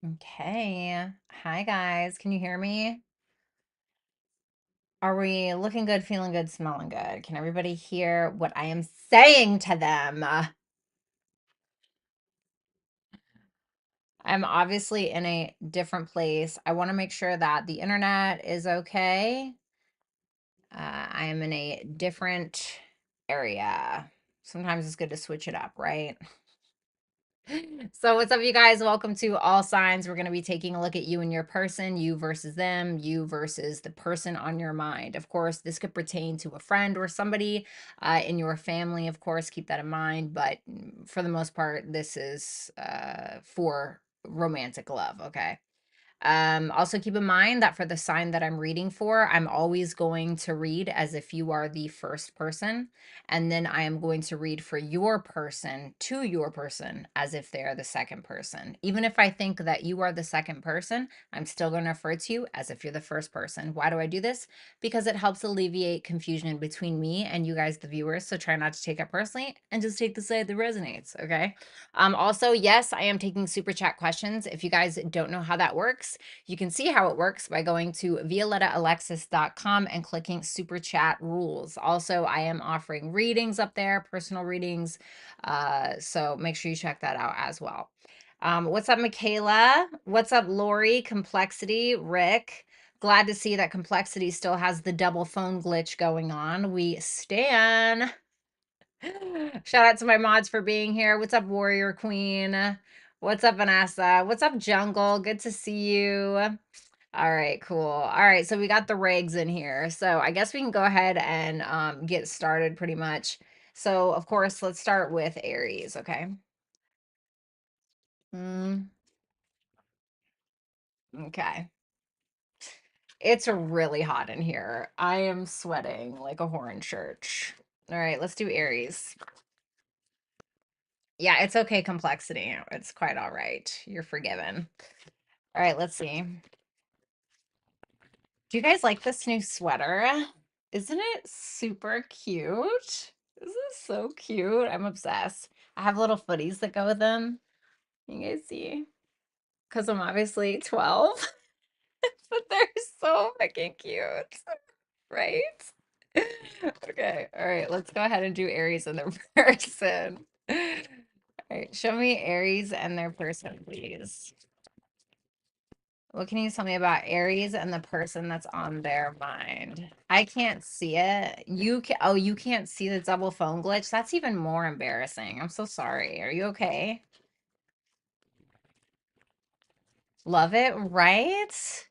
Okay. Hi, guys. Can you hear me? Are we looking good, feeling good, smelling good? Can everybody hear what I am saying to them? I'm obviously in a different place. I want to make sure that the internet is okay. I am in a different area. Sometimes it's good to switch it up, right? So, what's up, you guys? Welcome to All Signs. We're going to be taking a look at you and your person, you versus them, you versus the person on your mind. Of course, this could pertain to a friend or somebody in your family. Of course, keep that in mind. But for the most part, this is for romantic love. Okay. Also keep in mind that for the sign that I'm reading for, I'm always going to read as if you are the first person. And then I am going to read for your person to your person as if they are the second person. Even if I think that you are the second person, I'm still going to refer to you as if you're the first person. Why do I do this? Because it helps alleviate confusion between me and you guys, the viewers. So try not to take it personally and just take the side that resonates. Okay. Also, yes, I am taking super chat questions. If you guys don't know how that works, you can see how it works by going to violettaalexis.com and clicking super chat rules. Also, I am offering readings up there, personal readings. So make sure you check that out as well. What's up, Michaela? What's up, Lori? Complexity, Rick. Glad to see that Complexity still has the double phone glitch going on. We stan. Shout out to my mods for being here. What's up, Warrior Queen? What's up, Vanessa? What's up, Jungle? Good to see you. All right, cool. All right, so we got the regs in here. So I guess we can go ahead and get started pretty much. So, of course, let's start with Aries, okay? Mm, okay. It's really hot in here. I am sweating like a whore in church. All right, let's do Aries. Yeah, it's okay, Complexity. It's quite all right. You're forgiven. All right, let's see. Do you guys like this new sweater? Isn't it super cute? This is so cute. I'm obsessed. I have little footies that go with them. You guys see? Because I'm obviously 12, but they're so fucking cute, right? Okay, all right, let's go ahead and do Aries and their person. All right, show me Aries and their person, please. What can you tell me about Aries and the person that's on their mind? I can't see it. You can, oh, you can't see the double phone glitch? That's even more embarrassing. I'm so sorry. Are you okay? Love it, right?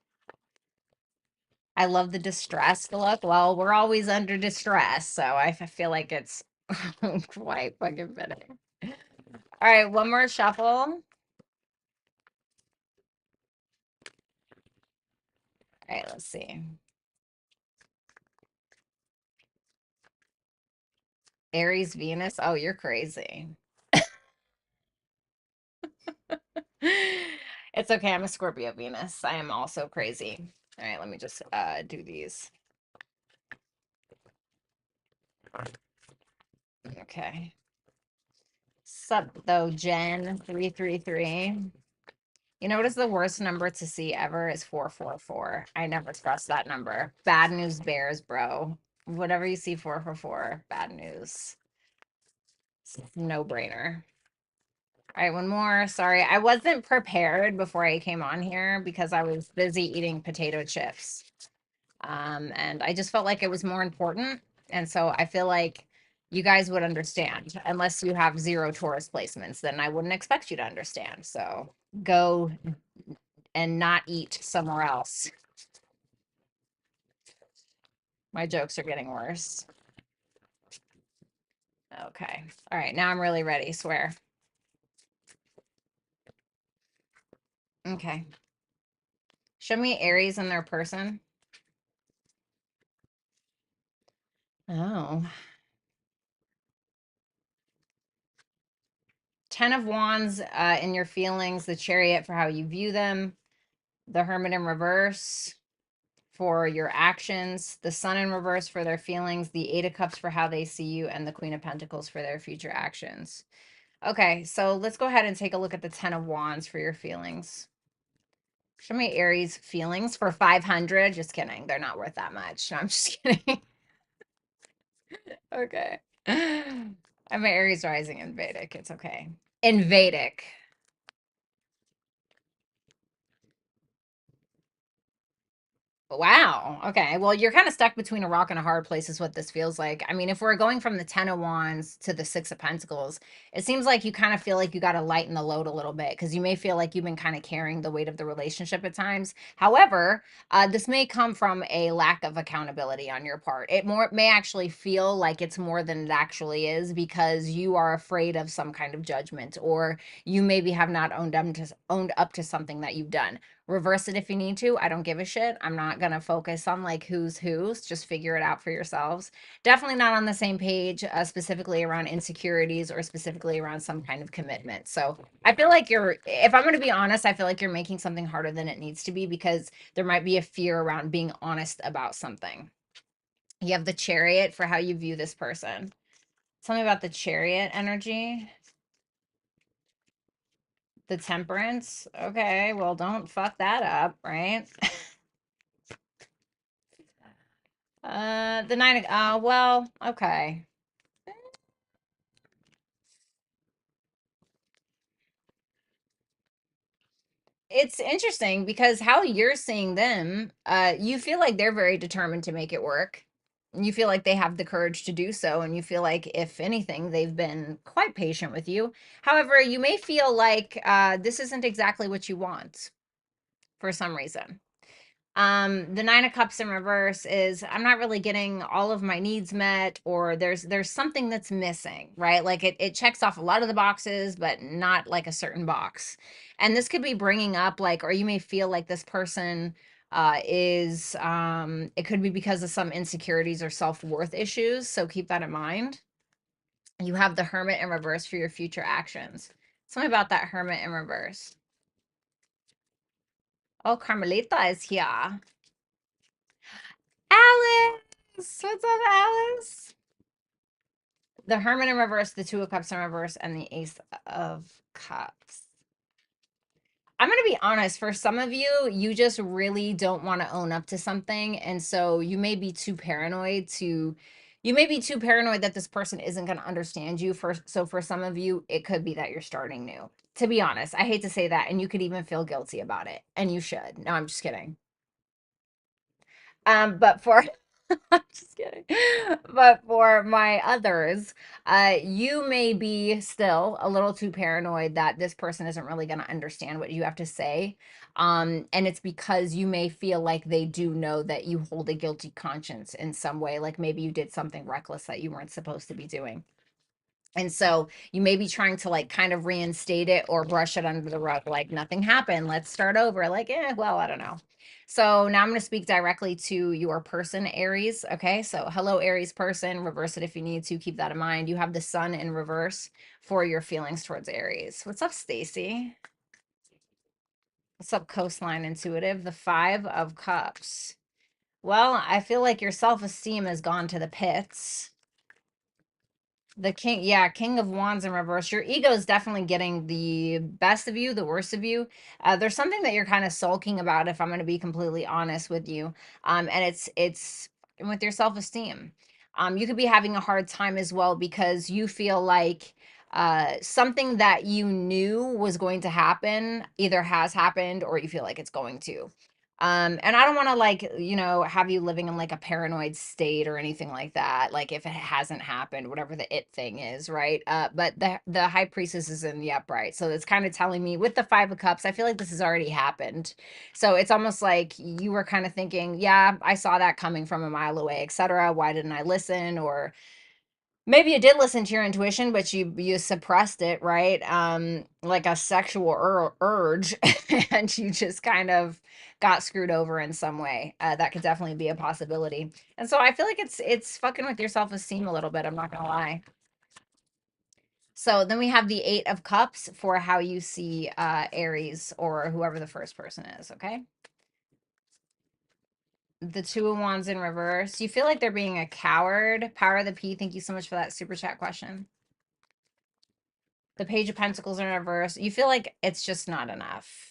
I love the distressed look. Well, we're always under distress, so I feel like it's quite fucking fitting. All right, one more shuffle. All right, let's see. Aries, Venus. Oh, you're crazy. It's okay. I'm a Scorpio Venus. I am also crazy. All right, let me just do these. Okay. Sup though, Jen 333. You know what is the worst number to see ever is 444. I never trust that number. Bad news bears, bro. Whatever you see 444, bad news. No brainer. All right, one more. Sorry, I wasn't prepared before I came on here because I was busy eating potato chips. And I just felt like it was more important. And so I feel like you guys would understand unless you have zero Taurus placements, then I wouldn't expect you to understand. So go and not eat somewhere else. My jokes are getting worse. Okay. All right. Now I'm really ready. Swear. Okay. Show me Aries and their person. Oh. 10 of Wands in your feelings, the Chariot for how you view them, the Hermit in reverse for your actions, the Sun in reverse for their feelings, the Eight of Cups for how they see you, and the Queen of Pentacles for their future actions. Okay, so let's go ahead and take a look at the Ten of Wands for your feelings. Show me Aries feelings for 500. Just kidding. They're not worth that much. No, I'm just kidding. Okay. I'm an Aries rising in Vedic. It's okay. In Vedic. Wow. Okay. Well, you're kind of stuck between a rock and a hard place, is what this feels like. I mean, if we're going from the Ten of Wands to the Six of Pentacles, it seems like you kind of feel like you got to lighten the load a little bit because you may feel like you've been kind of carrying the weight of the relationship at times. However, this may come from a lack of accountability on your part. It more may actually feel like it's more than it actually is because you are afraid of some kind of judgment, or you maybe have not owned up to something that you've done. Reverse it if you need to. I don't give a shit. I'm not going to focus on like who's. Just figure it out for yourselves. Definitely not on the same page, specifically around insecurities or specifically around some kind of commitment. So I feel like if I'm going to be honest, I feel like you're making something harder than it needs to be because there might be a fear around being honest about something. You have the Chariot for how you view this person. Tell me about the Chariot energy. The Temperance. Okay, well, don't fuck that up, right? The nine. Well, okay. It's interesting because how you're seeing them, you feel like they're very determined to make it work. You feel like they have the courage to do so, and you feel like, if anything, they've been quite patient with you. However, you may feel like this isn't exactly what you want for some reason. The Nine of Cups in reverse is, I'm not really getting all of my needs met, or there's something that's missing, right? Like it checks off a lot of the boxes but not like a certain box. And this could be bringing up like, or you may feel like this person is it could be because of some insecurities or self-worth issues, so keep that in mind. You have the Hermit in reverse for your future actions. Tell me about that Hermit in reverse. Oh, Carmelita is here. Alice! What's up, Alice? The Hermit in reverse, the Two of Cups in reverse, and the Ace of Cups. I'm going to be honest, for some of you, you just really don't want to own up to something. And so you may be too paranoid that this person isn't going to understand you. So for some of you, it could be that you're starting new. To be honest, I hate to say that. And you could even feel guilty about it. And you should. No, I'm just kidding. But for I'm just kidding. But for my others, you may be still a little too paranoid that this person isn't really going to understand what you have to say. And it's because you may feel like they do know that you hold a guilty conscience in some way, like maybe you did something reckless that you weren't supposed to be doing. And so you may be trying to like kind of reinstate it or brush it under the rug, like nothing happened. Let's start over. Like, well, I don't know. So now I'm going to speak directly to your person, Aries. Okay. So hello, Aries person. Reverse it if you need to. Keep that in mind. You have the Sun in reverse for your feelings towards Aries. What's up, Stacy? What's up, Coastline Intuitive? The Five of Cups. Well, I feel like your self-esteem has gone to the pits. The king, yeah, King of Wands in reverse. Your ego is definitely getting the best of you, the worst of you. There's something that you're kind of sulking about, if I'm going to be completely honest with you. And it's with your self-esteem. You could be having a hard time as well because you feel like something that you knew was going to happen either has happened or you feel like it's going to. And I don't want to like, have you living in like a paranoid state or anything like that. Like if it hasn't happened, whatever the it thing is, right? But the High Priestess is in the upright. So it's kind of telling me with the Five of Cups, I feel like this has already happened. So it's almost like you were kind of thinking, yeah, I saw that coming from a mile away, etc. Why didn't I listen? Or maybe you did listen to your intuition, but you suppressed it, right? Like a sexual urge, and you just kind of got screwed over in some way. That could definitely be a possibility. And so I feel like it's fucking with your self-esteem a little bit. I'm not gonna lie. So then we have the Eight of Cups for how you see Aries or whoever the first person is. Okay. The Two of Wands in reverse. You feel like they're being a coward. Power of the P. Thank you so much for that super chat question. The Page of Pentacles in reverse. You feel like it's just not enough.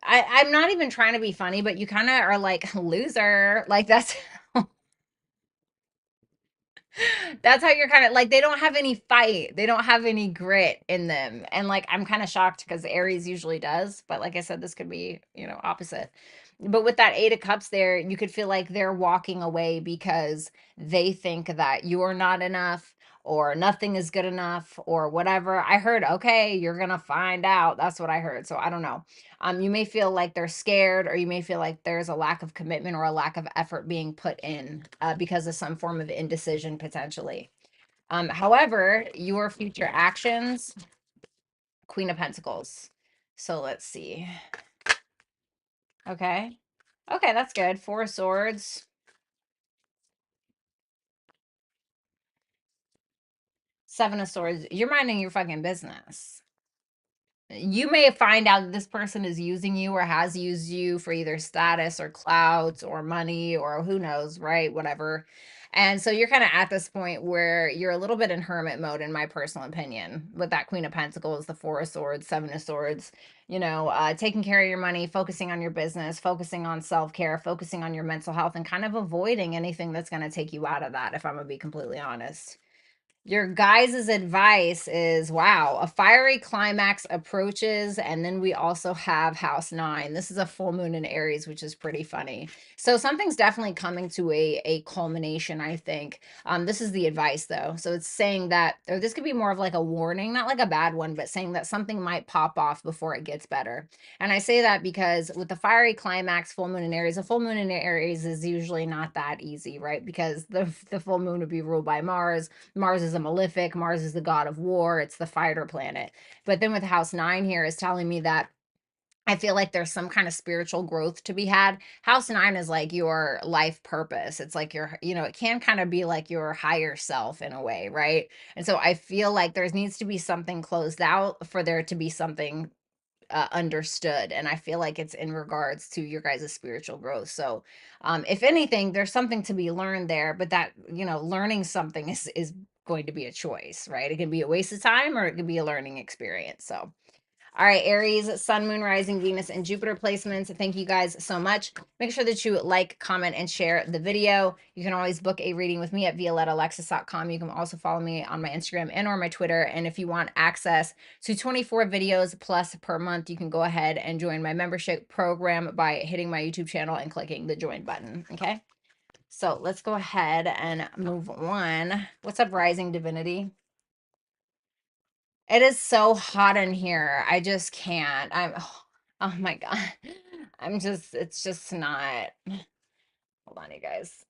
I'm not even trying to be funny, but you kind of are like loser. Like that's how you're kind of like they don't have any fight. They don't have any grit in them. And like I'm kind of shocked because Aries usually does, but like I said, this could be, opposite. But with that 8 of cups there, you could feel like they're walking away because they think that you're not enough or nothing is good enough or whatever. I heard, okay, you're gonna find out. That's what I heard. So I don't know. You may feel like they're scared, or you may feel like there's a lack of commitment or a lack of effort being put in because of some form of indecision potentially. However, your future actions, Queen of Pentacles. So let's see. Okay. Okay, that's good. 4 of Swords, 7 of Swords. You're minding your fucking business. You may find out that this person is using you or has used you for either status or clout or money or who knows, right? Whatever. And so you're kind of at this point where you're a little bit in hermit mode, in my personal opinion, with that Queen of Pentacles, the 4 of Swords, 7 of Swords, taking care of your money, focusing on your business, focusing on self-care, focusing on your mental health, and kind of avoiding anything that's going to take you out of that, if I'm going to be completely honest. Your guys' advice is, wow, a fiery climax approaches, and then we also have house 9. This is a full moon in Aries, which is pretty funny. So something's definitely coming to a culmination, I think. This is the advice though. So it's saying that, or this could be more of like a warning, not like a bad one, but saying that something might pop off before it gets better. And I say that because with the fiery climax, full moon in Aries, a full moon in Aries is usually not that easy, right? Because the full moon would be ruled by Mars. Mars is a malefic. Mars is the god of war. It's the fighter planet. But then with house 9 here is telling me that I feel like there's some kind of spiritual growth to be had. House 9 is like your life purpose. It's like it can kind of be like your higher self in a way, right? And so I feel like there needs to be something closed out for there to be something understood. And I feel like it's in regards to your guys' spiritual growth. So if anything, there's something to be learned there, but that, learning something is going to be a choice, right? It can be a waste of time or it could be a learning experience. So all right, Aries, Sun, Moon, Rising, Venus, and Jupiter placements. Thank you guys so much. Make sure that you like, comment, and share the video. You can always book a reading with me at violettaalexis.com. You can also follow me on my Instagram and or my Twitter. And if you want access to 24 videos plus per month, you can go ahead and join my membership program by hitting my YouTube channel and clicking the join button, okay? So let's go ahead and move on. What's up, Rising Divinity? It is so hot in here. I just can't. Oh my God. It's just not. Hold on, you guys.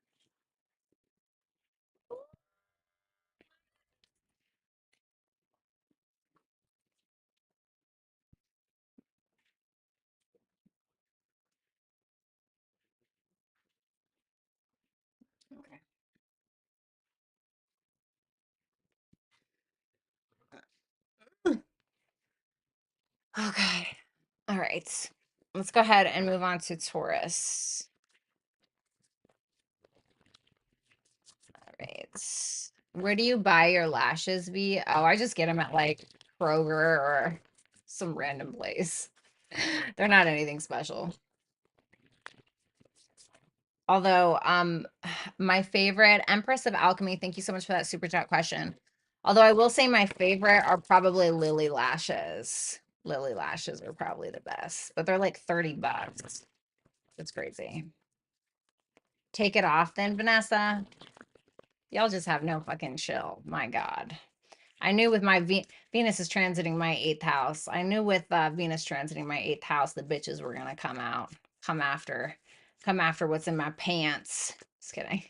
Okay. Okay. All right. Let's go ahead and move on to Taurus. All right. Where do you buy your lashes, V? Oh, I just get them at like Kroger or some random place. They're not anything special. Although, my favorite, Empress of Alchemy, thank you so much for that super chat question. Although I will say my favorite are probably Lily lashes. Lily lashes are probably the best, but they're like 30 bucks. It's crazy. Take it off then, Vanessa. Y'all just have no fucking chill. My God. I knew with my Venus is transiting my 8th house. I knew with Venus transiting my 8th house, the bitches were gonna come out, come after, come after what's in my pants. Just kidding.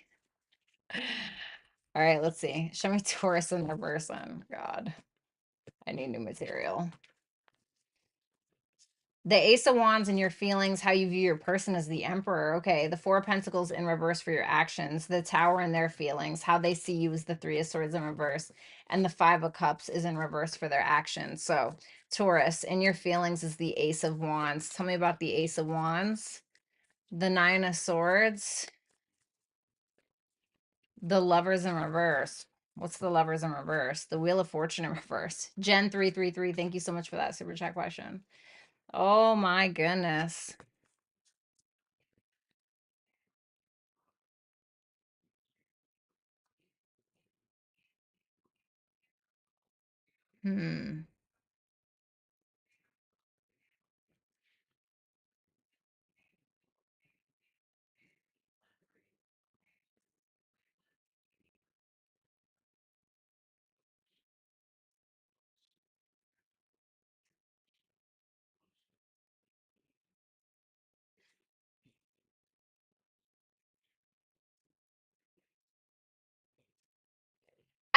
All right, let's see. Show me Taurus in reverse. Oh, God. I need new material. The Ace of Wands and your feelings, how you view your person as the Emperor. Okay, the Four of Pentacles in reverse for your actions. The Tower and their feelings, how they see you is the Three of Swords in reverse. And the Five of Cups is in reverse for their actions. So, Taurus, in your feelings is the Ace of Wands. Tell me about the Ace of Wands. The Nine of Swords. The Lovers in reverse. What's the Lovers in reverse? The Wheel of Fortune in reverse. Jen 333, thank you so much for that super chat question. Oh my goodness. Hmm.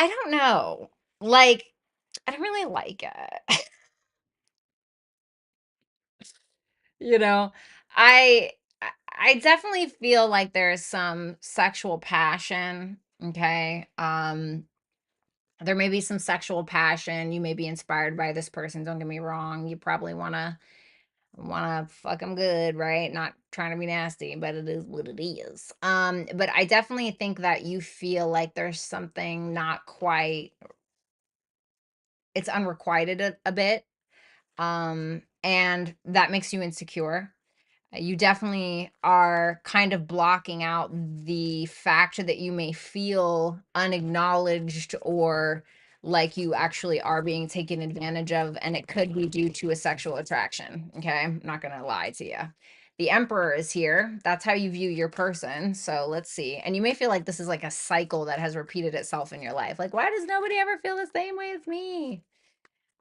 I don't know. Like, I don't really like it. You know, I I definitely feel like there's some sexual passion, okay? There may be some sexual passion. You may be inspired by this person, don't get me wrong. You probably wanna fuck them good, right? Not trying to be nasty, but it is what it is. But I definitely think that you feel like there's something not quite, it's unrequited a bit. And that makes you insecure. You definitely are kind of blocking out the fact that you may feel unacknowledged or like you actually are being taken advantage of, and it could be due to a sexual attraction. Okay, I'm not gonna lie to you. The Emperor is here. That's how you view your person. So let's see. And you may feel like this is like a cycle that has repeated itself in your life. Like, why does nobody ever feel the same way as me?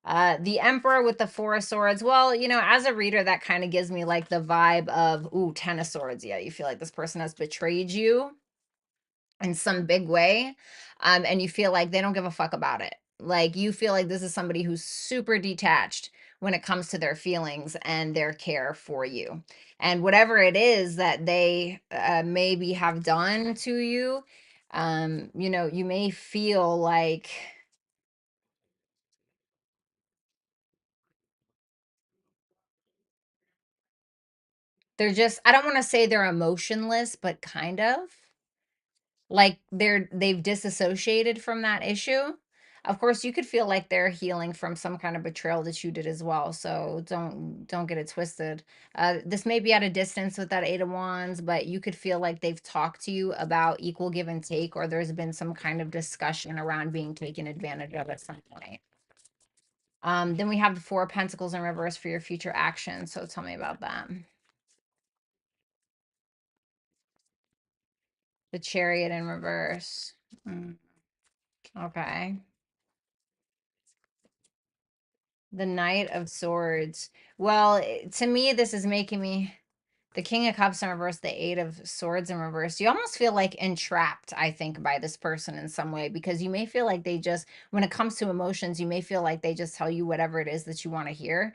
The Emperor with the Four of Swords. Well, as a reader, that kind of gives me like the vibe of, ooh, Ten of Swords. Yeah, you feel like this person has betrayed you in some big way. And you feel like they don't give a fuck about it. Like you feel like this is somebody who's super detached when it comes to their feelings and their care for you. And whatever it is that they maybe have done to you, you may feel like they're just, I don't wanna say they're emotionless, but kind of. Like, they've disassociated from that issue. Of course, you could feel like they're healing from some kind of betrayal that you did as well, so don't get it twisted. This may be at a distance with that Eight of Wands, but you could feel like they've talked to you about equal give and take, or there's been some kind of discussion around being taken advantage of at some point. Then we have the Four of Pentacles in reverse for your future actions, so tell me about that. The Chariot in reverse. Mm, okay. The Knight of Swords. Well, to me, this is making me the King of Cups in reverse, the Eight of Swords in reverse. You almost feel like entrapped, I think, by this person in some way, because you may feel like they just, when it comes to emotions, you may feel like they just tell you whatever it is that you want to hear,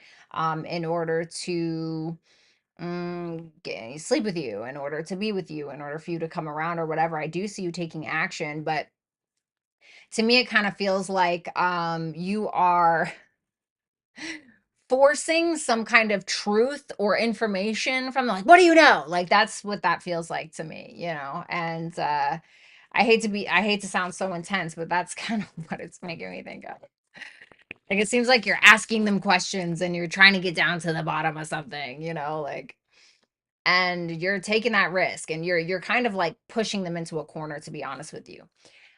in order to sleep with you, in order to be with you, in order for you to come around or whatever. I do see you taking action, but to me, it kind of feels like you are forcing some kind of truth or information from them, like, what do you know? Like that's what that feels like to me. And I hate to sound so intense, but that's kind of what it's making me think of. Like it seems like you're asking them questions and you're trying to get down to the bottom of something, like, and you're taking that risk and you're kind of like pushing them into a corner, to be honest with you.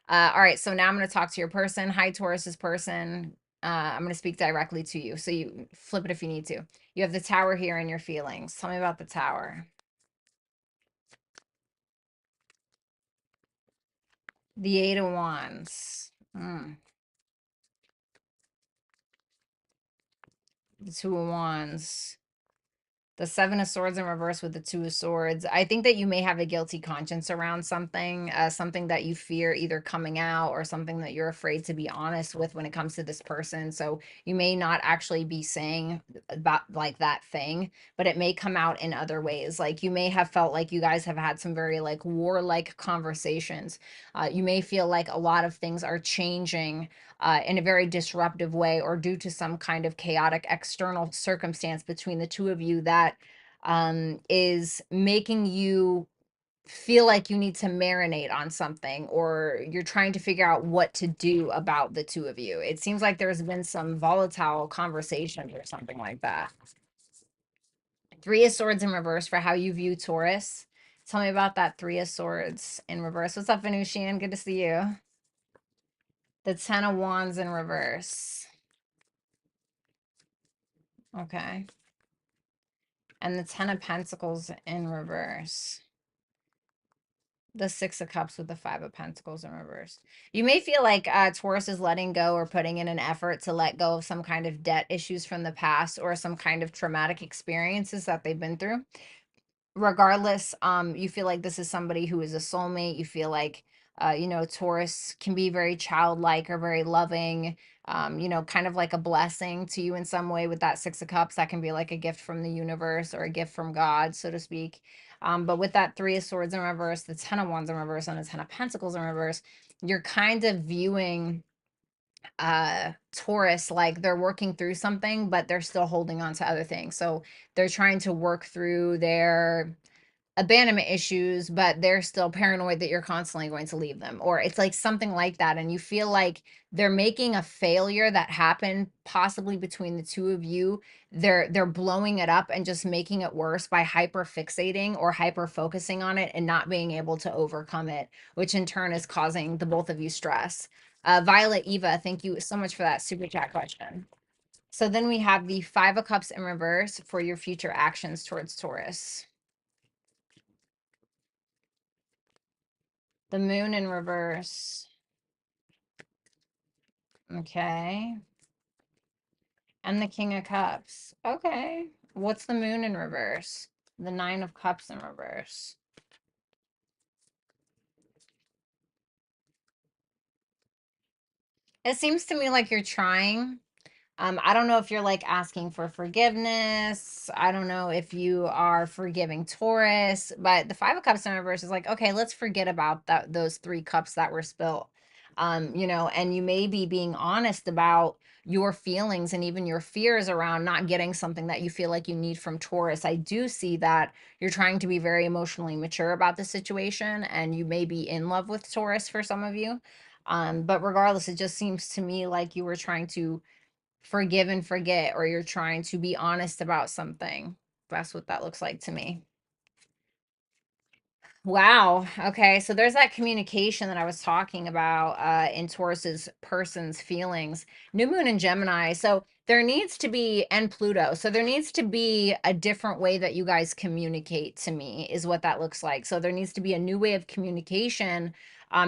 All right, so now I'm going to talk to your person. Hi, Taurus's person. I'm going to speak directly to you. So you flip it if you need to. You have the Tower here in your feelings. Tell me about the Tower. The Eight of Wands. The Two of Wands. The Seven of Swords in reverse with the Two of Swords. I think that you may have a guilty conscience around something, something that you fear either coming out or something that you're afraid to be honest with when it comes to this person. So you may not actually be saying about like that thing, but it may come out in other ways. Like you may have felt like you guys have had some very like warlike conversations. You may feel like a lot of things are changing in a very disruptive way or due to some kind of chaotic external circumstance between the two of you that is making you feel like you need to marinate on something or you're trying to figure out what to do about the two of you. It seems like there's been some volatile conversations or something like that. Three of Swords in reverse for how you view Taurus. Tell me about that Three of Swords in reverse. What's up, Venusian? Good to see you. The Ten of Wands in reverse. Okay. And the Ten of Pentacles in reverse. The Six of Cups with the Five of Pentacles in reverse. You may feel like Taurus is letting go or putting in an effort to let go of some kind of debt issues from the past or some kind of traumatic experiences that they've been through. Regardless, you feel like this is somebody who is a soulmate. You feel like Taurus can be very childlike or very loving, kind of like a blessing to you in some way. With that Six of Cups, that can be like a gift from the universe or a gift from God, so to speak. But with that Three of Swords in reverse, the Ten of Wands in reverse, and the Ten of Pentacles in reverse, you're kind of viewing Taurus like they're working through something, but they're still holding on to other things. So they're trying to work through their abandonment issues, but they're still paranoid that you're constantly going to leave them, or it's like something like that, and you feel like they're making a failure that happened possibly between the two of you. They're blowing it up and just making it worse by hyper fixating or hyper focusing on it and not being able to overcome it, which in turn is causing the both of you stress. Violet Eva, thank you so much for that super chat question. So then we have the Five of Cups in reverse for your future actions towards Taurus. The Moon in reverse. Okay. And the King of Cups. Okay. What's the Moon in reverse? The Nine of Cups in reverse. It seems to me like you're trying. I don't know if you're like asking for forgiveness. I don't know if you are forgiving Taurus, but the Five of Cups in reverse is like, okay, let's forget about those three cups that were spilt. And you may be being honest about your feelings and even your fears around not getting something that you feel like you need from Taurus. I do see that you're trying to be very emotionally mature about the situation, and you may be in love with Taurus for some of you. But regardless, it just seems to me like you were trying to forgive and forget, or you're trying to be honest about something. That's what that looks like to me. Wow. Okay. So there's that communication that I was talking about in Taurus's person's feelings. New moon in Gemini. So there needs to be, and Pluto. So there needs to be a different way that you guys communicate to me, is what that looks like. So there needs to be a new way of communication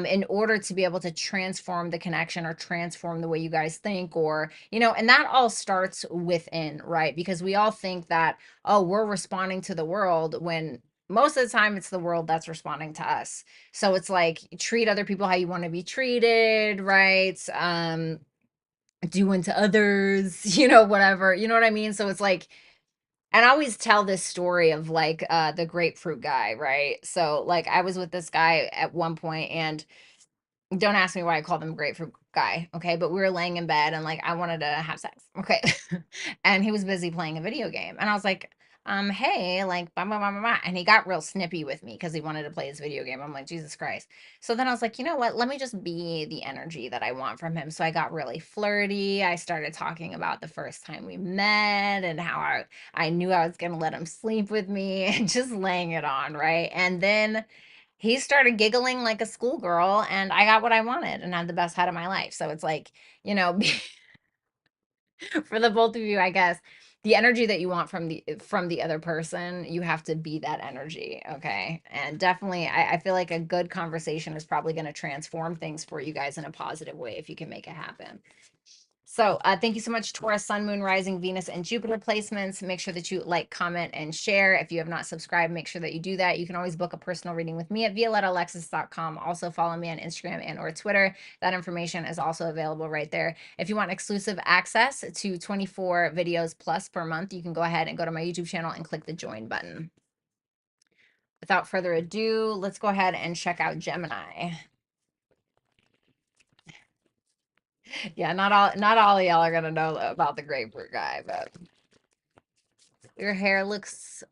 in order to be able to transform the connection or transform the way you guys think, or, and that all starts within, right? Because we all think that, oh, we're responding to the world, when most of the time it's the world that's responding to us. So it's like, treat other people how you want to be treated, right? Do unto others, whatever, you know what I mean? So it's like, and I always tell this story of like the grapefruit guy, right? So like I was with this guy at one point, and don't ask me why I called him grapefruit guy, okay? But we were laying in bed and like I wanted to have sex, okay? And he was busy playing a video game, and I was like, hey, like blah blah blah blah, blah. And he got real snippy with me because he wanted to play his video game. I'm like, Jesus Christ. So then I was like, you know what? Let me just be the energy that I want from him. So I got really flirty. I started talking about the first time we met and how I knew I was gonna let him sleep with me and just laying it on, right? And then he started giggling like a schoolgirl, and I got what I wanted and had the best head of my life. So it's like, for the both of you, I guess the energy that you want from the other person, you have to be that energy. Okay. And definitely I feel like a good conversation is probably going to transform things for you guys in a positive way if you can make it happen. So thank you so much, Taurus, Sun, Moon, Rising, Venus, and Jupiter placements. Make sure that you like, comment, and share. If you have not subscribed, make sure that you do that. You can always book a personal reading with me at violettaalexis.com. Also follow me on Instagram and or Twitter. That information is also available right there. If you want exclusive access to 24 videos plus per month, you can go ahead and go to my YouTube channel and click the join button. Without further ado, let's go ahead and check out Gemini. Yeah, not all of y'all are gonna know about the grapefruit guy, but your hair looks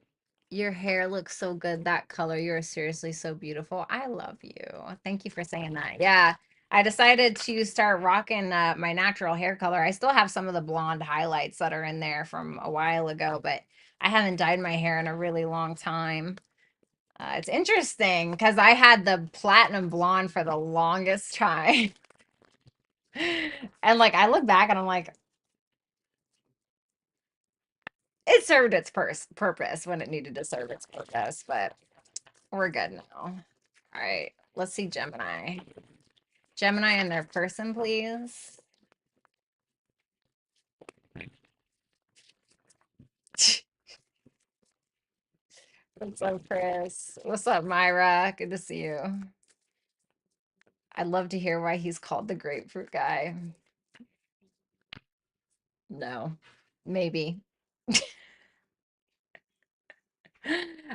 so good, that color. You're seriously so beautiful. I love you. Thank you for saying that. Yeah, I decided to start rocking my natural hair color. I still have some of the blonde highlights that are in there from a while ago, but I haven't dyed my hair in a really long time. It's interesting because I had the platinum blonde for the longest time. And like I look back and I'm like, it served its purpose when it needed to serve its purpose, but we're good now. All right, let's see Gemini. Gemini and their person, please. What's up, Chris? What's up, Myra? Good to see you. I'd love to hear why he's called the grapefruit guy. No, maybe.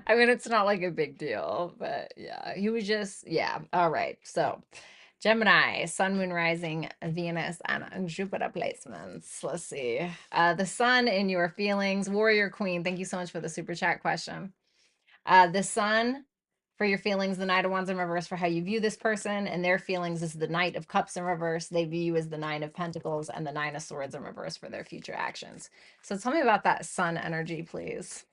I mean, it's not like a big deal, but yeah, he was just, yeah. All right. So, Gemini, Sun, Moon, Rising, Venus, and Jupiter placements. Let's see. The Sun in your feelings, Warrior Queen. Thank you so much for the super chat question. The Sun for your feelings, the Knight of Wands in reverse for how you view this person, and their feelings is the Knight of Cups in reverse. They view you as the Nine of Pentacles and the Nine of Swords in reverse for their future actions. So tell me about that Sun energy, please.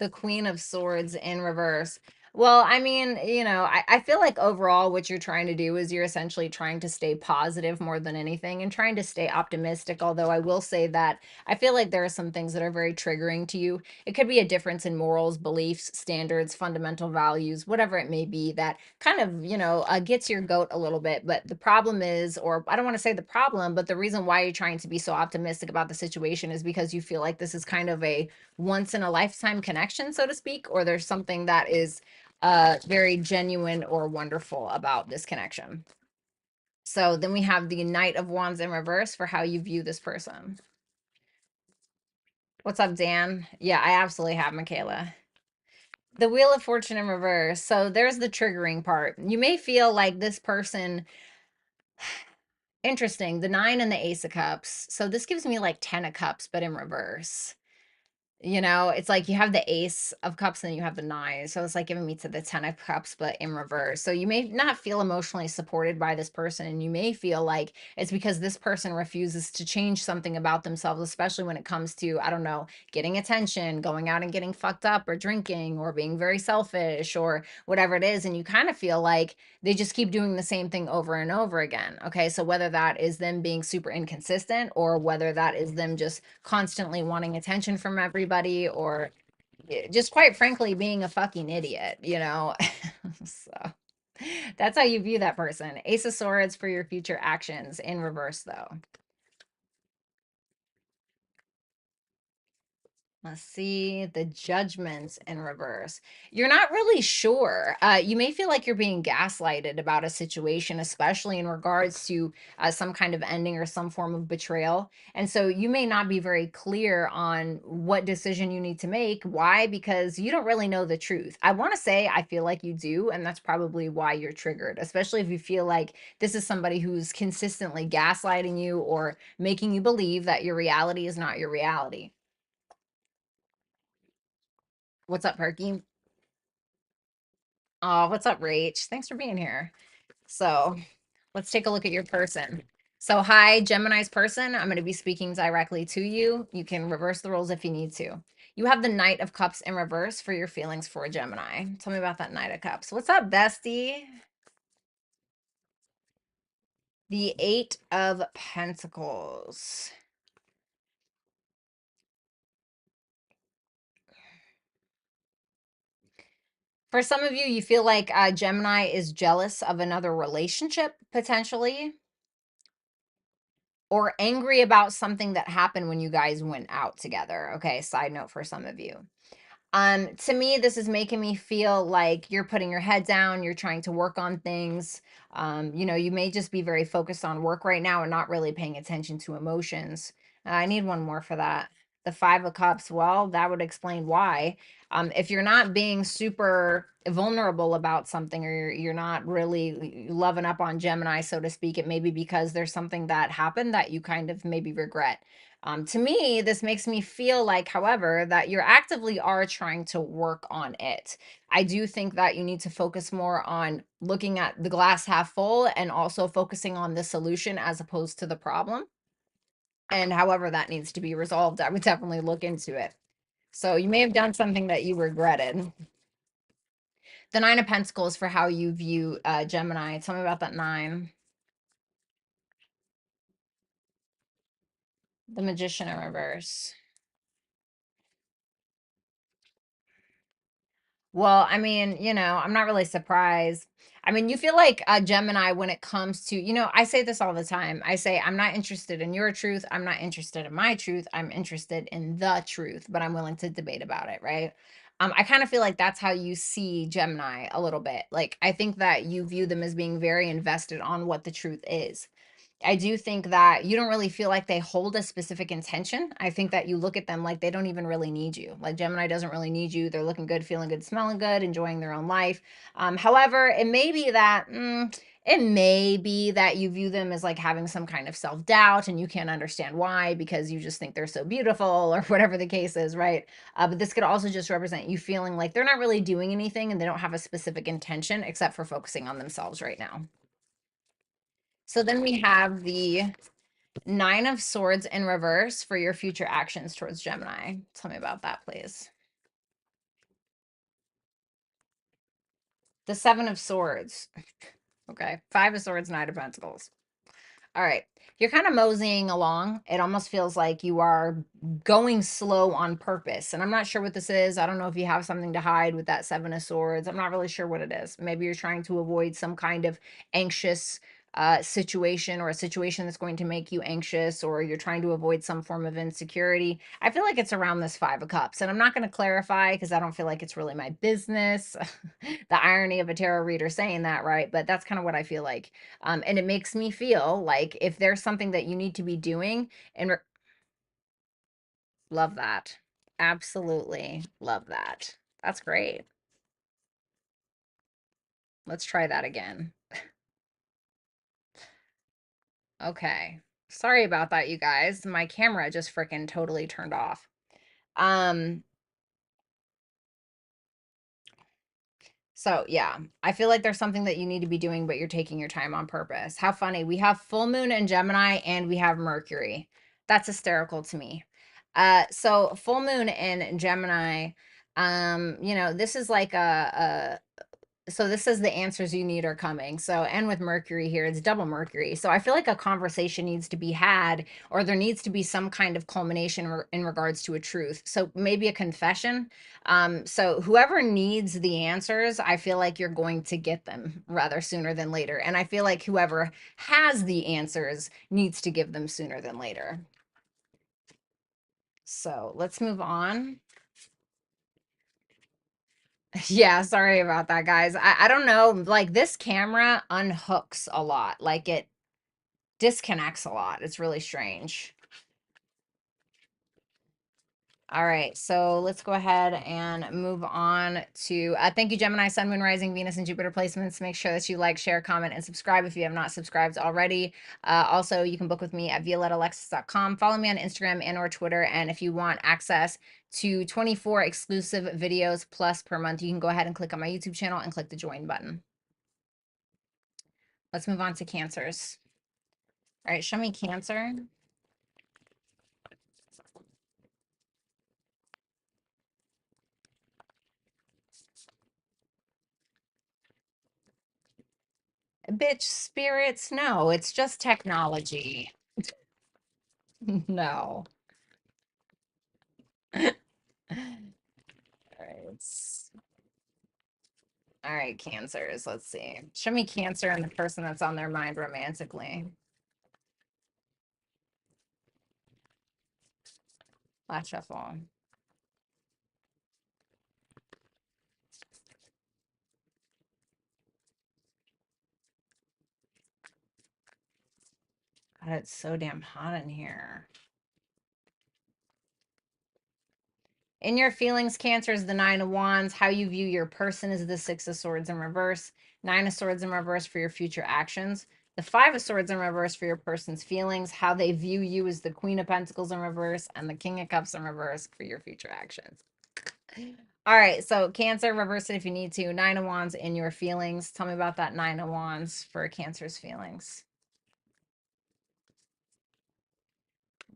The Queen of Swords in reverse. Well, I mean, I feel like overall what you're trying to do is you're essentially trying to stay positive more than anything and trying to stay optimistic. Although I will say that I feel like there are some things that are very triggering to you. It could be a difference in morals, beliefs, standards, fundamental values, whatever it may be that kind of, gets your goat a little bit. But the problem is, or I don't want to say the problem, but the reason why you're trying to be so optimistic about the situation is because you feel like this is kind of a once in a lifetime connection, so to speak, or there's something that is very genuine or wonderful about this connection. So then we have the Knight of Wands in reverse for how you view this person. What's up, Dan? Yeah, I absolutely have, Michaela. The Wheel of Fortune in reverse. So there's the triggering part. You may feel like this person, interesting, the Nine and the Ace of Cups. So this gives me like 10 of Cups, but in reverse. It's like you have the Ace of Cups and then you have the Nine. So it's like giving me to the Ten of Cups, but in reverse. So you may not feel emotionally supported by this person, and you may feel like it's because this person refuses to change something about themselves, especially when it comes to, I don't know, getting attention, going out and getting fucked up or drinking or being very selfish or whatever it is. And you kind of feel like they just keep doing the same thing over and over again. Okay. So whether that is them being super inconsistent or whether that is them just constantly wanting attention from everybody or just quite frankly being a fucking idiot. So that's how you view that person. Ace of Swords for your future actions in reverse, though. Let's see the Judgments in reverse. You're not really sure. You may feel like you're being gaslighted about a situation, especially in regards to some kind of ending or some form of betrayal. And so you may not be very clear on what decision you need to make. Why? Because you don't really know the truth. I want to say I feel like you do, and that's probably why you're triggered, especially if you feel like this is somebody who's consistently gaslighting you or making you believe that your reality is not your reality. What's up, Perky? Oh, what's up, Rach? Thanks for being here. So let's take a look at your person. So, hi, Gemini's person. I'm going to be speaking directly to you. You can reverse the roles if you need to. You have the Knight of Cups in reverse for your feelings for a Gemini. Tell me about that Knight of Cups. What's up, bestie? The Eight of Pentacles. For some of you, you feel like Gemini is jealous of another relationship, potentially, or angry about something that happened when you guys went out together. Okay, side note for some of you. To me, this is making me feel like you're putting your head down, you're trying to work on things. You may just be very focused on work right now and not really paying attention to emotions. I need one more for that. The Five of Cups, well, that would explain why. If you're not being super vulnerable about something or you're not really loving up on Gemini, so to speak, it may be because there's something that happened that you kind of maybe regret. To me, this makes me feel like, however, that you're actively are trying to work on it. I do think that you need to focus more on looking at the glass half full and also focusing on the solution as opposed to the problem. And however that needs to be resolved, I would definitely look into it. So you may have done something that you regretted. The Nine of Pentacles for how you view Gemini. Tell me about that nine. The Magician in reverse. Well, I mean, I'm not really surprised. I mean, you feel like a Gemini when it comes to, I say this all the time. I say, I'm not interested in your truth. I'm not interested in my truth. I'm interested in the truth, but I'm willing to debate about it, right? I kind of feel like that's how you see Gemini a little bit. Like, I think that you view them as being very invested on what the truth is. I do think that you don't really feel like they hold a specific intention. I think that you look at them like they don't even really need you. Like Gemini doesn't really need you. They're looking good, feeling good, smelling good, enjoying their own life. However, it may be that you view them as like having some kind of self-doubt and you can't understand why because you just think they're so beautiful or whatever the case is, right? But this could also just represent you feeling like they're not really doing anything and they don't have a specific intention except for focusing on themselves right now. So then we have the Nine of Swords in reverse for your future actions towards Gemini. Tell me about that, please. The Seven of Swords. Okay. Five of Swords, Knight of Pentacles. All right. You're kind of moseying along. It almost feels like you are going slow on purpose. And I'm not sure what this is. I don't know if you have something to hide with that Seven of Swords. I'm not really sure what it is. Maybe you're trying to avoid some kind of anxious situation or a situation that's going to make you anxious, or you're trying to avoid some form of insecurity. I feel like it's around this Five of Cups. And I'm not going to clarify because I don't feel like it's really my business. The irony of a tarot reader saying that, right? But that's kind of what I feel like. And it makes me feel like if there's something that you need to be doing and love that. Absolutely love that. That's great. Let's try that again. Okay. Sorry about that, you guys. My camera just freaking totally turned off. Um, So yeah, I feel like there's something that you need to be doing, but you're taking your time on purpose. How funny. We have full moon in Gemini and we have Mercury. That's hysterical to me. So full moon in Gemini, this is like so this says the answers you need are coming. So, and with Mercury here, it's double Mercury. So I feel like a conversation needs to be had, or there needs to be some kind of culmination in regards to a truth. So maybe a confession. So whoever needs the answers, I feel like you're going to get them rather sooner than later. And I feel like whoever has the answers needs to give them sooner than later. So let's move on. Yeah, sorry about that, guys. I don't know. Like this camera unhooks a lot. Like it disconnects a lot. It's really strange. All right, so let's go ahead and move on to thank you, Gemini, Sun, Moon, Rising, Venus, and Jupiter placements. Make sure that you like, share, comment, and subscribe if you have not subscribed already. Also, you can book with me at violetaalexis.com. Follow me on Instagram and or Twitter. And if you want access to 24 exclusive videos plus per month, you can go ahead and click on my YouTube channel and click the join button. Let's move on to Cancers. All right, show me Cancer. Bitch, spirits, no, it's just technology. No. All right. All right, Cancers. Let's see. Show me Cancer and the person that's on their mind romantically. Last shuffle. God, it's so damn hot in here. In your feelings, Cancer is the Nine of Wands. How you view your person is the Six of Swords in reverse. Nine of Swords in reverse for your future actions. The Five of Swords in reverse for your person's feelings. How they view you is the Queen of Pentacles in reverse. And the King of Cups in reverse for your future actions. All right, so Cancer, reverse it if you need to. Nine of Wands in your feelings. Tell me about that Nine of Wands for Cancer's feelings.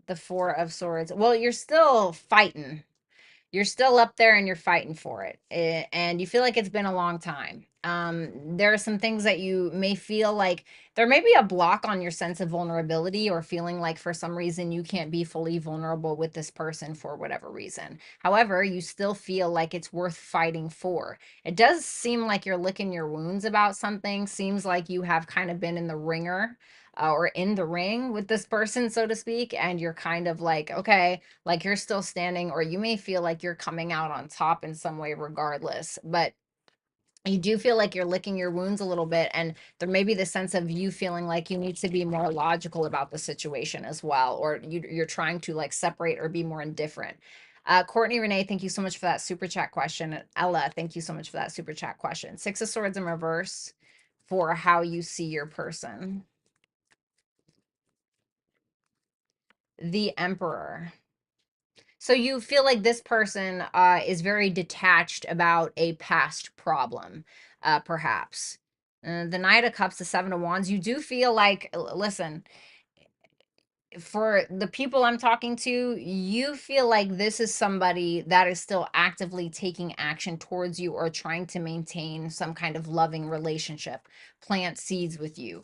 The Four of Swords. Well, you're still fighting. You're still up there and you're fighting for it. And you feel like it's been a long time. There are some things that you may feel like there may be a block on your sense of vulnerability, or feeling like for some reason you can't be fully vulnerable with this person for whatever reason. However, you still feel like it's worth fighting for. It does seem like you're licking your wounds about something. Seems like you have kind of been in the ringer, or in the ring with this person, so to speak, and you're kind of like, okay, like you're still standing, or you may feel like you're coming out on top in some way regardless, but you do feel like you're licking your wounds a little bit, and there may be the sense of you feeling like you need to be more logical about the situation as well, or you're trying to like separate or be more indifferent. Courtney Renee, thank you so much for that super chat question. Ella, thank you so much for that super chat question. Six of Swords in reverse for how you see your person. The Emperor. So you feel like this person is very detached about a past problem, perhaps. The Knight of Cups, the Seven of Wands, you do feel like, listen, for the people I'm talking to, you feel like this is somebody that is still actively taking action towards you, or trying to maintain some kind of loving relationship, plant seeds with you,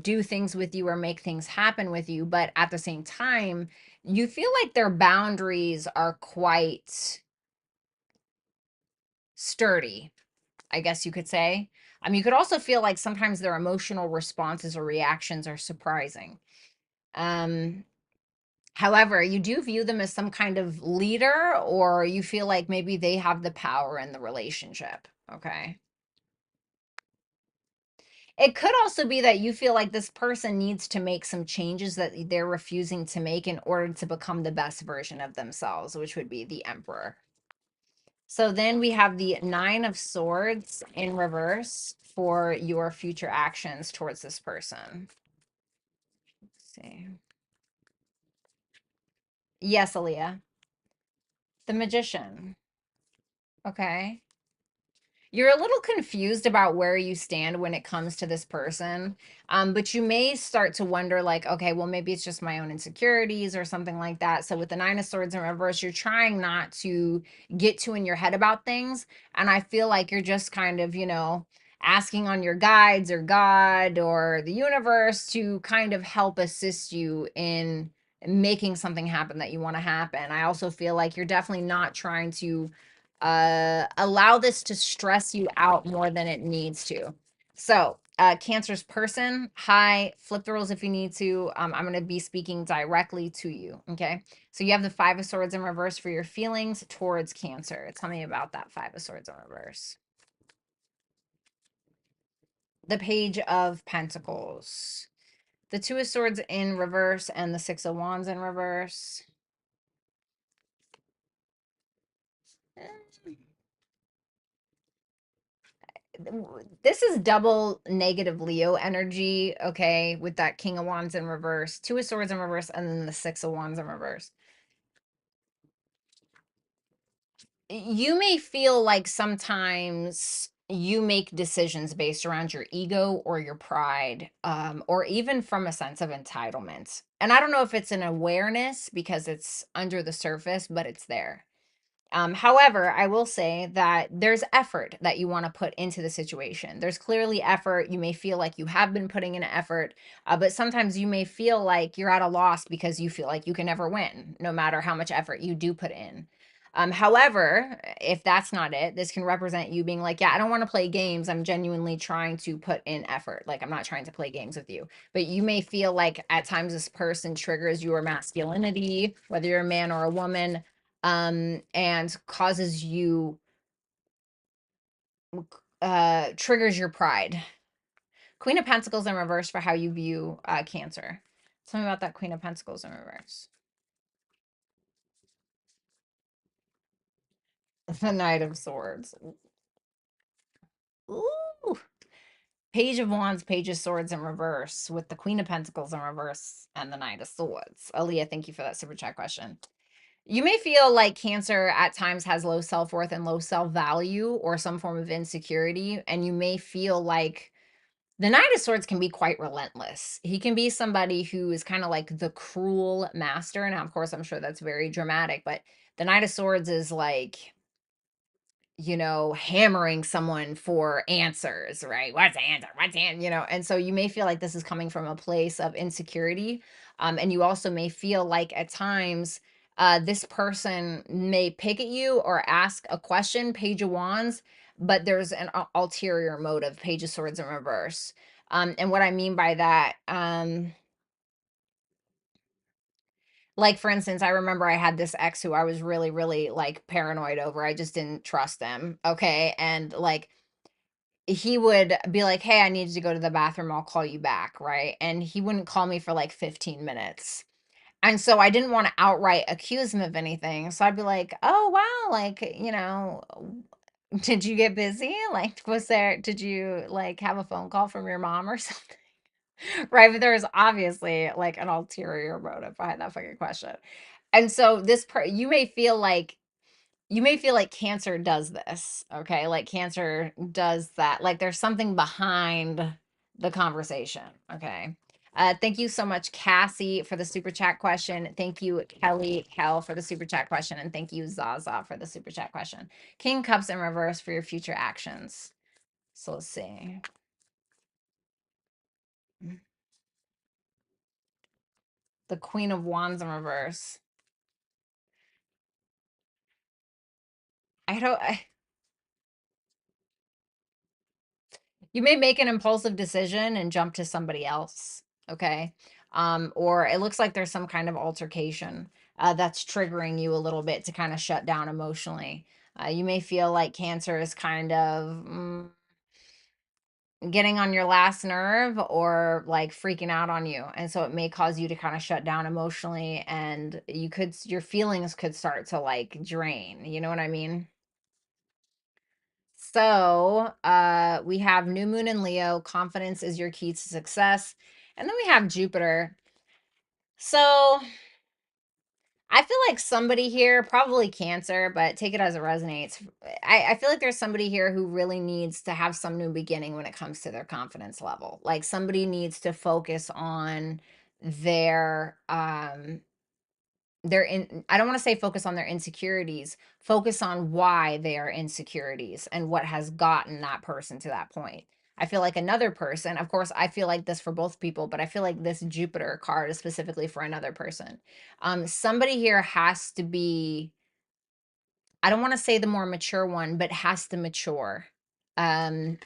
do things with you or make things happen with you. But at the same time, you feel like their boundaries are quite sturdy, I guess you could say. You could also feel like sometimes their emotional responses or reactions are surprising. Um, However, you do view them as some kind of leader, or you feel like maybe they have the power in the relationship. Okay. It could also be that you feel like this person needs to make some changes that they're refusing to make in order to become the best version of themselves, which would be the Emperor. So then we have the Nine of Swords in reverse for your future actions towards this person. Let's see. Yes, Aaliyah. The Magician. Okay. You're a little confused about where you stand when it comes to this person. But you may start to wonder, like, okay, well, maybe it's just my own insecurities or something like that. So with the Nine of Swords in reverse, you're trying not to get too in your head about things. And I feel like you're just kind of, asking on your guides or God or the universe to kind of help assist you in making something happen that you want to happen. I also feel like you're definitely not trying to allow this to stress you out more than it needs to. So Cancer's person, hi, flip the rules if you need to. I'm going to be speaking directly to you. Okay, so you have the Five of Swords in reverse for your feelings towards Cancer. Tell me about that Five of Swords in reverse. The Page of Pentacles, the Two of Swords in reverse, and the Six of Wands in reverse. This is double negative Leo energy, okay, with that King of Wands in reverse, Two of Swords in reverse, and then the Six of Wands in reverse. You may feel like sometimes you make decisions based around your ego or your pride, or even from a sense of entitlement. And I don't know if it's an awareness because it's under the surface, but it's there. However, I will say that there's effort that you want to put into the situation. There's clearly effort. You may feel like you have been putting in effort, but sometimes you may feel like you're at a loss because you feel like you can never win, no matter how much effort you do put in. However, if that's not it, this can represent you being like, yeah, I don't want to play games. I'm genuinely trying to put in effort. Like, I'm not trying to play games with you. But you may feel like at times this person triggers your masculinity, whether you're a man or a woman, and causes you, triggers your pride. Queen of Pentacles in reverse for how you view Cancer. Tell me about that Queen of Pentacles in reverse. The Knight of Swords. Ooh. Page of Wands, Page of Swords in reverse with the Queen of Pentacles in reverse and the Knight of Swords. Aaliyah, thank you for that super chat question. You may feel like Cancer at times has low self-worth and low self-value or some form of insecurity, and you may feel like The Knight of Swords can be quite relentless. He can be somebody who is kind of like the cruel master. Now, of course, I'm sure that's very dramatic, but the Knight of Swords is like, hammering someone for answers, right? What's the answer? What's the answer? And so you may feel like this is coming from a place of insecurity. And you also may feel like at times this person may pick at you or ask a question, Page of Wands, but there's an ulterior motive, Page of Swords in reverse. And what I mean by that, like for instance, I remember I had this ex who I was really, really like paranoid over. I just didn't trust him. Okay. And like he would be like, "Hey, I need to go to the bathroom. I'll call you back." Right. And he wouldn't call me for like 15 minutes. And so I didn't want to outright accuse him of anything. So I'd be like, "Oh, wow. Like, did you get busy? Like, did you like have a phone call from your mom or something?" Right. But there was obviously like an ulterior motive behind that fucking question. And so you may feel like Cancer does this, okay? Like Cancer does that. Like there's something behind the conversation, okay? Thank you so much, Cassie, for the super chat question. Thank you, Kel, for the super chat question. And thank you, Zaza, for the super chat question. King Cups in reverse for your future actions. So let's see. The Queen of Wands in reverse. I don't. You may make an impulsive decision and jump to somebody else, okay? Or it looks like there's some kind of altercation that's triggering you a little bit to kind of shut down emotionally. You may feel like Cancer is kind of getting on your last nerve or like freaking out on you, and so it may cause you to kind of shut down emotionally, and your feelings could start to like drain. You know what I mean? So, we have New Moon in Leo. Confidence is your key to success. And then we have Jupiter. So, I feel like somebody here, probably Cancer, but take it as it resonates. I feel like there's somebody here who really needs to have some new beginning when it comes to their confidence level. Like somebody needs to focus on their I don't want to say focus on their insecurities, focus on why they are insecurities and what has gotten that person to that point. I feel like another person, of course, I feel like this for both people, but I feel like this Jupiter card is specifically for another person. Somebody here has to be, I don't want to say the more mature one, but has to mature.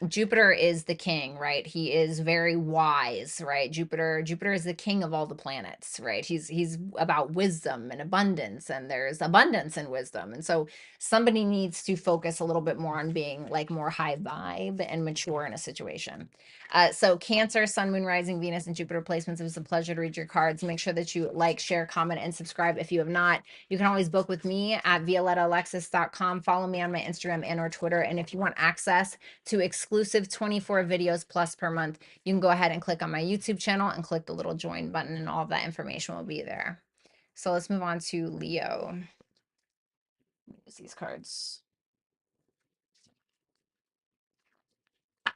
Jupiter is the king, right? He is very wise, right? Jupiter is the king of all the planets, right? He's about wisdom and abundance, and there's abundance in wisdom. And so somebody needs to focus a little bit more on being like more high vibe and mature in a situation. So Cancer, Sun, Moon, Rising, Venus, and Jupiter placements. It was a pleasure to read your cards. Make sure that you like, share, comment, and subscribe if you have not. You can always book with me at violettaalexis.com. Follow me on my Instagram and or Twitter. And if you want access to exclusive 24 videos plus per month, you can go ahead and click on my YouTube channel and click the little join button, and all of that information will be there. So let's move on to Leo. Use these cards. All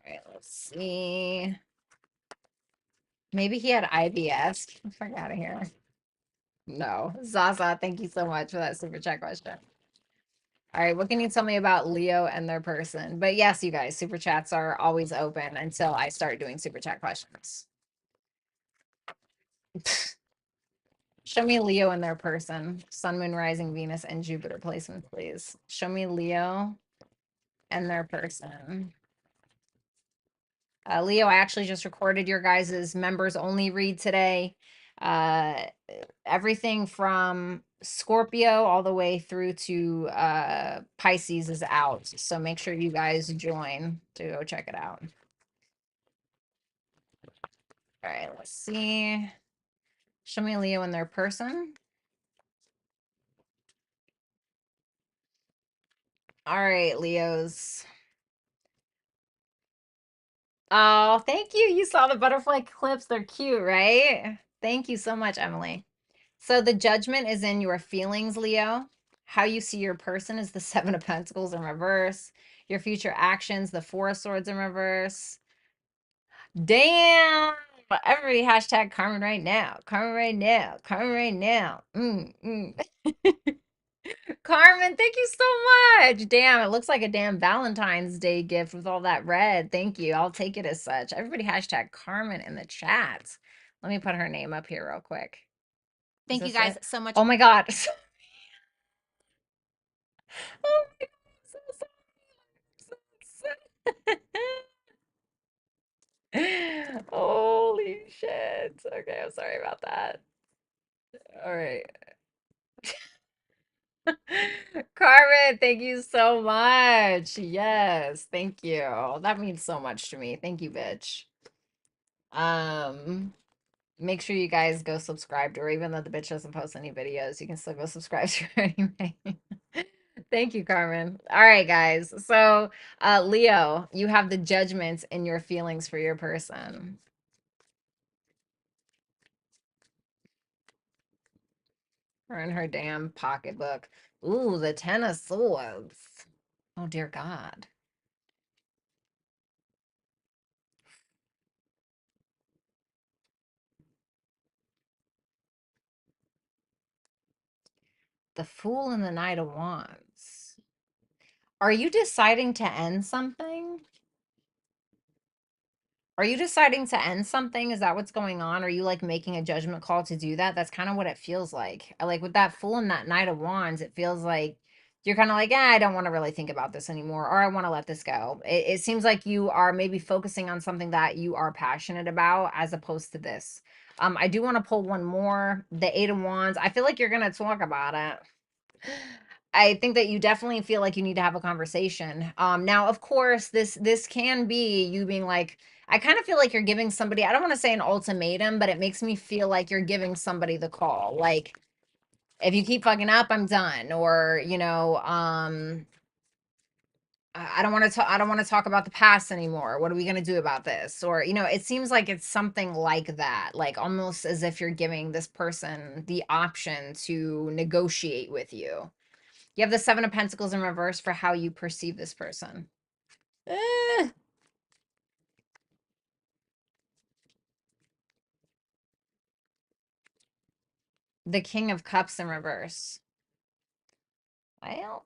right, let's see. Maybe he had IBS. Get the fuck out of here. No. Zaza, thank you so much for that super chat question. All right, what can you tell me about Leo and their person? But yes, you guys, super chats are always open until I start doing super chat questions. Show me Leo and their person. Sun, Moon, Rising, Venus, and Jupiter placements, please. Show me Leo and their person. Leo, I actually just recorded your guys' members only read today. Everything from Scorpio all the way through to Pisces is out. So make sure you guys join to go check it out. All right, let's see. Show me Leo and their person. All right, Leos. Oh, thank you. You saw the butterfly clips. They're cute, right? Thank you so much, Emily. So the judgment is in your feelings, Leo. How you see your person is the Seven of Pentacles in reverse. Your future actions, the Four of Swords in reverse. Damn. Everybody hashtag Carmen right now. Carmen right now. Carmen right now. Carmen, thank you so much. Damn, it looks like a damn Valentine's Day gift with all that red. Thank you. I'll take it as such. Everybody hashtag Carmen in the chat. Let me put her name up here real quick. Thank you guys so much. Oh my God. Oh my God. I'm so sorry. Holy shit. Okay, I'm sorry about that. All right. Carmen, thank you so much. Yes, thank you. That means so much to me. Thank you, bitch. Um, Make sure you guys go subscribe to her, even though the bitch doesn't post any videos. You can still go subscribe to her anyway. Thank you, Carmen. All right, guys. So, Leo, you have the judgments in your feelings for your person. Her in her damn pocketbook. Ooh, the Ten of Swords. Oh, dear God. The Fool and the Knight of Wands. Are you deciding to end something? Are you deciding to end something? Is that what's going on? Are you like making a judgment call to do that? That's kind of what it feels like. Like with that Fool and that Knight of Wands, it feels like you're kind of like, I don't want to really think about this anymore, or I want to let this go. It seems like you are maybe focusing on something that you are passionate about as opposed to this. I do want to pull one more, the Eight of Wands. I feel like you're gonna talk about it. I think that you definitely feel like you need to have a conversation. Now, of course, this can be you being like, I kind of feel like you're giving somebody, I don't want to say an ultimatum, but it makes me feel like you're giving somebody the call. Like, if you keep fucking up, I'm done. Or, I don't want to talk, I don't want to talk about the past anymore. What are we going to do about this? Or, it seems like it's something like that, like almost as if you're giving this person the option to negotiate with you. You have the Seven of Pentacles in reverse for how you perceive this person. Eh. The King of Cups in reverse. Well,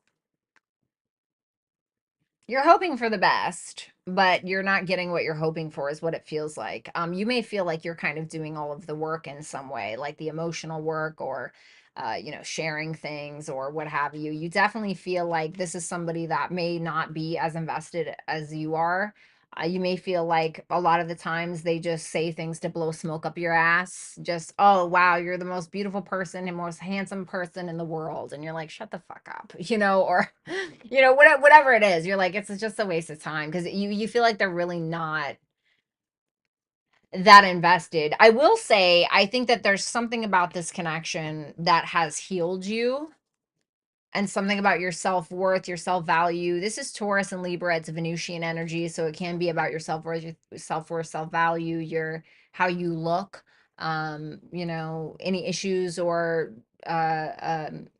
you're hoping for the best, but you're not getting what you're hoping for is what it feels like. You may feel like you're kind of doing all of the work in some way, like the emotional work or sharing things or what have you. You definitely feel like this is somebody that may not be as invested as you are. You may feel like a lot of the times they just say things to blow smoke up your ass. Just, oh, wow, you're the most beautiful person and most handsome person in the world. And you're like, shut the fuck up, or, whatever it is. You're like, it's just a waste of time because you feel like they're really not that invested. I will say, I think that there's something about this connection that has healed you and something about your self-worth, your self-value. This is Taurus and Libra. It's Venusian energy, so it can be about your self-worth, self-value, your how you look. Any issues or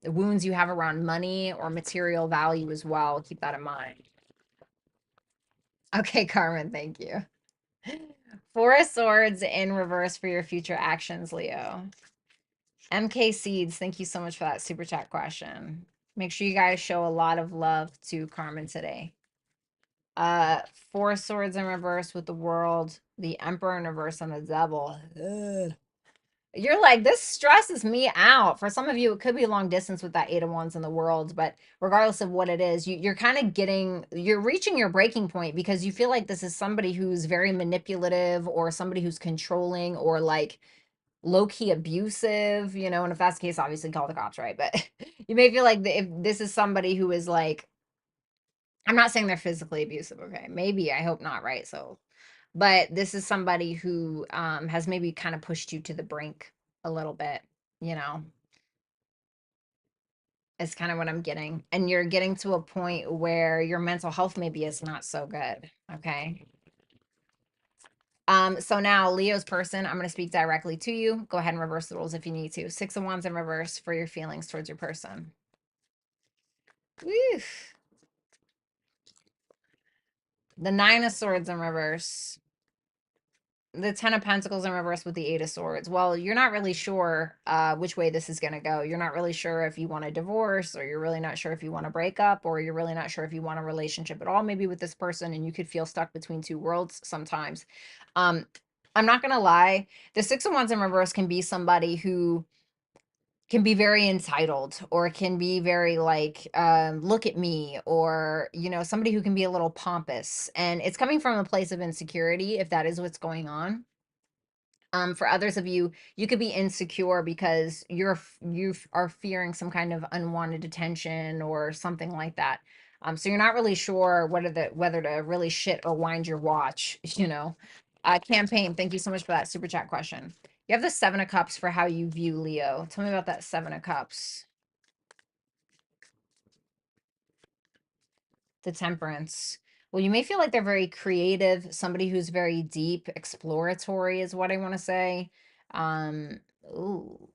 wounds you have around money or material value as well. Keep that in mind. Okay, Carmen, thank you. Four of Swords in reverse for your future actions, Leo. MK Seeds, thank you so much for that super chat question. Make sure you guys show a lot of love to Carmen today. Uh, Four Swords in reverse with the World, the Emperor in reverse, and the Devil. Ugh. You're like, this stresses me out. For some of you, it could be long distance with that Eight of Wands in the World, but regardless of what it is, you're kind of you're reaching your breaking point because you feel like this is somebody who's very manipulative or somebody who's controlling or like low-key abusive, and if that's the case, obviously call the cops, right? But you may feel like if this is somebody who is like, I'm not saying they're physically abusive, okay? Maybe, I hope not, right? So, but this is somebody who has maybe kind of pushed you to the brink a little bit, you know, is kind of what I'm getting. And you're getting to a point where your mental health maybe is not so good, okay? So now Leo's person, I'm going to speak directly to you. Go ahead and reverse the rules if you need to. Six of Wands in reverse for your feelings towards your person. Oof. The Nine of Swords in reverse. The Ten of Pentacles in reverse with the Eight of Swords. Well, you're not really sure which way this is going to go. You're not really sure if you want a divorce, or you're really not sure if you want to break up, or you're really not sure if you want a relationship at all, maybe with this person, and you could feel stuck between two worlds sometimes. Um, I'm not going to lie. The Six of Wands in reverse can be somebody who can be very entitled, or can be very like, look at me, or somebody who can be a little pompous, and it's coming from a place of insecurity if that is what's going on. For others of you, you could be insecure because you are fearing some kind of unwanted attention or something like that. So you're not really sure whether to really shit or wind your watch, Campaign, thank you so much for that super chat question. You have the Seven of Cups for how you view Leo. Tell me about that Seven of Cups. The Temperance. Well, you may feel like they're very creative, somebody who's very deep, exploratory is what I want to say. Ooh.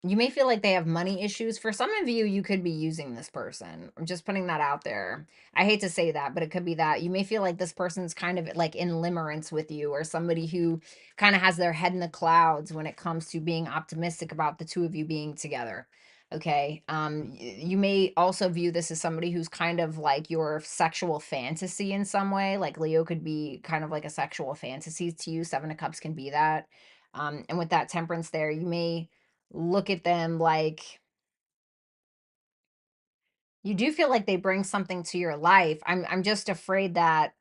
You may feel like they have money issues. For some of you, you could be using this person. I'm just putting that out there. I hate to say that, but it could be that. You may feel like this person's kind of like in limerence with you, or somebody who kind of has their head in the clouds when it comes to being optimistic about the two of you being together. Okay. You may also view this as somebody who's kind of like your sexual fantasy in some way. Like Leo could be kind of like a sexual fantasy to you. Seven of Cups can be that. And with that Temperance there, you may look at them like you do feel like they bring something to your life. I'm just afraid that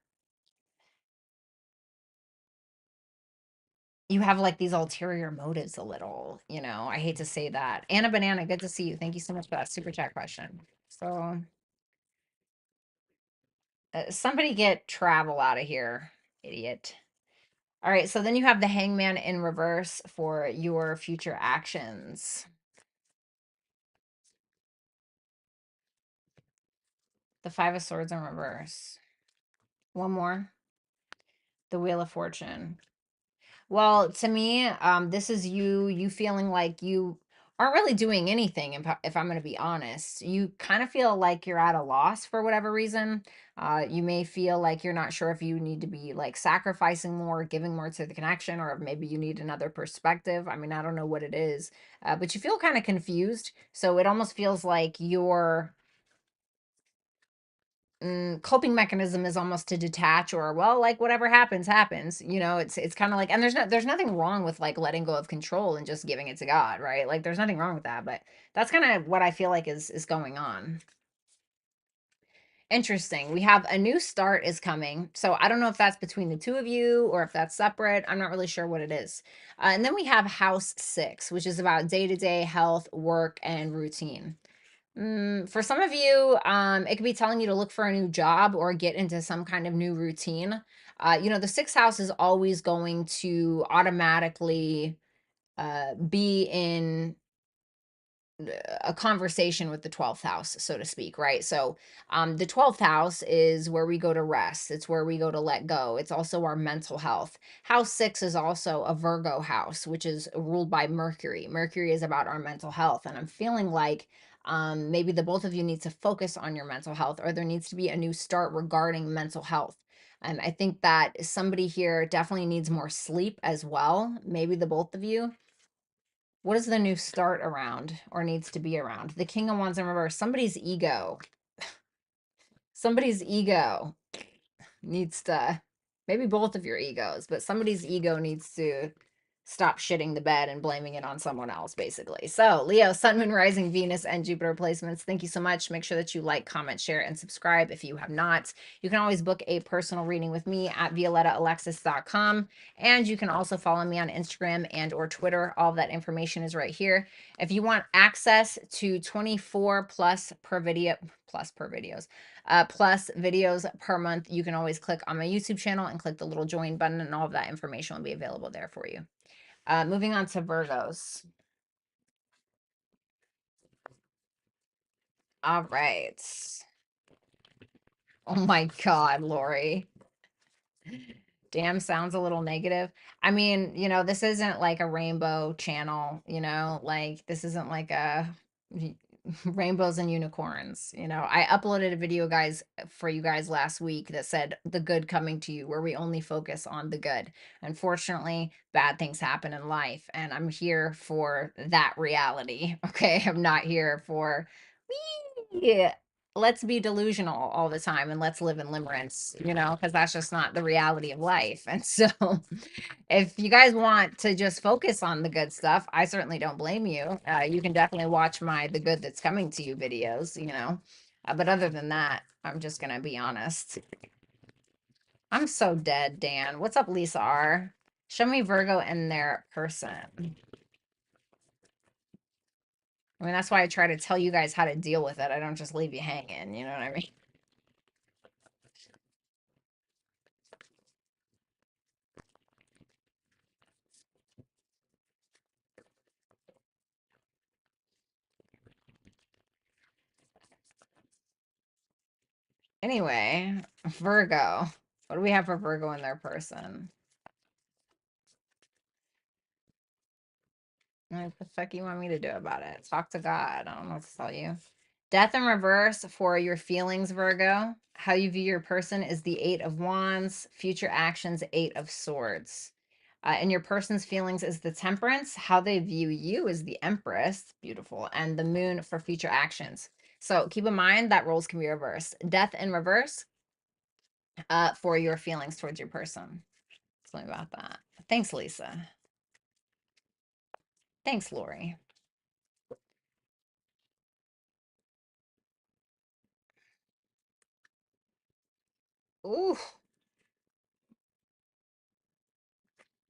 you have like these ulterior motives a little, I hate to say that. Anna Banana, good to see you. Thank you so much for that super chat question. So, somebody get travel out of here, idiot. All right, so then you have the Hangman in reverse for your future actions. The Five of Swords in reverse. One more. The Wheel of Fortune. Well, to me, this is you feeling like you aren't really doing anything. If I'm going to be honest, you kind of feel like you're at a loss for whatever reason. You may feel like you're not sure if you need to be like sacrificing more, giving more to the connection, or maybe you need another perspective. I mean, I don't know what it is, but you feel kind of confused. So it almost feels like you're coping mechanism is almost to detach, or well, like whatever happens happens, it's kind of like, and there's nothing wrong with like letting go of control and just giving it to God, right? Like there's nothing wrong with that, but that's kind of what I feel like is going on. Interesting. We have a new start is coming, so I don't know if that's between the two of you or if that's separate. I'm not really sure what it is. And then we have house 6, which is about day-to-day health, work, and routine. For some of you, it could be telling you to look for a new job or get into some kind of new routine. The sixth house is always going to automatically be in a conversation with the 12th house, so to speak, right? So, the 12th house is where we go to rest, it's where we go to let go, it's also our mental health. House 6 is also a Virgo house, which is ruled by Mercury. Mercury is about our mental health, and I'm feeling like maybe the both of you need to focus on your mental health, or there needs to be a new start regarding mental health. I think that somebody here definitely needs more sleep as well, maybe the both of you. What is the new start around, or needs to be around? The King of Wands in reverse. Somebody's ego. Somebody's ego needs to, maybe both of your egos, but somebody's ego needs to stop shitting the bed and blaming it on someone else, basically. So, Leo, Sun, Moon, Rising, Venus, and Jupiter placements. Thank you so much. Make sure that you like, comment, share, and subscribe if you have not. You can always book a personal reading with me at violettaalexis.com. And you can also follow me on Instagram and or Twitter. All of that information is right here. If you want access to 24 plus per video, plus videos per month, you can always click on my YouTube channel and click the little join button, and all of that information will be available there for you. Moving on to Virgos. All right. Oh my God, Lori. Damn, sounds a little negative. I mean, this isn't like a rainbow channel, like this isn't like a rainbows and unicorns. I uploaded a video, guys, for you guys last week that said the good coming to you, where we only focus on the good. Unfortunately, bad things happen in life, and I'm here for that reality. Okay, I'm not here for, yeah, let's be delusional all the time and let's live in limerence, because that's just not the reality of life. And so if you guys want to just focus on the good stuff, I certainly don't blame you. You can definitely watch my The Good That's Coming to You videos. But other than that, I'm just going to be honest. I'm so dead, Dan. What's up, Lisa R? Show me Virgo and their person. I mean, that's why I try to tell you guys how to deal with it. I don't just leave you hanging. You know what I mean? Anyway, Virgo. What do we have for Virgo in their person? What the fuck you want me to do about it? Talk to God. I don't know what to tell you. Death in reverse for your feelings, Virgo. How you view your person is the Eight of Wands. Future actions, Eight of Swords. And your person's feelings is the Temperance. How they view you is the Empress. Beautiful. And the Moon for future actions. So keep in mind that roles can be reversed. Death in reverse for your feelings towards your person. Tell me about that. Thanks, Lisa. Thanks, Lori. Ooh.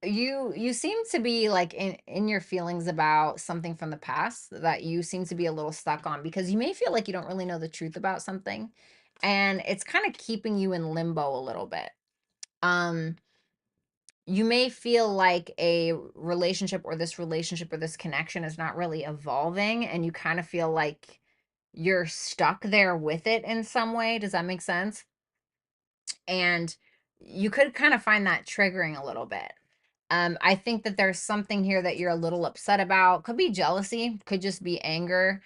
You seem to be like in your feelings about something from the past that you seem to be a little stuck on, because you may feel like you don't really know the truth about something, and it's kind of keeping you in limbo a little bit. Um you may feel like a relationship or this connection is not really evolving, and you kind of feel like you're stuck there with it in some way. Does that make sense? And you could kind of find that triggering a little bit. I think that there's something here that you're a little upset about. Could be jealousy, could just be anger,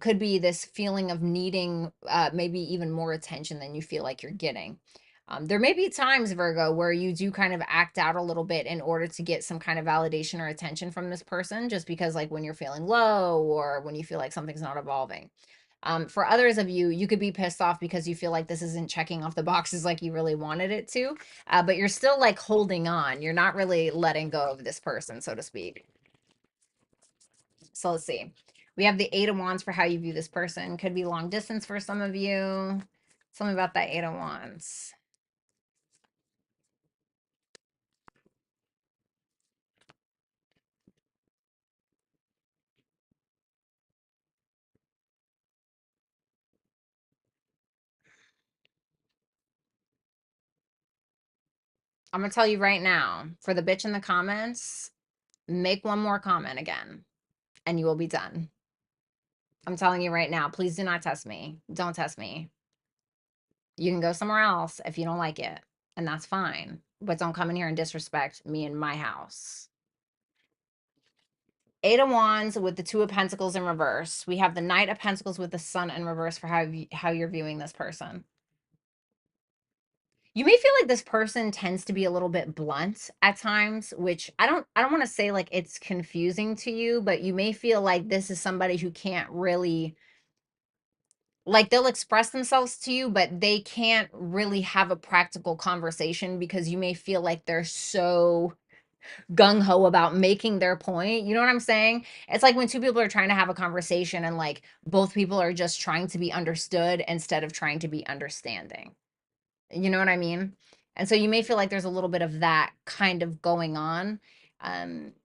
could be this feeling of needing maybe even more attention than you feel like you're getting. There may be times, Virgo, where you do kind of act out a little bit in order to get some kind of validation or attention from this person, just because, like, when you're feeling low or when you feel like something's not evolving. For others of you, you could be pissed off because you feel like this isn't checking off the boxes like you really wanted it to, but you're still like holding on. You're not really letting go of this person, so to speak. So let's see. We have the Eight of Wands for how you view this person. Could be long distance for some of you. Tell me about that Eight of Wands. I'm going to tell you right now, for the bitch in the comments, make one more comment again and you will be done. I'm telling you right now, please do not test me. Don't test me. You can go somewhere else if you don't like it, and that's fine. But don't come in here and disrespect me in my house. Eight of Wands with the Two of Pentacles in reverse. We have the Knight of Pentacles with the Sun in reverse for how you're viewing this person. You may feel like this person tends to be a little bit blunt at times, which I don't want to say like it's confusing to you, but you may feel like this is somebody who can't really, like, they'll express themselves to you, but they can't really have a practical conversation because you may feel like they're so gung ho about making their point. You know what I'm saying? It's like when two people are trying to have a conversation and like both people are just trying to be understood instead of trying to be understanding. You know what I mean? And so you may feel like there's a little bit of that kind of going on.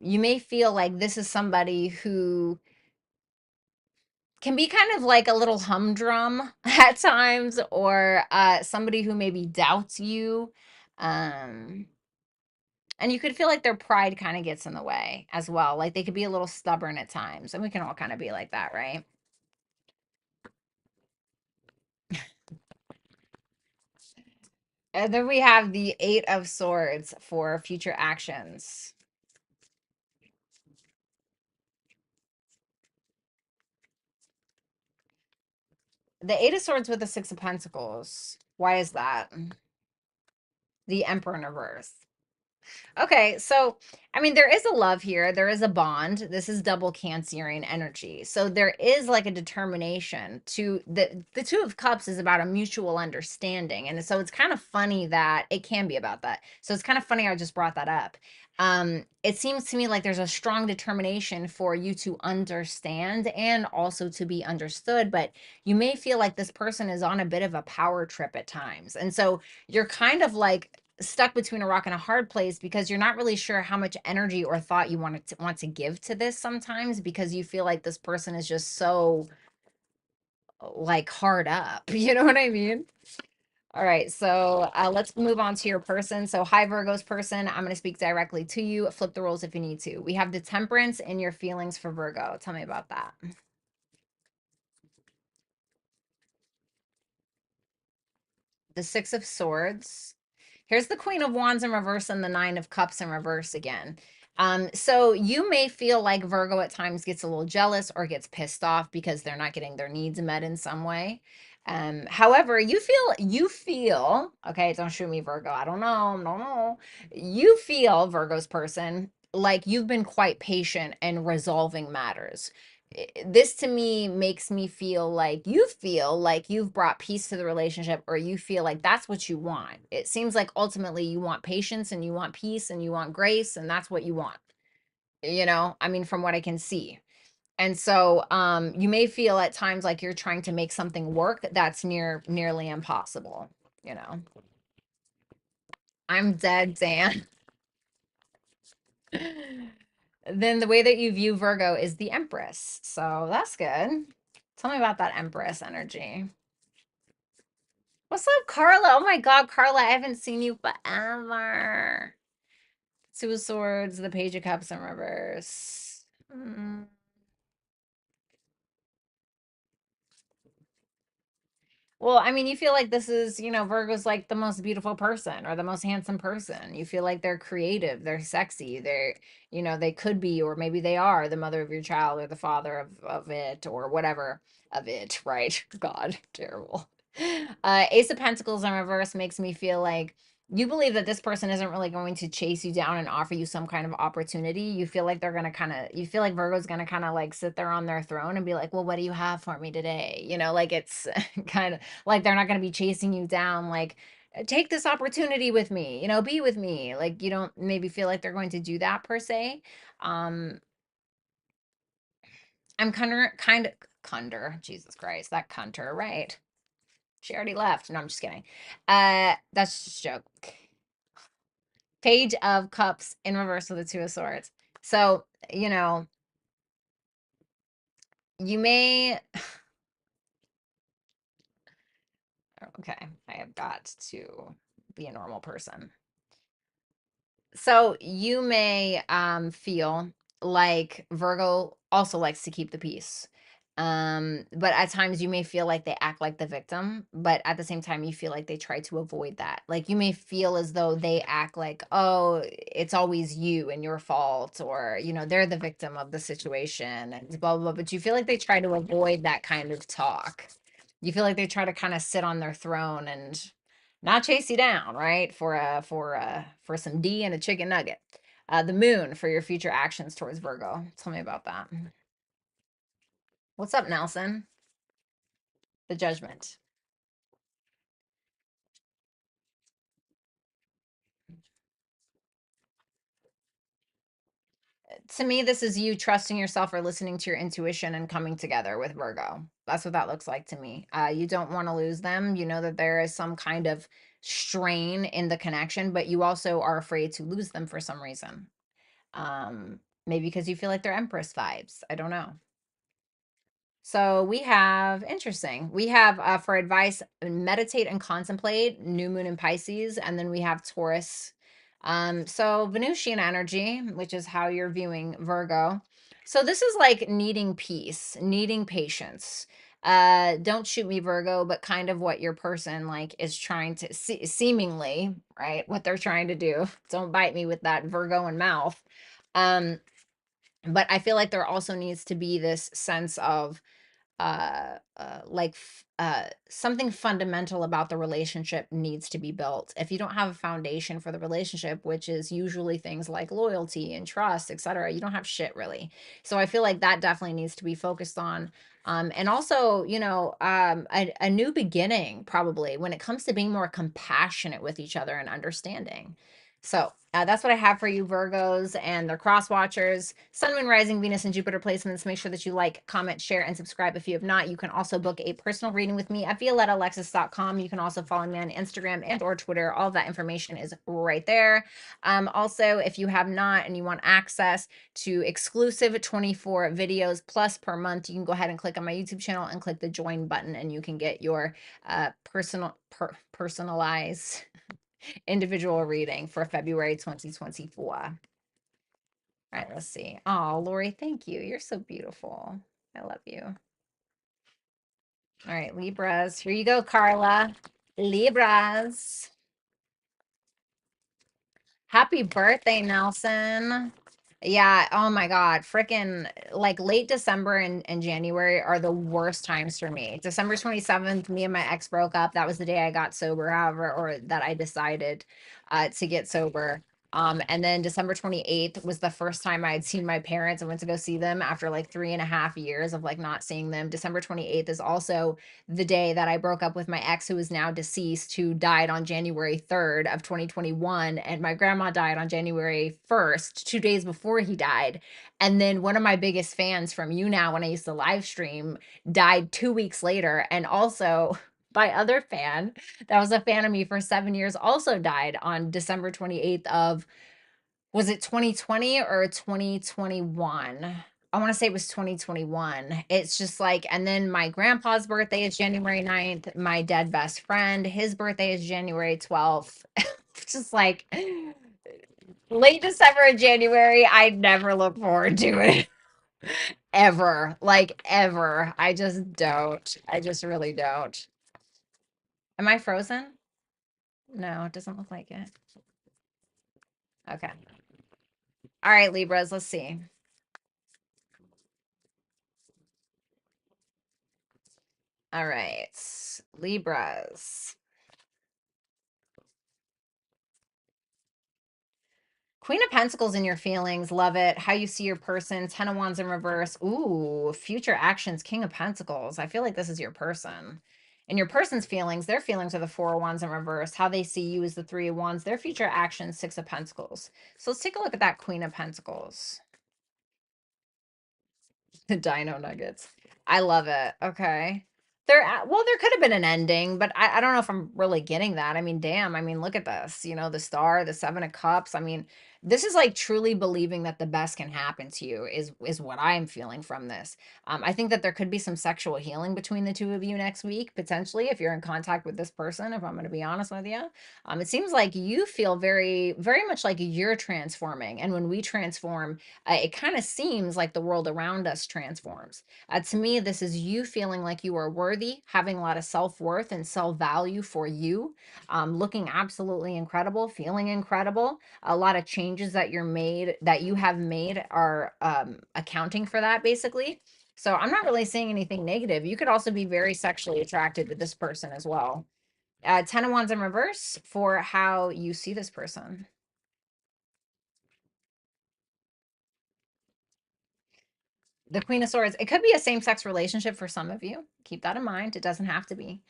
You may feel like this is somebody who can be kind of like a little humdrum at times, or somebody who maybe doubts you. Um, and you could feel like their pride kind of gets in the way as well. Like they could be a little stubborn at times, and we can all kind of be like that, right? And then we have the Eight of Swords for future actions. The Eight of Swords with the Six of Pentacles. Why is that? The Emperor in reverse. Okay, so I mean, there is a love here. There is a bond. This is double Cancerian energy. So there is like a determination to the Two of Cups is about a mutual understanding. And so it's kind of funny that it can be about that. So it's kind of funny I just brought that up. It seems to me like there's a strong determination for you to understand and also to be understood, but you may feel like this person is on a bit of a power trip at times. And so you're kind of like stuck between a rock and a hard place because you're not really sure how much energy or thought you want to give to this sometimes, because you feel like this person is just so like hard up. You know what I mean? All right, so let's move on to your person. So hi, Virgo's person. I'm going to speak directly to you. Flip the roles if you need to. We have the Temperance and your feelings for Virgo. Tell me about that. The Six of Swords. Here's the Queen of Wands in reverse and the Nine of Cups in reverse again. So you may feel like Virgo at times gets a little jealous or gets pissed off because they're not getting their needs met in some way. However, you feel, okay, don't shoot me, Virgo. I don't know. You feel, Virgo's person, like you've been quite patient and resolving matters. This to me makes me feel like you've brought peace to the relationship, or you feel like that's what you want. It seems like ultimately you want patience and you want peace and you want grace, and that's what you want. I mean, from what I can see. And so you may feel at times like you're trying to make something work that's nearly impossible, you know. I'm dead, Dan. Then the way that you view Virgo is the Empress. So that's good. Tell me about that Empress energy. What's up, Carla? Oh my God, Carla, I haven't seen you forever. Two of Swords, the Page of Cups in reverse. Well, I mean, you feel like this is, Virgo's like the most beautiful person or the most handsome person. You feel like they're creative, they're sexy, they could be, or maybe they are the mother of your child or the father of it or whatever of it, right? God, terrible. Ace of Pentacles in reverse makes me feel like you believe that this person isn't really going to chase you down and offer you some kind of opportunity. You feel like you feel like Virgo's going to kind of like sit there on their throne and be like, well, what do you have for me today? Like it's kind of like they're not going to be chasing you down, like, take this opportunity with me, be with me. Like, you don't maybe feel like they're going to do that per se. Um, I'm Cunder, Jesus Christ, that Cunter, right? She already left. No, I'm just kidding. That's just a joke. Page of Cups in reverse with the Two of Swords. So, you may. Okay, I have got to be a normal person. So you may feel like Virgo also likes to keep the peace. But at times you may feel like they act like the victim, but at the same time you feel like they try to avoid that. Like you may feel as though they act like, oh, it's always you and your fault, or they're the victim of the situation and blah blah blah. But you feel like they try to avoid that kind of talk. You feel like they try to kind of sit on their throne and not chase you down, right? For some D and a chicken nugget. The moon for your future actions towards Virgo. Tell me about that. What's up, Nelson? The Judgment. To me, this is you trusting yourself or listening to your intuition and coming together with Virgo. That's what that looks like to me. You don't want to lose them. You know that there is some kind of strain in the connection, but you also are afraid to lose them for some reason. Maybe because you feel like they're Empress vibes. I don't know. So we have, interesting. We have for advice, meditate and contemplate, new moon in Pisces, and then we have Taurus. So Venusian energy, which is how you're viewing Virgo. So this is like needing peace, needing patience. Don't shoot me, Virgo, but kind of what your person like is trying to seemingly, right? What they're trying to do. Don't bite me with that Virgo and mouth. But I feel like there also needs to be this sense of something fundamental about the relationship needs to be built. If you don't have a foundation for the relationship, which is usually things like loyalty and trust, etc., you don't have shit really. So I feel like that definitely needs to be focused on. And also, a new beginning probably when it comes to being more compassionate with each other and understanding. So that's what I have for you, Virgos and their cross watchers. Sun, Moon, Rising, Venus, and Jupiter placements. Make sure that you like, comment, share, and subscribe if you have not. You can also book a personal reading with me at violettaalexis.com. You can also follow me on Instagram and or Twitter. All of that information is right there. Also, if you have not and you want access to exclusive 24 videos plus per month, you can go ahead and click on my YouTube channel and click the join button, and you can get your personalized individual reading for February 2024. All right, let's see. Oh, Lori, thank you. You're so beautiful. I love you. All right, Libras. Here you go, Carla. Libras. Happy birthday, Nelson. Yeah, oh my God. Freaking like late December and January are the worst times for me. December 27th, me and my ex broke up. That was the day I got sober, however, or that I decided to get sober. And then December 28th was the first time I had seen my parents. I went to go see them after like 3.5 years of like not seeing them. December 28th is also the day that I broke up with my ex, who is now deceased, who died on January 3rd of 2021. And my grandma died on January 1st, 2 days before he died. And then one of my biggest fans from You Now, when I used to live stream, died 2 weeks later. And also, my other fan that was a fan of me for 7 years also died on December 28th of, was it 2020 or 2021? I want to say it was 2021. It's just like, and then my grandpa's birthday is January 9th. My dead best friend, his birthday is January 12th. Just like late December and January, I never look forward to it ever. Like ever. I just don't. I just really don't. Am I frozen? No, it doesn't look like it. Okay. All right, Libras, let's see. All right, Libras. Queen of Pentacles in your feelings, love it. How you see your person, Ten of Wands in reverse. Ooh, future actions, King of Pentacles. I feel like this is your person. And your person's feelings, their feelings are the Four of Wands in reverse. How they see you is the Three of Wands. Their future actions, Six of Pentacles. So let's take a look at that Queen of Pentacles. The Dino Nuggets. I love it. Okay. Well, there could have been an ending, but I don't know if I'm really getting that. I mean, damn. I mean, look at this. The star, the Seven of Cups. I mean, this is like truly believing that the best can happen to you is what I'm feeling from this. I think that there could be some sexual healing between the two of you next week, potentially, if you're in contact with this person, if I'm going to be honest with you. It seems like you feel very, very much like you're transforming. And when we transform, it kind of seems like the world around us transforms. To me, this is you feeling like you are worthy, having a lot of self-worth and self-value for you, looking absolutely incredible, feeling incredible. A lot of changes that you have made are accounting for that, basically. So I'm not really saying anything negative. You could also be very sexually attracted to this person as well. Ten of Wands in reverse for how you see this person. The Queen of Swords. It could be a same-sex relationship for some of you. Keep that in mind. It doesn't have to be.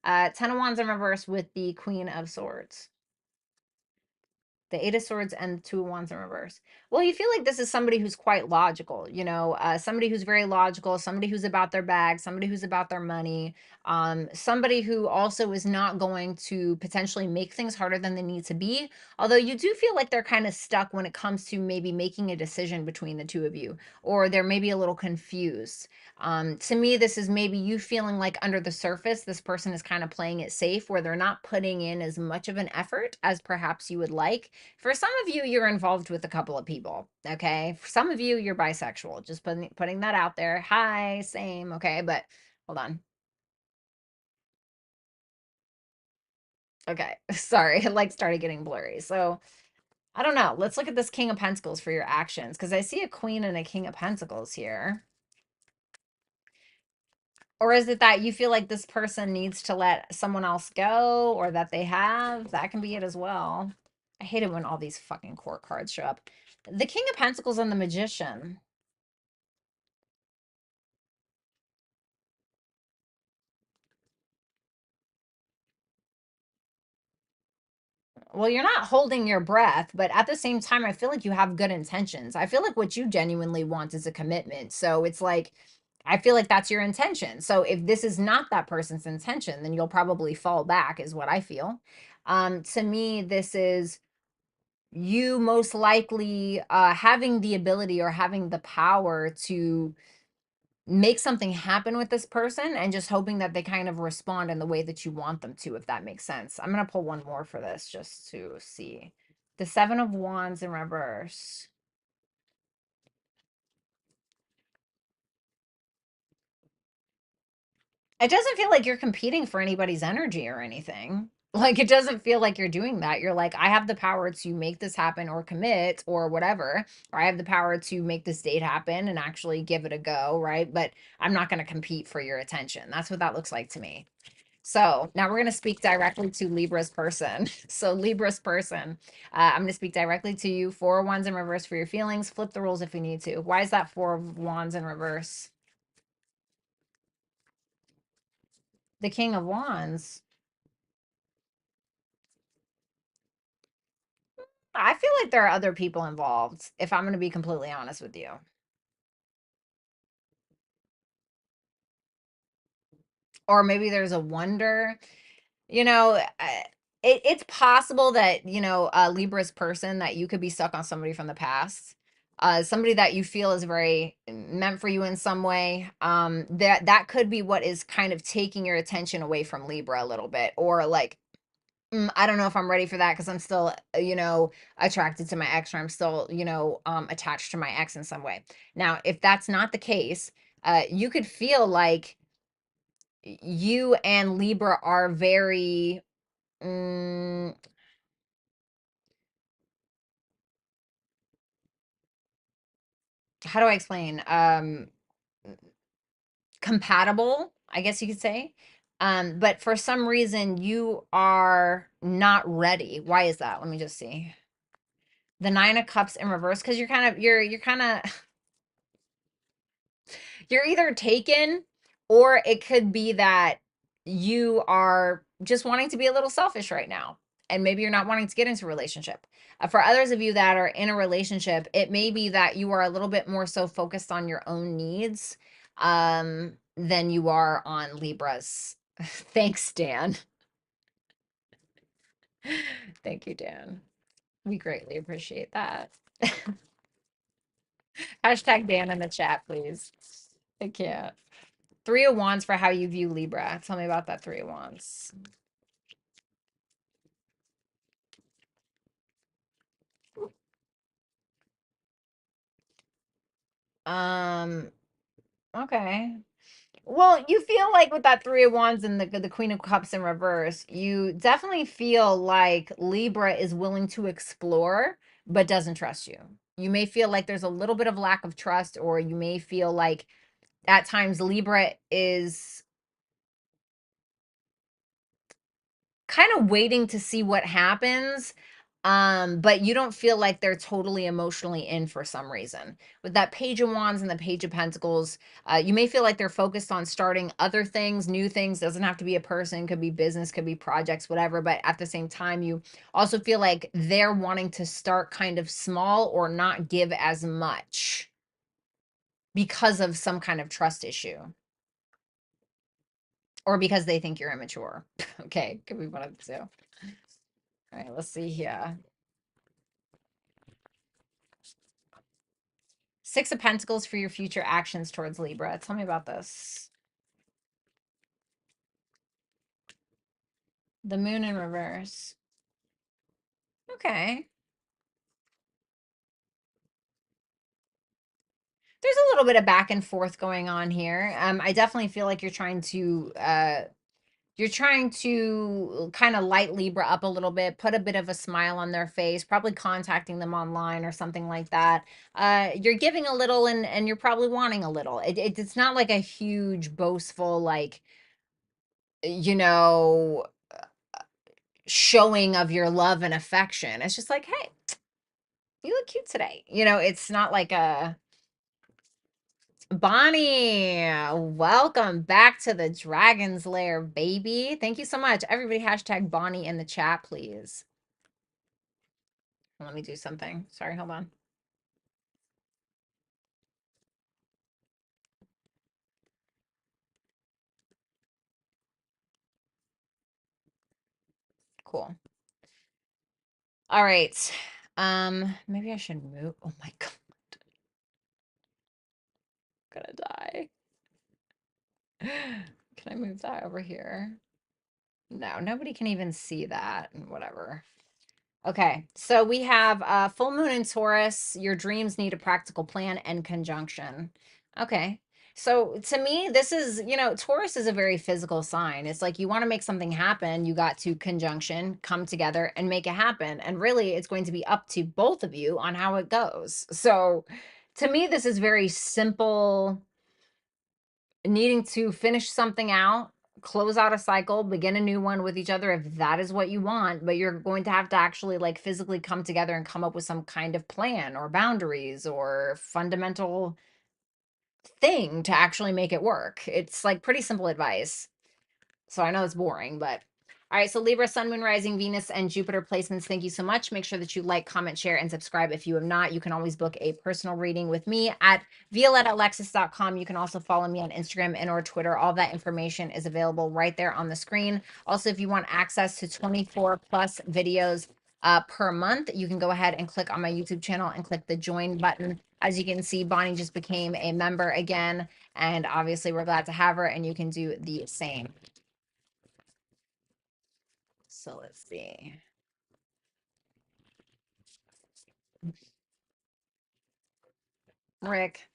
Ten of Wands in reverse with the Queen of Swords. The Eight of Swords and Two of Wands in reverse. Well, you feel like this is somebody who's quite logical, somebody who's very logical, somebody who's about their bag, somebody who's about their money, somebody who also is not going to potentially make things harder than they need to be. Although you do feel like they're kind of stuck when it comes to maybe making a decision between the two of you, or they're maybe a little confused. To me, this is maybe you feeling like under the surface, this person is kind of playing it safe where they're not putting in as much of an effort as perhaps you would like. For some of you, you're involved with a couple of people, okay? For some of you, you're bisexual. Just putting that out there. Hi, same, okay? But hold on. Okay, sorry, it like started getting blurry. So I don't know. Let's look at this King of Pentacles for your actions, because I see a Queen and a King of Pentacles here. Or is it that you feel like this person needs to let someone else go or that they have? That can be it as well. I hate it when all these fucking court cards show up. The King of Pentacles and the Magician. Well, you're not holding your breath, but at the same time, I feel like you have good intentions. I feel like what you genuinely want is a commitment. So it's like, I feel like that's your intention. So if this is not that person's intention, then you'll probably fall back, is what I feel. To me, this is you most likely having the ability or having the power to make something happen with this person and just hoping that they kind of respond in the way that you want them to, if that makes sense. I'm going to pull one more for this just to see. The Seven of Wands in reverse. It doesn't feel like you're competing for anybody's energy or anything. Like, it doesn't feel like you're doing that. You're like, I have the power to make this happen or commit or whatever, or I have the power to make this date happen and actually give it a go, right? But I'm not going to compete for your attention. That's what that looks like to me. So now we're going to speak directly to Libra's person. So Libra's person, I'm going to speak directly to you. Four of Wands in reverse for your feelings. Flip the rules if you need to. Why is that Four of Wands in reverse? The King of Wands. I feel like there are other people involved, if I'm going to be completely honest with you. Or maybe there's a wonder. You know, it's possible that, Libra's person, that you could be stuck on somebody from the past. Somebody that you feel is very meant for you in some way. That could be what is kind of taking your attention away from Libra a little bit. Or like, I don't know if I'm ready for that because I'm still, attracted to my ex, or I'm still, attached to my ex in some way. Now, if that's not the case, you could feel like you and Libra are very, mm, how do I explain? Compatible, I guess you could say. But for some reason you are not ready. Why is that? Let me just see. The Nine of Cups in reverse, because you're kind of you're either taken, or it could be that you are just wanting to be a little selfish right now, and maybe you're not wanting to get into a relationship. For others of you that are in a relationship, it may be that you are a little bit more so focused on your own needs than you are on Libra's. Thanks, Dan. Thank you, Dan. We greatly appreciate that. Hashtag Dan in the chat, please. I can't. Three of Wands for how you view Libra. Tell me about that Three of Wands. Um, okay. Well, you feel like with that Three of Wands and the Queen of Cups in reverse, you definitely feel like Libra is willing to explore but doesn't trust you. You may feel like there's a little bit of lack of trust, or you may feel like at times Libra is kind of waiting to see what happens, but you don't feel like they're totally emotionally in for some reason. With that Page of Wands and the Page of Pentacles, you may feel like they're focused on starting other things, new things. Doesn't have to be a person, could be business, could be projects, whatever. But at the same time, you also feel like they're wanting to start kind of small or not give as much because of some kind of trust issue, or because they think you're immature. Okay, could be one of the two. All right, let's see here. Six of Pentacles for your future actions towards Libra. Tell me about this. The Moon in reverse. Okay. There's a little bit of back and forth going on here. I definitely feel like you're trying to you're trying to kind of light Libra up a little bit, put a bit of a smile on their face, probably contacting them online or something like that. You're giving a little and you're probably wanting a little. It's not like a huge boastful, like, you know, showing of your love and affection. It's just like, hey, you look cute today. It's not like a Bonnie, welcome back to the Dragon's Lair, baby. Thank you so much. Everybody hashtag Bonnie in the chat, please. Let me do something. Sorry, hold on. Cool. All right. Maybe I should move. Oh my God. I'm gonna die. Can I move that over here? No, nobody can even see that. Whatever. Okay, so we have full moon in Taurus. Your dreams need a practical plan and conjunction. Okay. So to me, this is, Taurus is a very physical sign. It's like you want to make something happen, you got to conjunction, come together and make it happen. And really, it's going to be up to both of you on how it goes. So to me, this is very simple, needing to finish something out, close out a cycle, begin a new one with each other if that is what you want, but you're going to have to actually like physically come together and come up with some kind of plan or boundaries or fundamental thing to actually make it work. It's like pretty simple advice. So I know it's boring, but all right. So Libra, Sun, Moon, Rising, Venus, and Jupiter placements. Thank you so much. Make sure that you like, comment, share, and subscribe. If you have not, you can always book a personal reading with me at violettaalexis.com. You can also follow me on Instagram and or Twitter. All that information is available right there on the screen. Also, if you want access to 24 plus videos per month, you can go ahead and click on my YouTube channel and click the join button. As you can see, Bonnie just became a member again, and obviously we're glad to have her, and you can do the same. So let's see. Rick.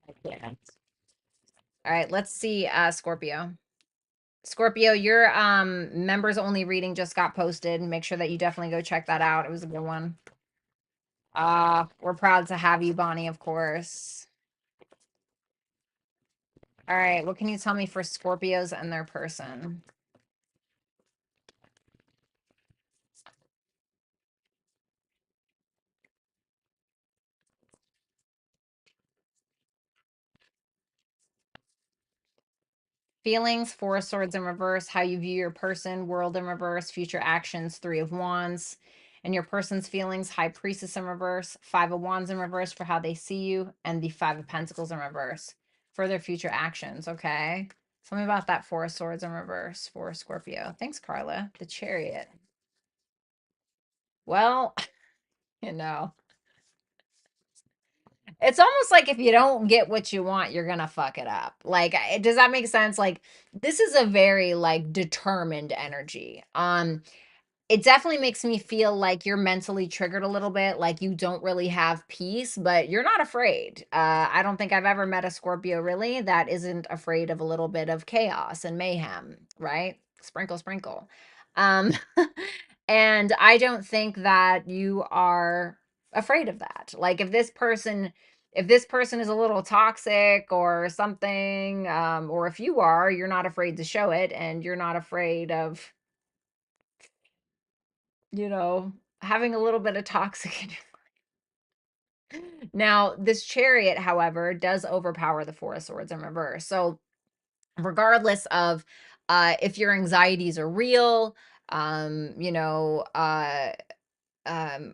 I can't. All right, let's see Scorpio. Scorpio, your members only reading just got posted. Make sure that you definitely go check that out. It was a good one. We're proud to have you, Bonnie, of course. All right, what can you tell me for Scorpios and their person? Feelings, Four of Swords in reverse, how you view your person, World in reverse, future actions, Three of Wands. And your person's feelings, High Priestess in reverse, Five of Wands in reverse for how they see you, and the Five of Pentacles in reverse for their future actions. Okay. Tell me about that Four of Swords in reverse for Scorpio. Thanks, Carla. The Chariot. Well, you know, it's almost like if you don't get what you want, you're gonna fuck it up. Like, does that make sense? Like, this is a very like determined energy. It definitely makes me feel like you're mentally triggered a little bit, like you don't really have peace, but you're not afraid. I don't think I've ever met a Scorpio really that isn't afraid of a little bit of chaos and mayhem, right? Sprinkle, sprinkle. Um, and I don't think that you are afraid of that. Like if this person is a little toxic or something, or if you are, you're not afraid to show it and you're not afraid of you know, having a little bit of toxic in your Now, this chariot, however, does overpower the Four of Swords in reverse. So, regardless of if your anxieties are real, um, you know, uh,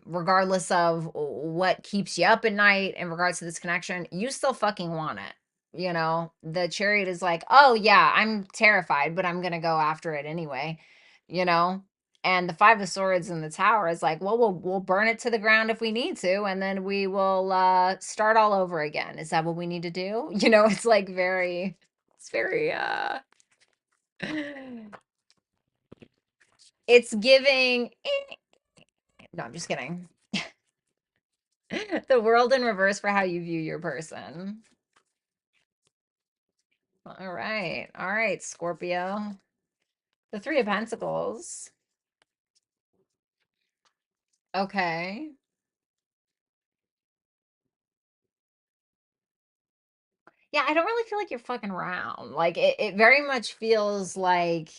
regardless of what keeps you up at night in regards to this connection, you still fucking want it. The chariot is like, oh yeah, I'm terrified, but I'm gonna go after it anyway, you know. And the Five of Swords in the Tower is like, well, we'll burn it to the ground if we need to, and then we will start all over again. Is that what we need to do? It's like it's very it's giving. No, I'm just kidding. The World in reverse for how you view your person. All right. All right, Scorpio. The Three of Pentacles. Okay. Yeah, I don't really feel like you're fucking around. Like it very much feels like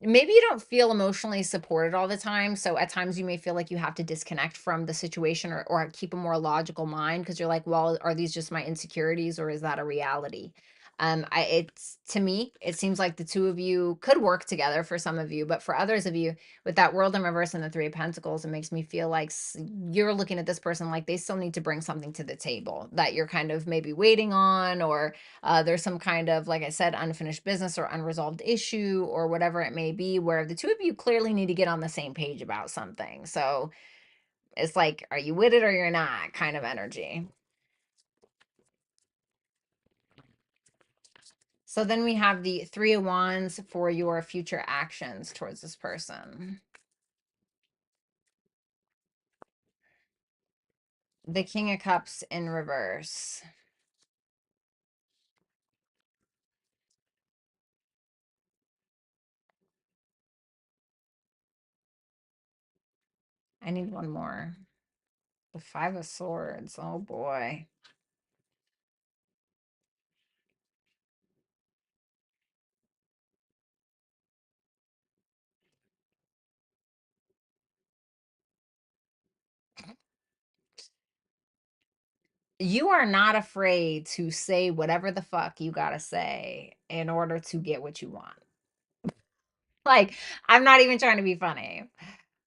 maybe you don't feel emotionally supported all the time. So at times you may feel like you have to disconnect from the situation or keep a more logical mind because you're like, well, are these just my insecurities or is that a reality? It's to me, it seems like the two of you could work together for some of you, but for others of you, with that world in reverse and the Three of Pentacles, it makes me feel like you're looking at this person like they still need to bring something to the table that you're kind of maybe waiting on, or there's some kind of, like I said, unfinished business or unresolved issue or whatever it may be, where the two of you clearly need to get on the same page about something. So it's like, are you with it or you're not kind of energy. So then we have the Three of Wands for your future actions towards this person. The King of Cups in reverse. I need one more. The Five of Swords. Oh boy. You are not afraid to say whatever the fuck you gotta say in order to get what you want. Like, I'm not even trying to be funny.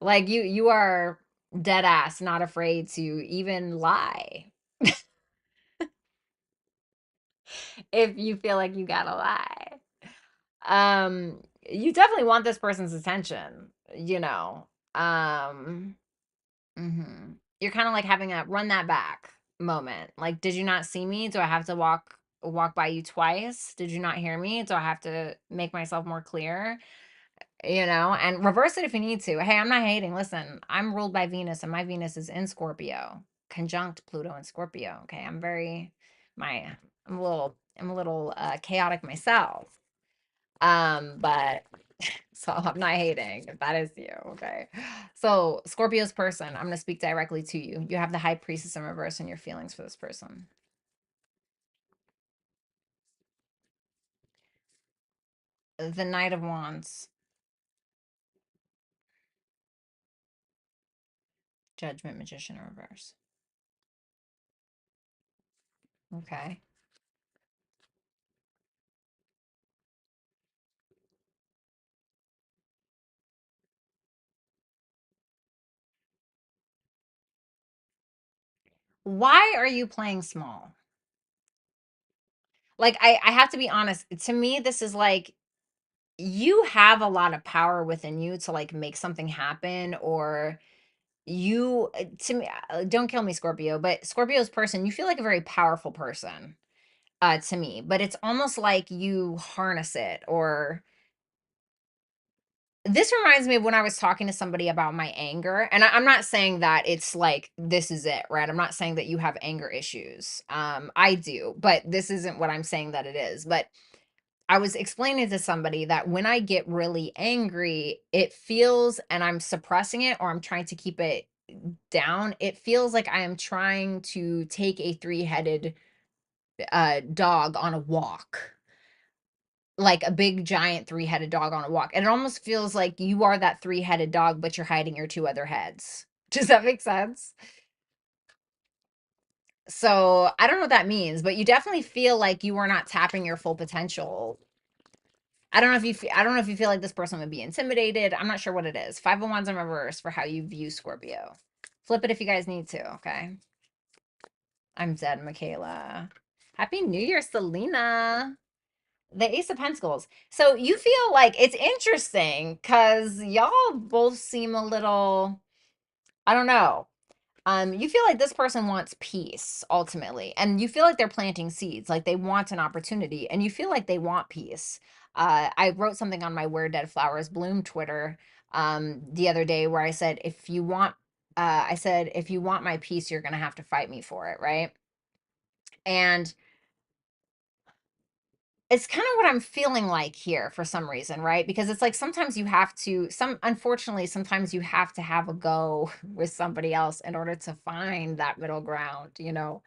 Like you are dead ass not afraid to even lie if you feel like you gotta lie. You definitely want this person's attention, you know. Um, you're kind of like having a run that back moment. Like, did you not see me? Do I have to walk by you twice? Did you not hear me? Do I have to make myself more clear? And reverse it if you need to. Hey, I'm not hating. Listen, I'm ruled by Venus and my Venus is in Scorpio, conjunct Pluto in Scorpio. Okay. My, I'm a little chaotic myself. But so I'm not hating if that is you. Okay. So Scorpio's person, I'm going to speak directly to you. You have the High Priestess in reverse and your feelings for this person. The Knight of Wands, Judgment Magician in reverse. Okay. Why are you playing small? Like I have to be honest, to me this is like you have a lot of power within you to like make something happen, or you to me, don't kill me Scorpio, but Scorpio's person, you feel like a very powerful person to me, but it's almost like you harness it. Or this reminds me of when I was talking to somebody about my anger, and I'm not saying that it's like this is it, right? I'm not saying that you have anger issues. I do, but this isn't what I'm saying that it is. But I was explaining to somebody that when I get really angry, it feels, and I'm suppressing it or I'm trying to keep it down, it feels like I am trying to take a three-headed dog on a walk, like a big giant three-headed dog on a walk. And it almost feels like you are that three-headed dog, but you're hiding your two other heads. Does that make sense? So I don't know what that means, but you definitely feel like you are not tapping your full potential. I don't know if you feel like this person would be intimidated. I'm not sure what it is. Five of Wands in reverse for how you view Scorpio. Flip it if you guys need to, okay? I'm dead, Michaela. Happy New Year, Selena. The Ace of Pentacles. So you feel like it's interesting because y'all both seem a little, I don't know. You feel like this person wants peace ultimately, and you feel like they're planting seeds, like they want an opportunity, and you feel like they want peace. I wrote something on my Where Dead Flowers Bloom Twitter the other day where I said, if you want my peace, you're gonna have to fight me for it, right? And it's kind of what I'm feeling like here for some reason, right? Because it's like sometimes you have to, unfortunately, sometimes you have to have a go with somebody else in order to find that middle ground, you know?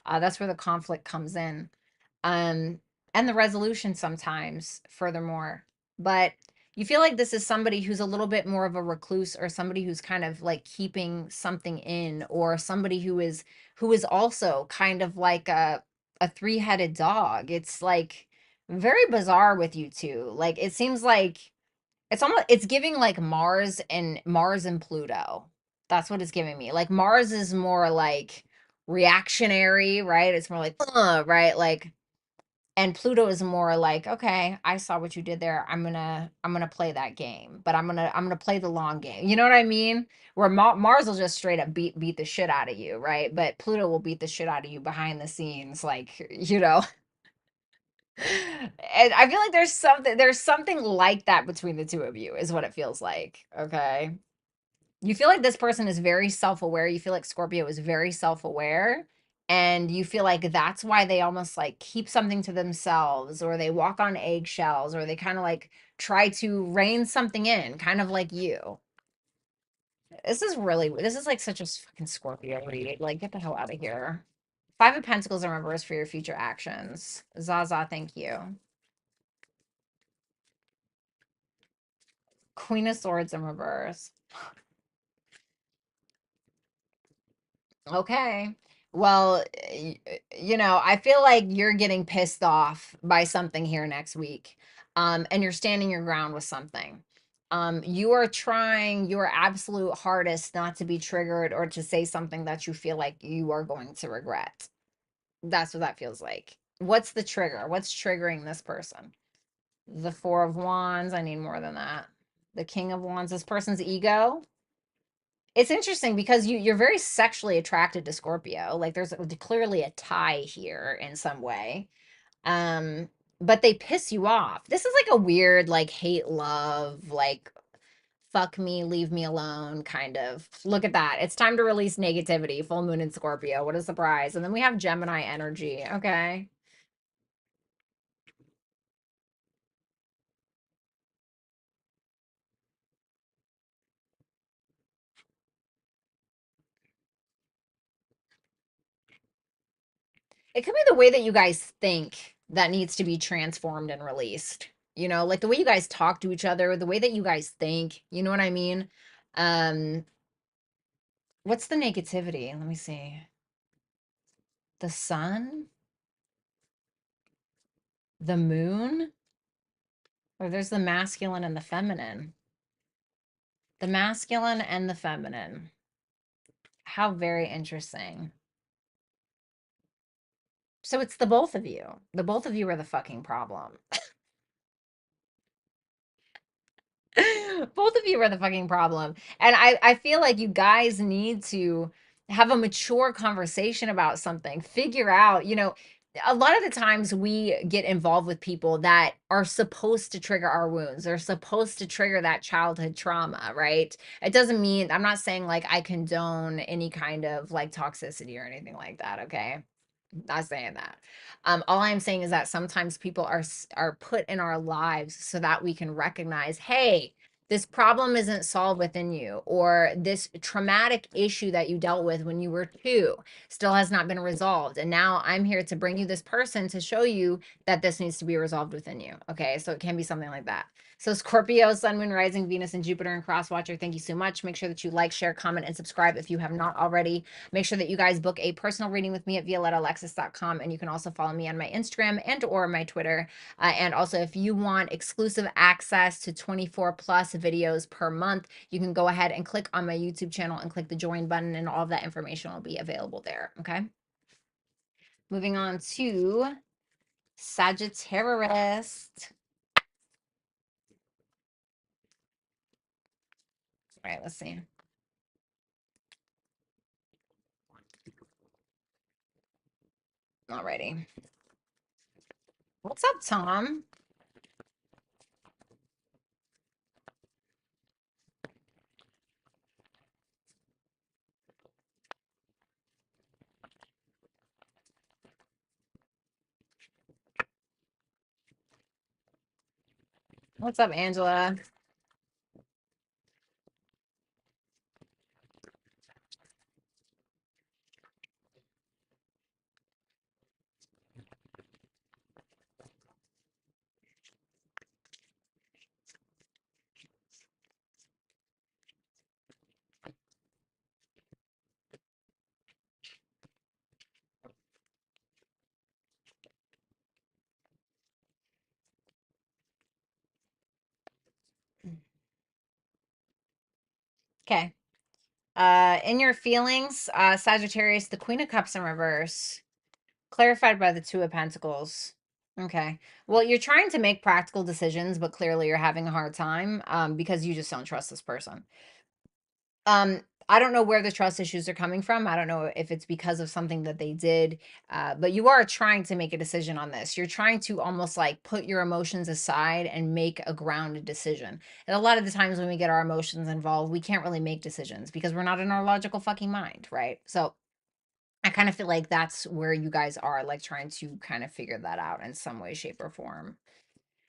That's where the conflict comes in. Um, and the resolution sometimes, furthermore. But you feel like this is somebody who's a little bit more of a recluse, or somebody who's kind of like keeping something in, or somebody who is also kind of like a three-headed dog. It's like very bizarre with you two. Like it seems like it's giving like Mars and Pluto. That's what it's giving me. Like Mars is more like reactionary, right? It's more like right? Like, and Pluto is more like, okay, I saw what you did there. I'm gonna play that game, but I'm gonna play the long game. You know what I mean? Where Mars will just straight up beat the shit out of you, right? But Pluto will beat the shit out of you behind the scenes, like, you know. And I feel like there's something like that between the two of you, is what it feels like. Okay. You feel like this person is very self-aware. You feel like Scorpio is very self-aware. And you feel like that's why they almost like keep something to themselves, or they walk on eggshells, or they kind of like try to rein something in, kind of like you. This is like such a fucking Scorpio read. Like, get the hell out of here. Five of Pentacles in reverse for your future actions. Zaza, thank you. Queen of Swords in reverse. Okay. Well, I feel like you're getting pissed off by something here next week. And you're standing your ground with something. You are trying your absolute hardest not to be triggered, or to say something that you feel like you are going to regret. That's what that feels like. What's the trigger? What's triggering this person? The Four of Wands. I need more than that. The King of Wands. This person's ego. It's interesting because you're very sexually attracted to Scorpio. Like there's clearly a tie here in some way. Um, but they piss you off. This is like a weird like hate love, like fuck me, leave me alone kind of. Look at that. It's time to release negativity. Full moon in Scorpio. What a surprise. And then we have Gemini energy. Okay. It could be the way that you guys think that needs to be transformed and released. Like the way you guys talk to each other, the way that you guys think, you know what I mean? Um, what's the negativity? Let me see. The sun, the moon, or there's the masculine and the feminine. The masculine and the feminine. How very interesting. So it's the both of you. The both of you are the fucking problem. Both of you are the fucking problem. And I feel like you guys need to have a mature conversation about something. Figure out, a lot of the times we get involved with people that are supposed to trigger our wounds. They're supposed to trigger that childhood trauma, right? It doesn't mean, I'm not saying like I condone any kind of like toxicity or anything like that, okay? Not saying that. All I'm saying is that sometimes people are put in our lives so that we can recognize, hey, this problem isn't solved within you, or this traumatic issue that you dealt with when you were two still has not been resolved. And now I'm here to bring you this person to show you that this needs to be resolved within you. Okay, so it can be something like that. So Scorpio, Sun, Moon, Rising, Venus, and Jupiter and Crosswatcher, thank you so much. Make sure that you like, share, comment, and subscribe if you have not already. Make sure that you guys book a personal reading with me at violettaalexis.com. And you can also follow me on my Instagram and or my Twitter. And also, if you want exclusive access to 24 plus videos per month, you can go ahead and click on my YouTube channel and click the join button, and all of that information will be available there. Okay. Moving on to Sagittarius. All right, let's see. Alrighty. What's up, Tom? What's up, Angela? Okay. In your feelings, Sagittarius, the Queen of Cups in reverse, clarified by the Two of Pentacles. Okay. Well, you're trying to make practical decisions, but clearly you're having a hard time because you just don't trust this person. I don't know where the trust issues are coming from. I don't know if it's because of something that they did, but you are trying to make a decision on this. You're trying to almost like put your emotions aside and make a grounded decision. And a lot of the times when we get our emotions involved, we can't really make decisions because we're not in our logical fucking mind, right? So I kind of feel like that's where you guys are, like trying to kind of figure that out in some way, shape, or form.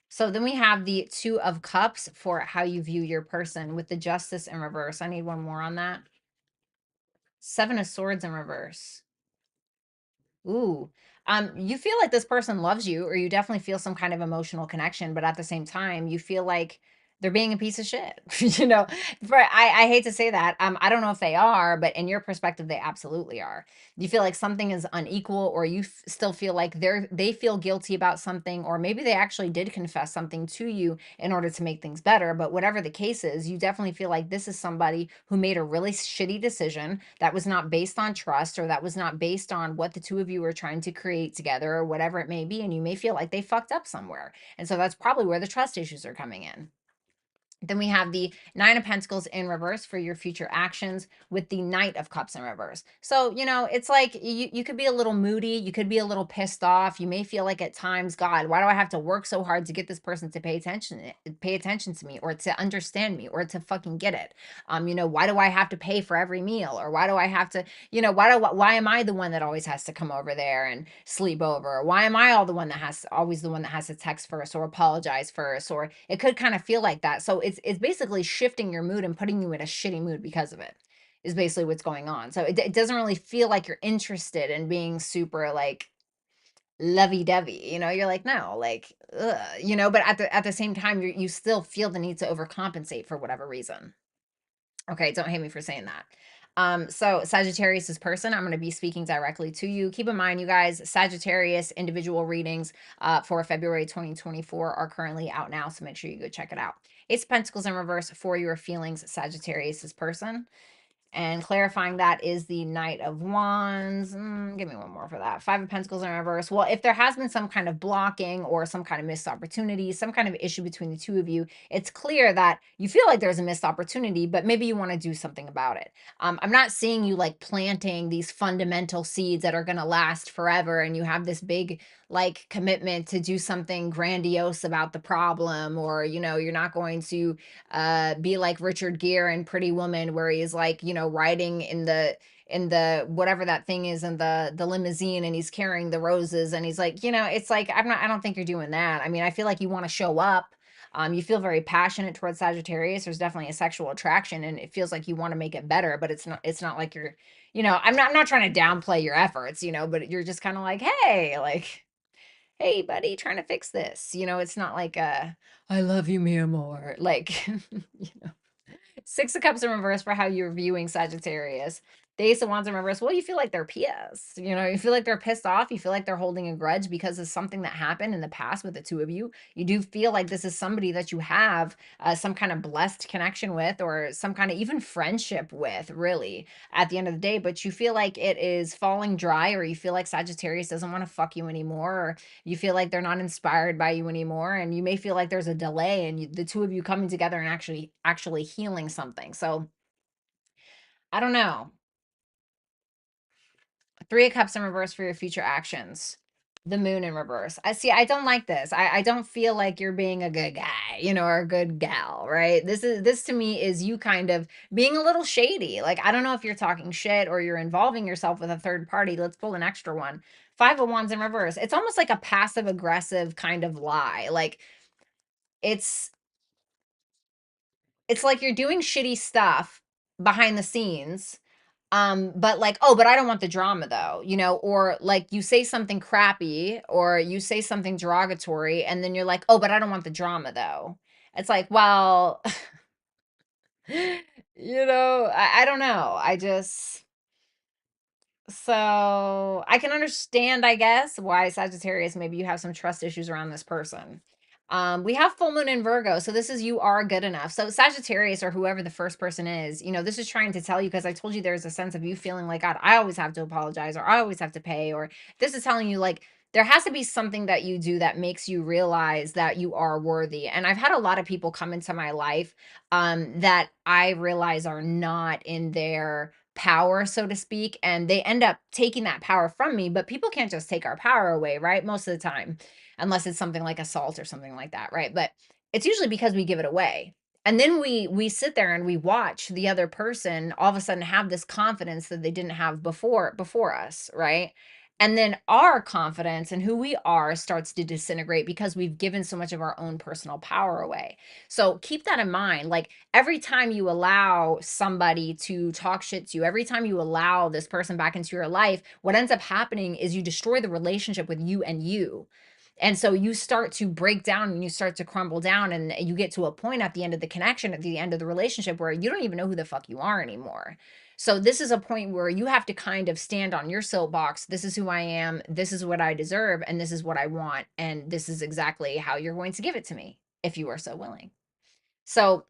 So then we have the Two of Cups for how you view your person with the Justice in reverse. I need one more on that. Seven of Swords in reverse. Ooh. You feel like this person loves you, or you definitely feel some kind of emotional connection, but at the same time, you feel like they're being a piece of shit. You know, I hate to say that. I don't know if they are, but in your perspective, they absolutely are. You feel like something is unequal, or you still feel like they feel guilty about something, or maybe they actually did confess something to you in order to make things better. But whatever the case is, you definitely feel like this is somebody who made a really shitty decision that was not based on trust, or that was not based on what the two of you were trying to create together, or whatever it may be. And you may feel like they fucked up somewhere. And so that's probably where the trust issues are coming in. Then we have the Nine of Pentacles in reverse for your future actions with the Knight of Cups in reverse. So, you know, it's like you could be a little moody. You could be a little pissed off. You may feel like at times, God, why do I have to work so hard to get this person to pay attention to me, or to understand me, or to fucking get it? You know, why do I have to pay for every meal? Or why do I have to, you know, why am I the one that always has to come over there and sleep over? Why am I always the one that has to text first or apologize first? Or it could kind of feel like that. So it's basically shifting your mood and putting you in a shitty mood because of it, is basically what's going on. So it doesn't really feel like you're interested in being super like lovey-dovey. You know, you're like, no, like, ugh, you know, but at the same time, you still feel the need to overcompensate for whatever reason. Okay, don't hate me for saying that. So Sagittarius's person, I'm going to be speaking directly to you. Keep in mind, you guys, Sagittarius individual readings for February 2024 are currently out now, so make sure you go check it out. Ace of Pentacles in reverse for your feelings, Sagittarius's person. And clarifying that is the Knight of Wands. Give me one more for that. Five of Pentacles in reverse. Well, if there has been some kind of blocking or some kind of missed opportunity, some kind of issue between the two of you, it's clear that you feel like there's a missed opportunity, but maybe you want to do something about it. I'm not seeing you like planting these fundamental seeds that are going to last forever, and you have this big like commitment to do something grandiose about the problem, or, you know, you're not going to be like Richard Gere in Pretty Woman, where he's like, you know, riding in the whatever that thing is, in the limousine, and he's carrying the roses, and he's like, you know, it's like, I don't think you're doing that. I mean, I feel like you want to show up. You feel very passionate towards Sagittarius. There's definitely a sexual attraction, and it feels like you want to make it better, but it's not like you're, you know, I'm not trying to downplay your efforts, you know, but you're just kind of like, hey buddy, trying to fix this. You know, it's not like I love you, mi amor. Like, you know, Six of Cups in reverse for how you're viewing Sagittarius. The Ace of Wands in reverse. Well, you feel like they're PS. You know, you feel like they're pissed off. You feel like they're holding a grudge because of something that happened in the past with the two of you. You do feel like this is somebody that you have some kind of blessed connection with, or some kind of even friendship with, really, at the end of the day. But you feel like it is falling dry, or you feel like Sagittarius doesn't want to fuck you anymore, or you feel like they're not inspired by you anymore, and you may feel like there's a delay in the two of you coming together and actually healing something. So I don't know. Three of Cups in reverse for your future actions. The Moon in reverse. I see. I don't like this. I don't feel like you're being a good guy, you know, or a good gal, right? This to me is you kind of being a little shady. Like, I don't know if you're talking shit or you're involving yourself with a third party. Let's pull an extra one. Five of Wands in reverse. It's almost like a passive aggressive kind of lie. Like, it's it's like you're doing shitty stuff behind the scenes, but like, oh, but I don't want the drama though, you know, or like you say something crappy or you say something derogatory and then you're like, oh, but I don't want the drama though. It's like, well, you know, I don't know. I just, so I can understand, I guess, why Sagittarius, maybe you have some trust issues around this person. We have full moon in Virgo, so this is you are good enough. So Sagittarius or whoever the first person is, you know, this is trying to tell you because I told you there's a sense of you feeling like God, I always have to apologize or I always have to pay, or this is telling you like there has to be something that you do that makes you realize that you are worthy. And I've had a lot of people come into my life that I realize are not in their power, so to speak, and they end up taking that power from me. But people can't just take our power away, right? Most of the time, unless it's something like assault or something like that, right? But it's usually because we give it away. And then we sit there and we watch the other person all of a sudden have this confidence that they didn't have before us, right? And then our confidence and who we are starts to disintegrate because we've given so much of our own personal power away. So keep that in mind. Like every time you allow somebody to talk shit to you, every time you allow this person back into your life, what ends up happening is you destroy the relationship with you and you. And so you start to break down and you start to crumble down, and you get to a point at the end of the connection, at the end of the relationship, where you don't even know who the fuck you are anymore. So this is a point where you have to kind of stand on your soapbox. This is who I am. This is what I deserve. And this is what I want. And this is exactly how you're going to give it to me if you are so willing. So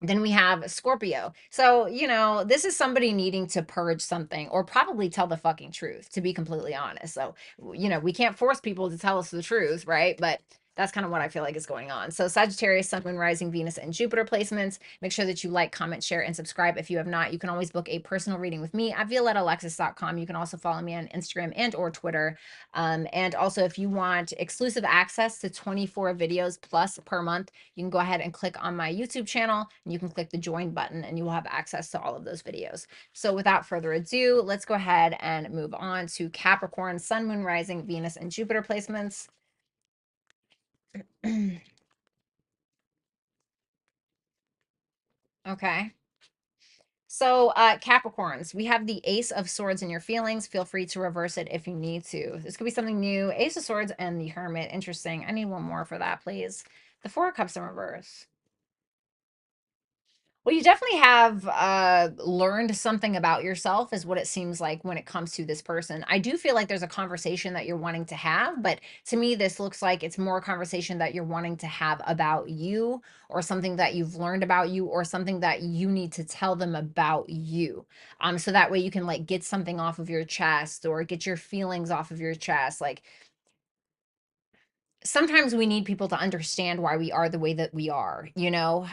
then we have Scorpio. So, you know, this is somebody needing to purge something or probably tell the fucking truth, to be completely honest. So, you know, we can't force people to tell us the truth, right? But that's kind of what I feel like is going on. So, Sagittarius, Sun, Moon, Rising, Venus, and Jupiter placements. Make sure that you like, comment, share, and subscribe. If you have not, you can always book a personal reading with me at violettaalexis.com. You can also follow me on Instagram and or Twitter. And also, if you want exclusive access to 24 videos plus per month, you can go ahead and click on my YouTube channel and you can click the join button and you will have access to all of those videos. So without further ado, let's go ahead and move on to Capricorn, Sun, Moon, Rising, Venus, and Jupiter placements. Okay. So Capricorns, we have the Ace of Swords in your feelings. Feel free to reverse it if you need to. This could be something new. Ace of Swords and the Hermit. Interesting. I need one more for that, please. The Four of Cups in reverse. Well, you definitely have learned something about yourself, is what it seems like when it comes to this person. I do feel like there's a conversation that you're wanting to have, but to me, this looks like it's more a conversation that you're wanting to have about you, or something that you've learned about you, or something that you need to tell them about you. So that way you can like get something off of your chest or get your feelings off of your chest. Like sometimes we need people to understand why we are the way that we are, you know,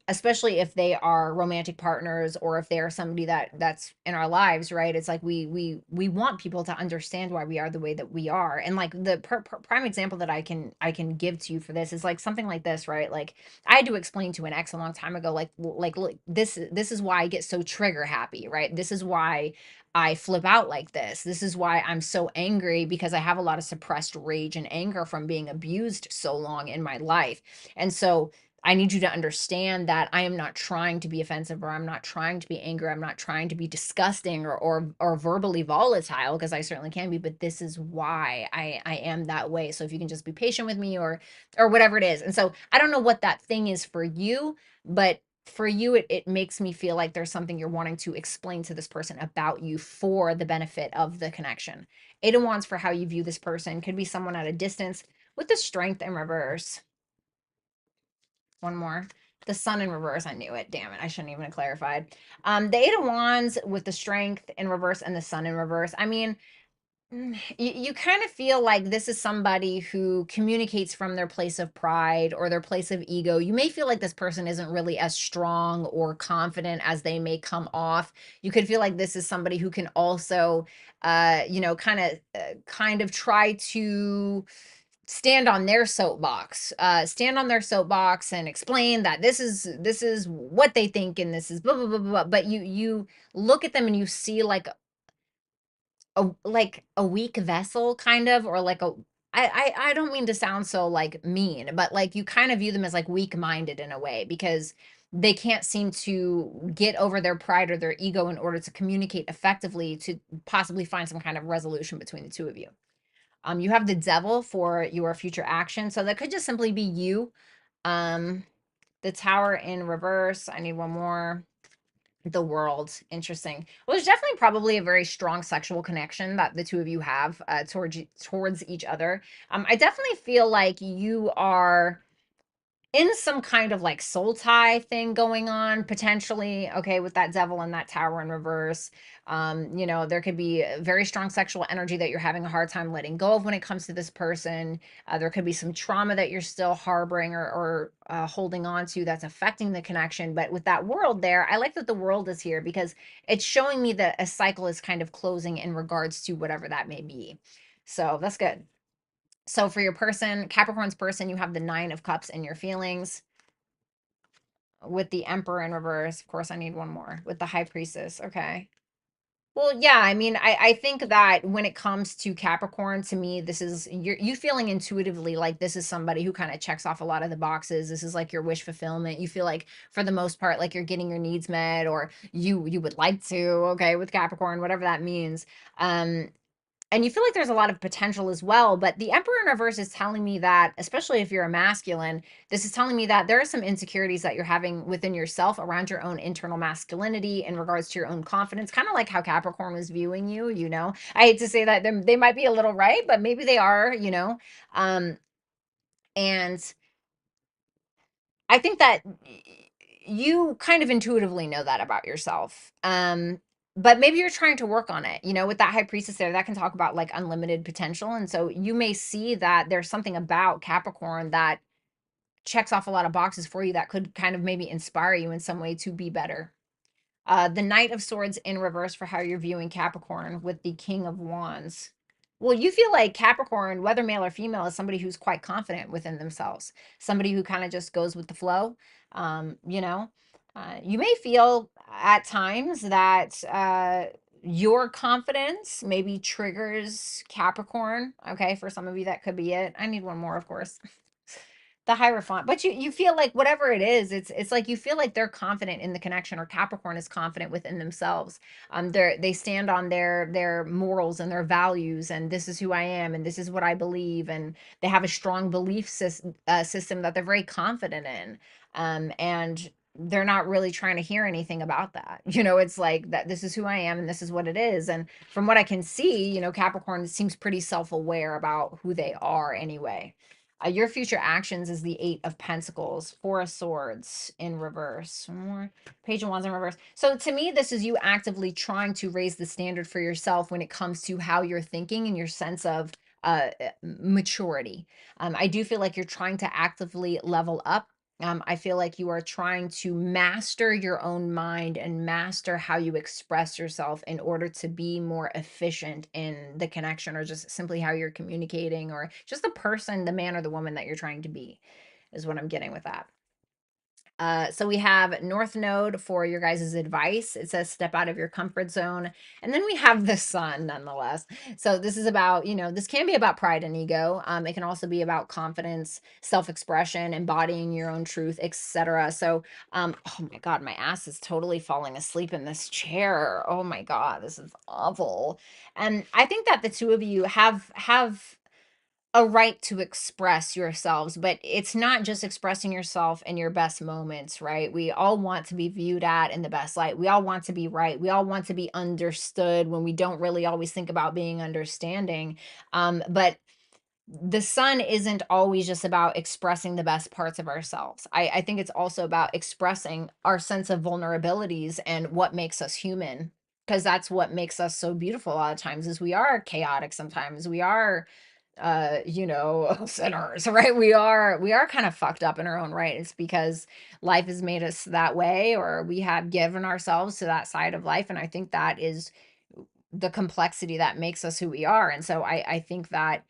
especially if they are romantic partners or if they are somebody that's in our lives, right? It's like we want people to understand why we are the way that we are. And like the prime example that I can give to you for this is like something like this, right? Like I had to explain to an ex a long time ago, like look, this is why I get so trigger happy, right? This is why I flip out like this. This is why I'm so angry, because I have a lot of suppressed rage and anger from being abused so long in my life. And so I need you to understand that I am not trying to be offensive, or I'm not trying to be angry. I'm not trying to be disgusting or verbally volatile, because I certainly can be, but this is why I am that way. So if you can just be patient with me, or whatever it is. And so I don't know what that thing is for you, but for you, it makes me feel like there's something you're wanting to explain to this person about you for the benefit of the connection. Eight of Wands for how you view this person could be someone at a distance with the Strength in reverse. One more. The Sun in reverse. I knew it. Damn it. I shouldn't even have clarified. The Eight of Wands with the Strength in reverse and the Sun in reverse. I mean, you kind of feel like this is somebody who communicates from their place of pride or their place of ego. You may feel like this person isn't really as strong or confident as they may come off. You could feel like this is somebody who can also, you know, kind of try to stand on their soapbox and explain that this is what they think and this is blah blah blah blah. But you look at them and you see like a weak vessel kind of, or like I don't mean to sound so like mean, but like you kind of view them as like weak-minded in a way because they can't seem to get over their pride or their ego in order to communicate effectively to possibly find some kind of resolution between the two of you. You have the devil for your future action, so that could just simply be you. Um, the tower in reverse. I need one more. The world. Interesting. Well, there's definitely probably a very strong sexual connection that the two of you have towards each other. I definitely feel like you are in some kind of like soul tie thing going on potentially, okay, with that devil and that tower in reverse. There could be a very strong sexual energy that you're having a hard time letting go of when it comes to this person. There could be some trauma that you're still harboring or holding on to that's affecting the connection. But with that world there, I like that the world is here because it's showing me that a cycle is kind of closing in regards to whatever that may be. So that's good. So for your person, Capricorn's person, you have the Nine of Cups in your feelings with the Emperor in reverse. Of course, I need one more with the High Priestess. Okay. Well, yeah, I mean, I think that when it comes to Capricorn, to me, this is you feeling intuitively like this is somebody who kind of checks off a lot of the boxes. This is like your wish fulfillment. You feel like for the most part, like you're getting your needs met, or you would like to, okay, with Capricorn, whatever that means. Um, and you feel like there's a lot of potential as well, but the Emperor in reverse is telling me that, especially if you're a masculine, this is telling me that there are some insecurities that you're having within yourself around your own internal masculinity in regards to your own confidence, kind of like how Capricorn was viewing you, you know. I hate to say that they might be a little right, but maybe they are, you know. Um, and I think that you kind of intuitively know that about yourself. But maybe you're trying to work on it, you know, with that high priestess there, that can talk about like unlimited potential. And so you may see that there's something about Capricorn that checks off a lot of boxes for you that could kind of maybe inspire you in some way to be better. The Knight of Swords in reverse for how you're viewing Capricorn with the King of Wands. Well, you feel like Capricorn, whether male or female, is somebody who's quite confident within themselves, somebody who kind of just goes with the flow. You know, you may feel at times that your confidence maybe triggers Capricorn. Okay, for some of you, that could be it. I need one more, of course. The Hierophant. But you feel like whatever it is, it's like you feel like they're confident in the connection, or Capricorn is confident within themselves. They stand on their morals and their values, and this is who I am, and this is what I believe, and they have a strong belief system that they're very confident in. And they're not really trying to hear anything about that. You know, it's like that this is who I am and this is what it is. And from what I can see, you know, Capricorn seems pretty self-aware about who they are anyway. Your future actions is the Eight of Pentacles, Four of Swords in reverse. One more. Page of Wands in reverse. So to me, this is you actively trying to raise the standard for yourself when it comes to how you're thinking and your sense of maturity. I do feel like you're trying to actively level up. I feel like you are trying to master your own mind and master how you express yourself in order to be more efficient in the connection, or just simply how you're communicating, or just the person, the man or the woman that you're trying to be, is what I'm getting with that. So we have North Node for your guys' advice. It says step out of your comfort zone. And then we have the Sun nonetheless. So this is about, you know, this can be about pride and ego. It can also be about confidence, self-expression, embodying your own truth, etc. So, oh my God, my ass is totally falling asleep in this chair. Oh my God, this is awful. And I think that the two of you have a right to express yourselves, but it's not just expressing yourself in your best moments, right? We all want to be viewed at in the best light. We all want to be right. We all want to be understood when we don't really always think about being understanding. But the Sun isn't always just about expressing the best parts of ourselves. I think it's also about expressing our sense of vulnerabilities and what makes us human. Because that's what makes us so beautiful a lot of times, is we are chaotic sometimes. We are sinners, right? We are kind of fucked up in our own right. It's because life has made us that way, or we have given ourselves to that side of life. And I think that is the complexity that makes us who we are. And so I think that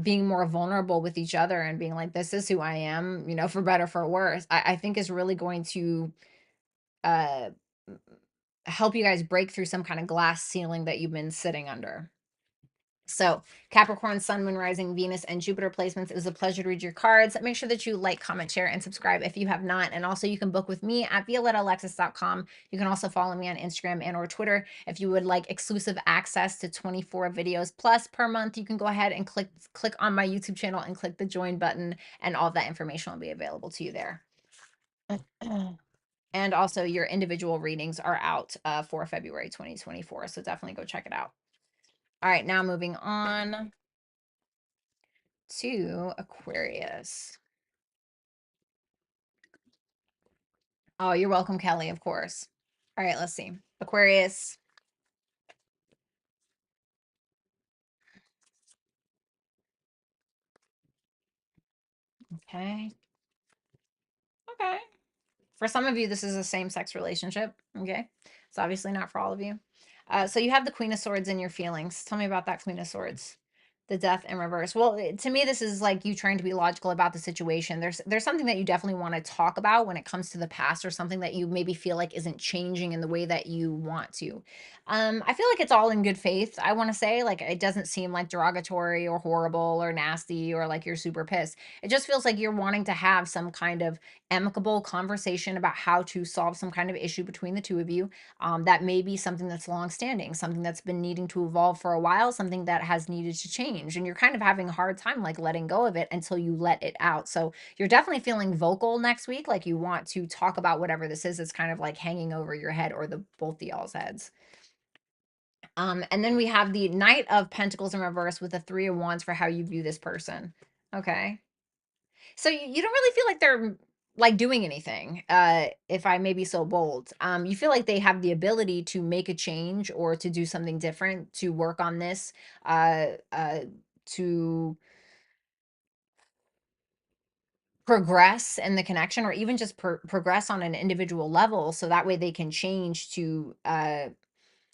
being more vulnerable with each other and being like, this is who I am, you know, for better, for worse, I think is really going to uh help you guys break through some kind of glass ceiling that you've been sitting under. So, Capricorn, Sun, Moon, Rising, Venus, and Jupiter placements. It was a pleasure to read your cards. Make sure that you like, comment, share, and subscribe if you have not. And also, you can book with me at violettaalexis.com. You can also follow me on Instagram and or Twitter. If you would like exclusive access to 24 videos plus per month, you can go ahead and click on my YouTube channel and click the join button, and all of that information will be available to you there. And also, your individual readings are out for February 2024. So definitely go check it out. All right, now moving on to Aquarius. Oh, you're welcome, Kelly, of course. All right, let's see. Aquarius. Okay. Okay. For some of you, this is a same-sex relationship. Okay. It's obviously not for all of you. So you have the Queen of Swords in your feelings. Tell me about that Queen of Swords. The Death in reverse. Well, to me, this is like you trying to be logical about the situation. There's something that you definitely want to talk about when it comes to the past, or something that you maybe feel like isn't changing in the way that you want to. I feel like it's all in good faith. I want to say, like, it doesn't seem like derogatory or horrible or nasty or like you're super pissed. It just feels like you're wanting to have some kind of amicable conversation about how to solve some kind of issue between the two of you. That may be something that's long-standing, something that's been needing to evolve for a while, something that has needed to change, and you're kind of having a hard time like letting go of it until you let it out. So you're definitely feeling vocal next week, like you want to talk about whatever this is that's kind of like hanging over your head, or the both of y'all's heads. And then we have the Knight of Pentacles in reverse with the Three of Wands for how you view this person. Okay. So you don't really feel like they're like doing anything, if I may be so bold. You feel like they have the ability to make a change or to do something different, to work on this, uh, uh, to progress in the connection, or even just progress on an individual level, so that way they can change to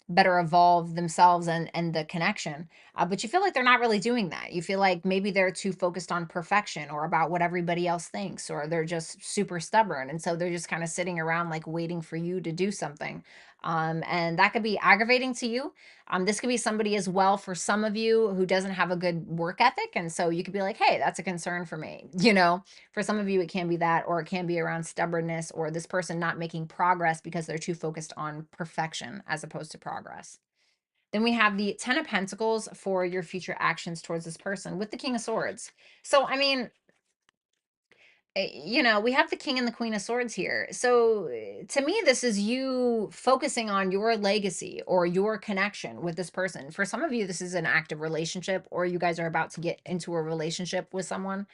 better evolve themselves and the connection. But you feel like they're not really doing that. You feel like maybe they're too focused on perfection or about what everybody else thinks, or they're just super stubborn. And so they're just kind of sitting around like waiting for you to do something. And that could be aggravating to you. This could be somebody as well for some of you who doesn't have a good work ethic. And so you could be like, hey, that's a concern for me. For some of you, it can be that, or it can be around stubbornness, or this person not making progress because they're too focused on perfection as opposed to progress. Then we have the Ten of Pentacles for your future actions towards this person with the King of Swords. So, I mean, we have the King and the Queen of Swords here. So to me, this is you focusing on your legacy or your connection with this person. For some of you, this is an active relationship, or you guys are about to get into a relationship with someone.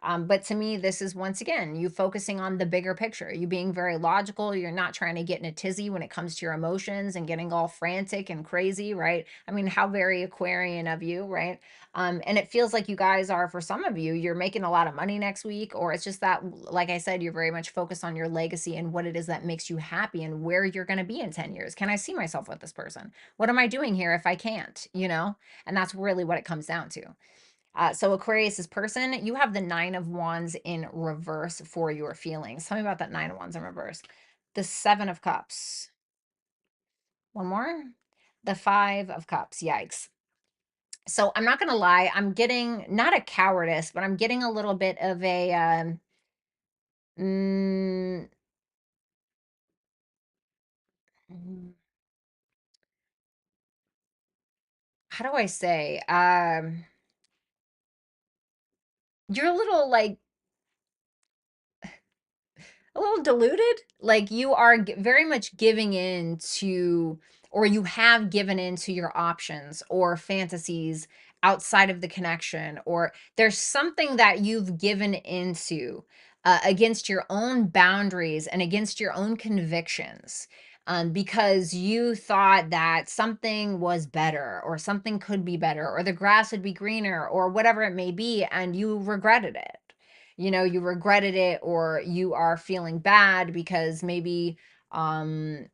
But to me, this is once again you focusing on the bigger picture, you being very logical. You're not trying to get in a tizzy when it comes to your emotions and getting all frantic and crazy, right? I mean, how very Aquarian of you, right? And it feels like you guys are, for some of you, you're making a lot of money next week, or it's just that, like I said, you're very much focused on your legacy and what it is that makes you happy and where you're going to be in 10 years. Can I see myself with this person? What am I doing here if I can't, And that's really what it comes down to. So Aquarius's person, you have the Nine of Wands in reverse for your feelings. Tell me about that Nine of Wands in reverse. The Seven of Cups. One more. The Five of Cups. Yikes. So I'm not gonna lie, I'm getting not a cowardice, but I'm getting a little bit of a mm, mm, how do I say? You're a little like a little deluded. Like you are very much giving in to, or you have given in to your options or fantasies outside of the connection, or there's something that you've given into against your own boundaries and against your own convictions. Because you thought that something was better, or something could be better, or the grass would be greener, or whatever it may be, and you regretted it. You regretted it, or you are feeling bad because maybe um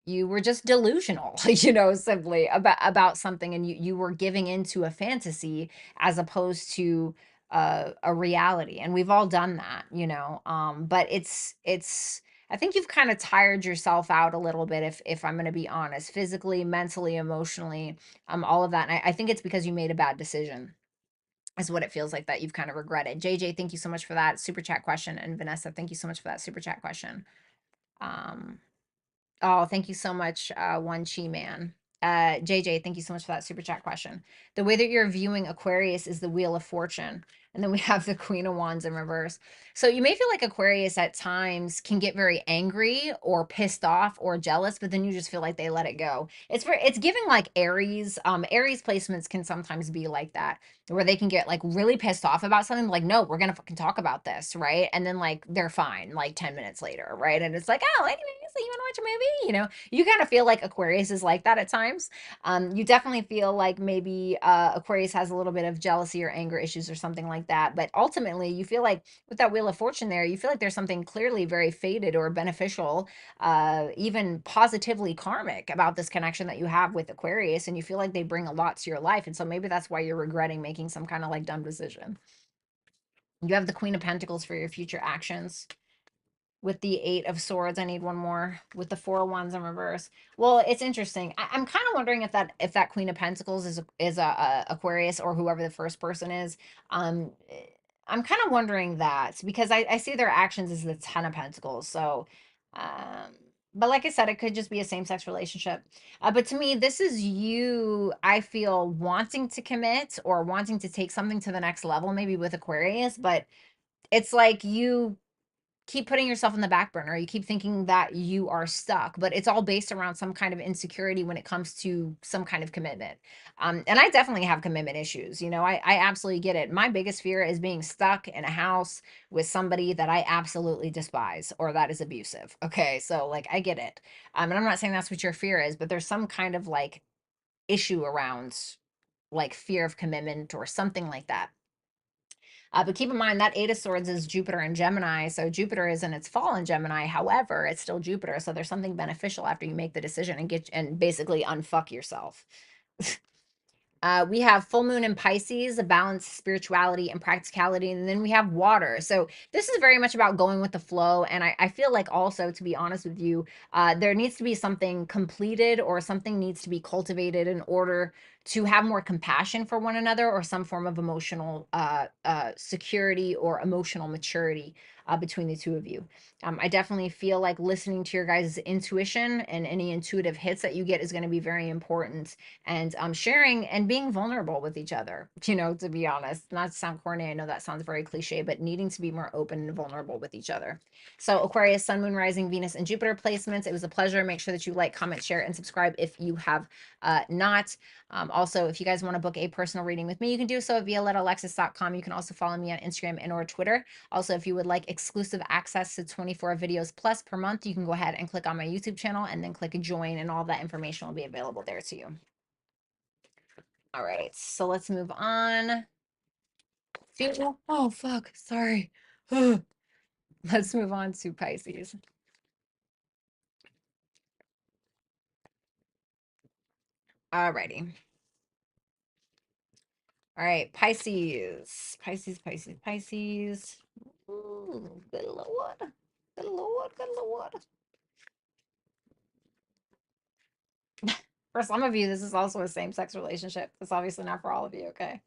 you were just delusional, simply about something, and you were giving into a fantasy as opposed to a reality. And we've all done that. But it's I think you've kind of tired yourself out a little bit, if I'm going to be honest, physically, mentally, emotionally, all of that. And I think it's because you made a bad decision. Is what it feels like that you've kind of regretted. JJ, thank you so much for that super chat question, and Vanessa, thank you so much for that super chat question. Um, Oh, thank you so much, One Chi Man. JJ, thank you so much for that super chat question. The way that you're viewing Aquarius is the Wheel of Fortune. And then we have the Queen of Wands in reverse. So you may feel like Aquarius at times can get very angry or pissed off or jealous, but then you just feel like they let it go. It's giving like Aries. Aries placements can sometimes be like that, where they can get like really pissed off about something, like, no, we're gonna fucking talk about this, right? And then like they're fine like 10 minutes later, right? And it's like, oh, anyways, so you want to watch a movie? You kind of feel like Aquarius is like that at times. You definitely feel like maybe Aquarius has a little bit of jealousy or anger issues or something like that. But ultimately, you feel like with that Wheel of Fortune there, you feel like there's something clearly very fated or beneficial, even positively karmic about this connection that you have with Aquarius. And you feel like they bring a lot to your life. And so maybe that's why you're regretting making some kind of like dumb decision. You have the Queen of Pentacles for your future actions. With the Eight of Swords, I need one more. With the Four of Wands in reverse. Well, it's interesting. I'm kind of wondering if that Queen of Pentacles is a Aquarius, or whoever the first person is. Um, I'm kind of wondering that because I see their actions as the Ten of Pentacles. So, um, but like I said, it could just be a same sex relationship. But to me, this is you. I feel wanting to commit or wanting to take something to the next level, maybe with Aquarius, but it's like you keep putting yourself in the back burner. You keep thinking that you are stuck, but it's all based around some kind of insecurity when it comes to some kind of commitment. And I definitely have commitment issues. I absolutely get it. My biggest fear is being stuck in a house with somebody that I absolutely despise or that is abusive. Okay. So, like, I get it. And I'm not saying that's what your fear is, but there's some kind of like issue around like fear of commitment or something like that. But keep in mind that Eight of Swords is Jupiter and Gemini. So Jupiter is in its fall in Gemini. However, it's still Jupiter. So there's something beneficial after you make the decision and get and basically unfuck yourself. We have full moon in Pisces, a balance, spirituality, and practicality. And then we have water. So this is very much about going with the flow. And I feel like also, to be honest with you, there needs to be something completed or something needs to be cultivated in order to have more compassion for one another or some form of emotional security or emotional maturity between the two of you. I definitely feel like listening to your guys' intuition and any intuitive hits that you get is going to be very important, and sharing and being vulnerable with each other, to be honest, not to sound corny, I know that sounds very cliche, but needing to be more open and vulnerable with each other. So Aquarius, Sun, Moon, Rising, Venus, and Jupiter placements, it was a pleasure. Make sure that you like, comment, share, and subscribe if you have not. Also, if you guys want to book a personal reading with me, you can do so at violettaalexis.com. You can also follow me on Instagram and or Twitter. Also, if you would like exclusive access to 24 videos plus per month, you can go ahead and click on my YouTube channel and then click join, and all that information will be available there to you. All right, so let's move on to, oh, fuck, sorry. Let's move on to Pisces. All righty. All right, Pisces. Pisces, Pisces, Pisces. Ooh, good Lord. Good Lord, good Lord. For some of you, this is also a same-sex relationship. It's obviously not for all of you, okay?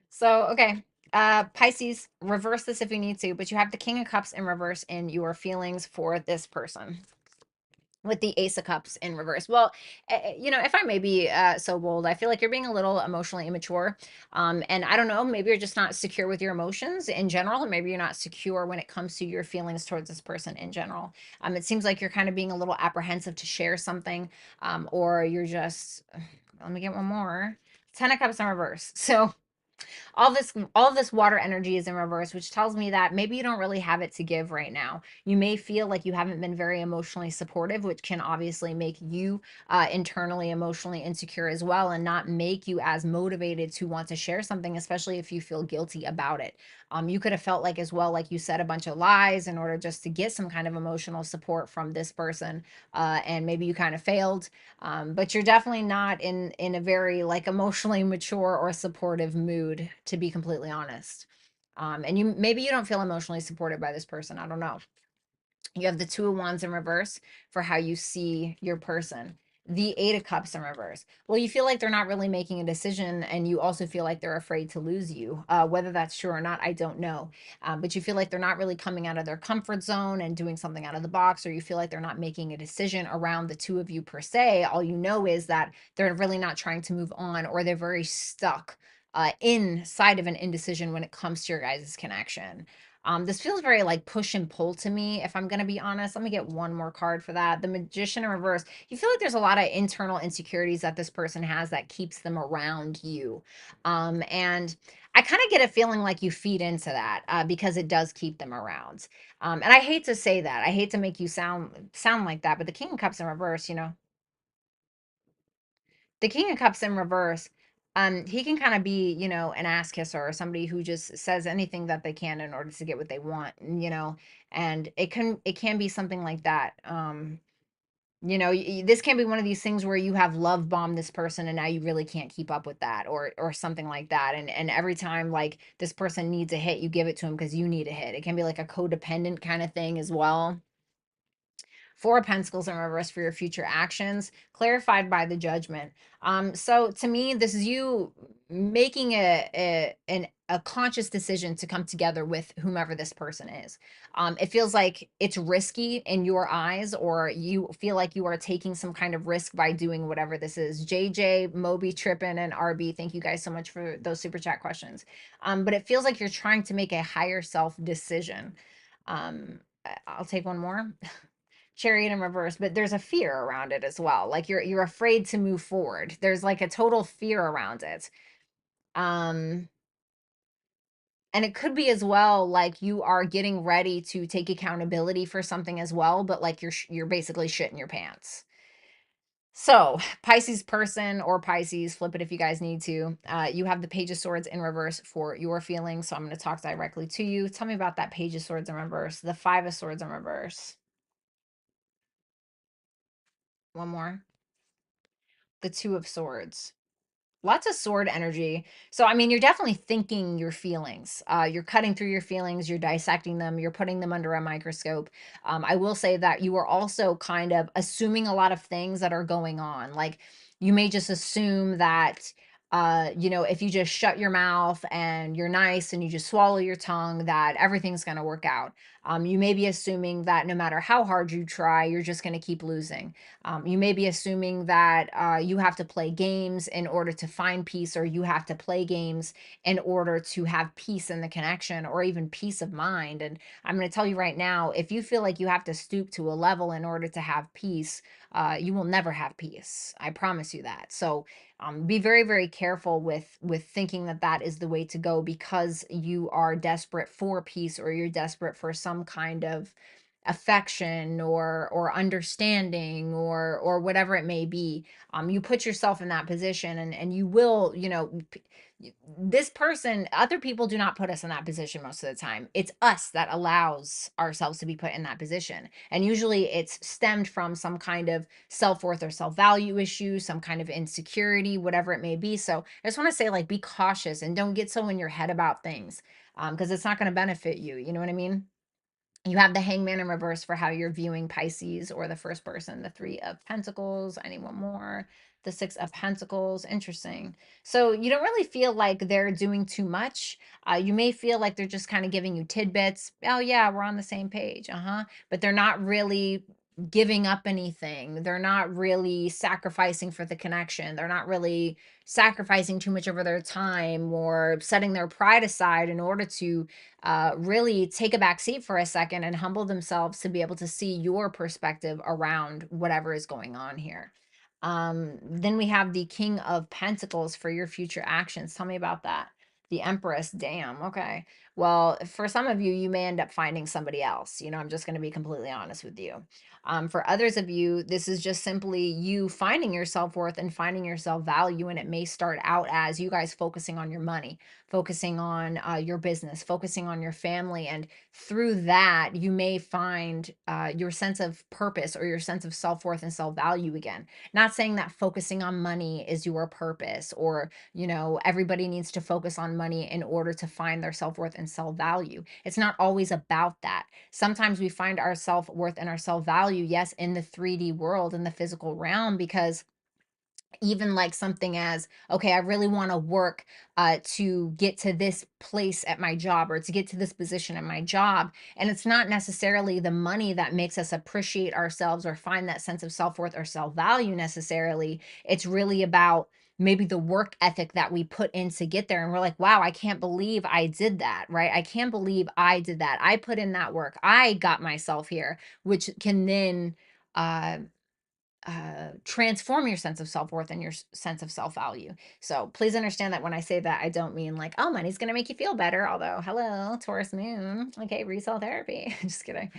So, okay. Pisces, reverse this if you need to, but you have the King of Cups in reverse in your feelings for this person with the Ace of Cups in reverse. Well, if I may be so bold, I feel like you're being a little emotionally immature. And I don't know, maybe you're just not secure with your emotions in general, or maybe you're not secure when it comes to your feelings towards this person in general. It seems like you're kind of being a little apprehensive to share something, or you're just, let me get one more. Ten of Cups in reverse. So all this water energy is in reverse, which tells me that maybe you don't really have it to give right now. You may feel like you haven't been very emotionally supportive, which can obviously make you internally emotionally insecure as well, and not make you as motivated to want to share something, especially if you feel guilty about it. You could have felt like as well, like you said a bunch of lies in order just to get some kind of emotional support from this person, and maybe you kind of failed, but you're definitely not in a very like emotionally mature or supportive mood, to be completely honest. And you maybe you don't feel emotionally supported by this person. I don't know. You have the Two of Wands in reverse for how you see your person. The Eight of Cups in reverse. Well, you feel like they're not really making a decision, and you also feel like they're afraid to lose you. Whether that's true or not, I don't know. But you feel like they're not really coming out of their comfort zone and doing something out of the box, or you feel like they're not making a decision around the two of you per se. All you know is that they're really not trying to move on, or they're very stuck inside of an indecision when it comes to your guys' connection. This feels very like push and pull to me, if I'm gonna be honest. Let me get one more card for that. The Magician in reverse. You feel like there's a lot of internal insecurities that this person has that keeps them around you. And I kind of get a feeling like you feed into that because it does keep them around. And I hate to say that. I hate to make you sound like that, but the King of Cups in reverse, the King of Cups in reverse, he can kind of be, an ass kisser or somebody who just says anything that they can in order to get what they want, and it can be something like that. This can be one of these things where you have love bombed this person and now you really can't keep up with that, or something like that. And every time like this person needs a hit, you give it to them because you need a hit. It can be like a codependent kind of thing as well. Four of Pentacles in reverse for your future actions, clarified by the Judgment. So to me, this is you making a conscious decision to come together with whomever this person is. It feels like it's risky in your eyes, or you feel like you are taking some kind of risk by doing whatever this is. JJ, Moby, Trippin, and RB, thank you guys so much for those super chat questions. But it feels like you're trying to make a higher self decision. I'll take one more. Chariot in reverse, but there's a fear around it as well. Like you're afraid to move forward. There's like a total fear around it. Um and it could be as well like you are getting ready to take accountability for something as well, but like you're basically shitting your pants. So, Pisces person or Pisces, flip it if you guys need to. You have the Page of Swords in reverse for your feelings. So, I'm going to talk directly to you. Tell me about that Page of Swords in reverse, the Five of Swords in reverse. One more. The Two of Swords. Lots of sword energy. So, I mean, you're definitely thinking your feelings. You're cutting through your feelings, you're dissecting them, you're putting them under a microscope. I will say that you are also kind of assuming a lot of things that are going on. Like, you may just assume that, if you just shut your mouth and you're nice and you just swallow your tongue, that everything's going to work out. You may be assuming that no matter how hard you try, you're just going to keep losing. You may be assuming that you have to play games in order to find peace, or you have to play games in order to have peace in the connection, or even peace of mind. And I'm going to tell you right now, if you feel like you have to stoop to a level in order to have peace, you will never have peace. I promise you that. So be very, very careful with thinking that that is the way to go because you are desperate for peace, or you're desperate for some kind of affection or understanding or whatever it may be. You put yourself in that position, and you will, this person, other people do not put us in that position most of the time. It's us that allows ourselves to be put in that position, and usually it's stemmed from some kind of self-worth or self-value issue, some kind of insecurity, whatever it may be. So I just want to say, like, be cautious and don't get so in your head about things, because it's not going to benefit you. You know what I mean? You have the Hangman in reverse for how you're viewing Pisces or the first person, the Three of Pentacles. I need one more. The Six of Pentacles. Interesting. So you don't really feel like they're doing too much. You may feel like they're just kind of giving you tidbits. Oh, yeah, we're on the same page. But they're not really giving up anything. They're not really sacrificing for the connection. They're not really sacrificing too much over their time or setting their pride aside in order to really take a back seat for a second and humble themselves to be able to see your perspective around whatever is going on here. Then we have the King of Pentacles for your future actions. Tell me about that. The Empress. Damn. Okay. Well, for some of you, you may end up finding somebody else. I'm just going to be completely honest with you. For others of you, this is just simply you finding your self-worth and finding your self-value. And it may start out as you guys focusing on your money, focusing on your business, focusing on your family. And through that, you may find your sense of purpose or your sense of self-worth and self-value again. Not saying that focusing on money is your purpose, or, everybody needs to focus on money in order to find their self-worth and self-value. It's not always about that. Sometimes we find our self-worth and our self-value, yes, in the 3D world, in the physical realm, because even like something as, okay, I really want to work to get to this place at my job, or to get to this position at my job. And it's not necessarily the money that makes us appreciate ourselves or find that sense of self-worth or self-value necessarily. It's really about maybe the work ethic that we put in to get there. And we're like, wow, I can't believe I did that, right? I can't believe I did that. I put in that work. I got myself here, which can then uh transform your sense of self-worth and your sense of self-value. So please understand that when I say that, I don't mean like, oh, money's going to make you feel better. Although, hello, Taurus moon. Okay, resale therapy. Just kidding.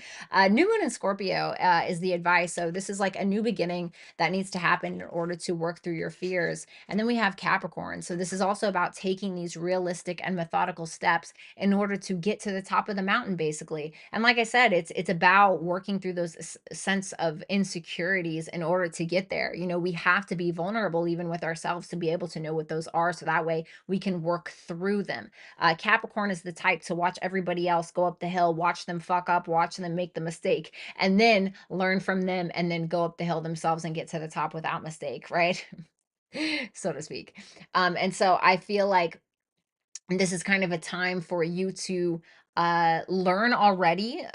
New moon in Scorpio is the advice. So this is like a new beginning that needs to happen in order to work through your fears. And then we have Capricorn. So this is also about taking these realistic and methodical steps in order to get to the top of the mountain, basically. And like I said, it's about working through those sense of insecurities in order to get there. You know, we have to be vulnerable even with ourselves to be able to know what those are, so that way we can work through them. Capricorn is the type to watch everybody else go up the hill, watch them fuck up, watch them make the mistake, and then learn from them, and then go up the hill themselves and get to the top without mistake, right? So to speak. And so I feel like this is kind of a time for you to learn already,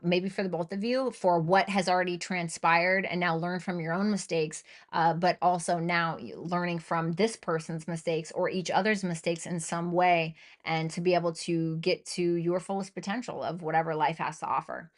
maybe for the both of you, for what has already transpired, and now learn from your own mistakes, but also now learning from this person's mistakes or each other's mistakes in some way, and to be able to get to your fullest potential of whatever life has to offer.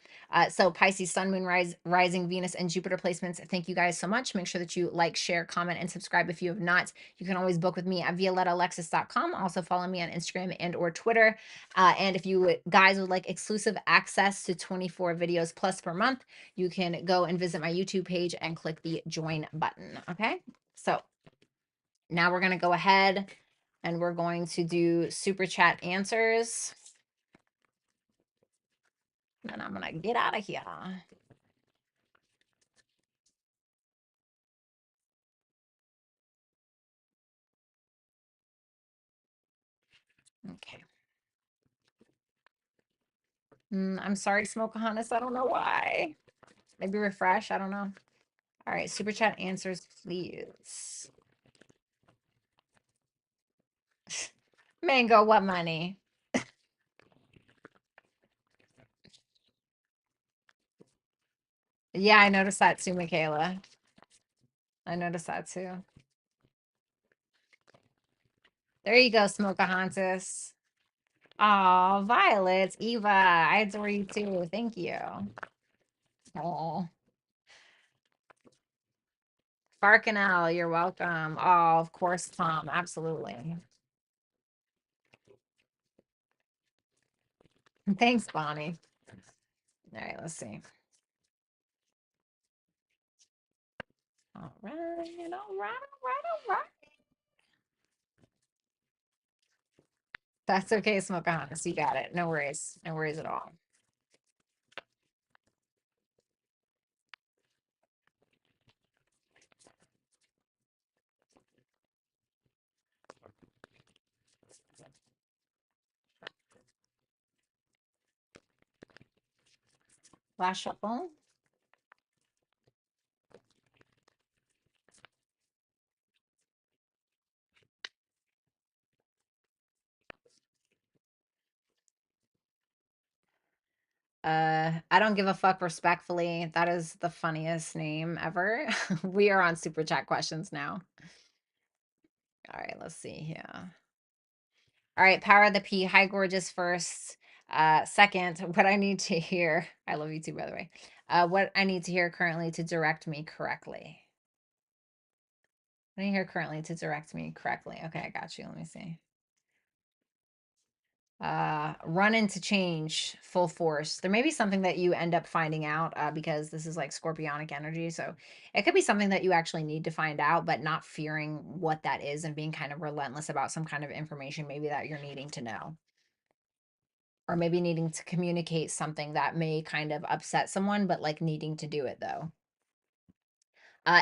So Pisces, Sun, Moon, Rising, Venus, and Jupiter placements. Thank you guys so much. Make sure that you like, share, comment, and subscribe if you have not. You can always book with me at violettaalexis.com. Also follow me on Instagram and or Twitter. And if you guys would like exclusive access to 24 videos plus per month, you can go and visit my YouTube page and click the join button. Okay. So now we're going to go ahead and we're going to do super chat answers. And I'm going to get out of here. Okay. I'm sorry, Smokeahontas. I don't know why. Maybe refresh. I don't know. All right. Super chat answers, please. Mango, what money? Yeah, I noticed that too, Michaela. I noticed that too. There you go, Smokeahontas. Oh, Violet, Eva, I adore you too. Thank you. Oh, Farkanel, you're welcome. Oh, of course, Tom. Absolutely. Thanks, Bonnie. All right, let's see. All right, all right, all right. That's okay, Smokeahontas. You got it. No worries. No worries at all. Last shuffle. I don't give a fuck, respectfully. That is the funniest name ever. We are on super chat questions now. All right, let's see here. All right, Power of the P. Hi, gorgeous first. Second, what I need to hear. I love you too, by the way. What I need to hear currently to direct me correctly. What I need to hear currently to direct me correctly. Okay, I got you. Let me see. Run into change full force. There may be something that you end up finding out, because this is like scorpionic energy, so it could be something that you actually need to find out, but not fearing what that is and being kind of relentless about some kind of information maybe that you're needing to know, or maybe needing to communicate something that may kind of upset someone, but like needing to do it though.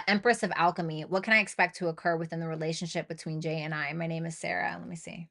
Empress of Alchemy. What can I expect to occur within the relationship between Jay and I? My name is Sarah. Let me see.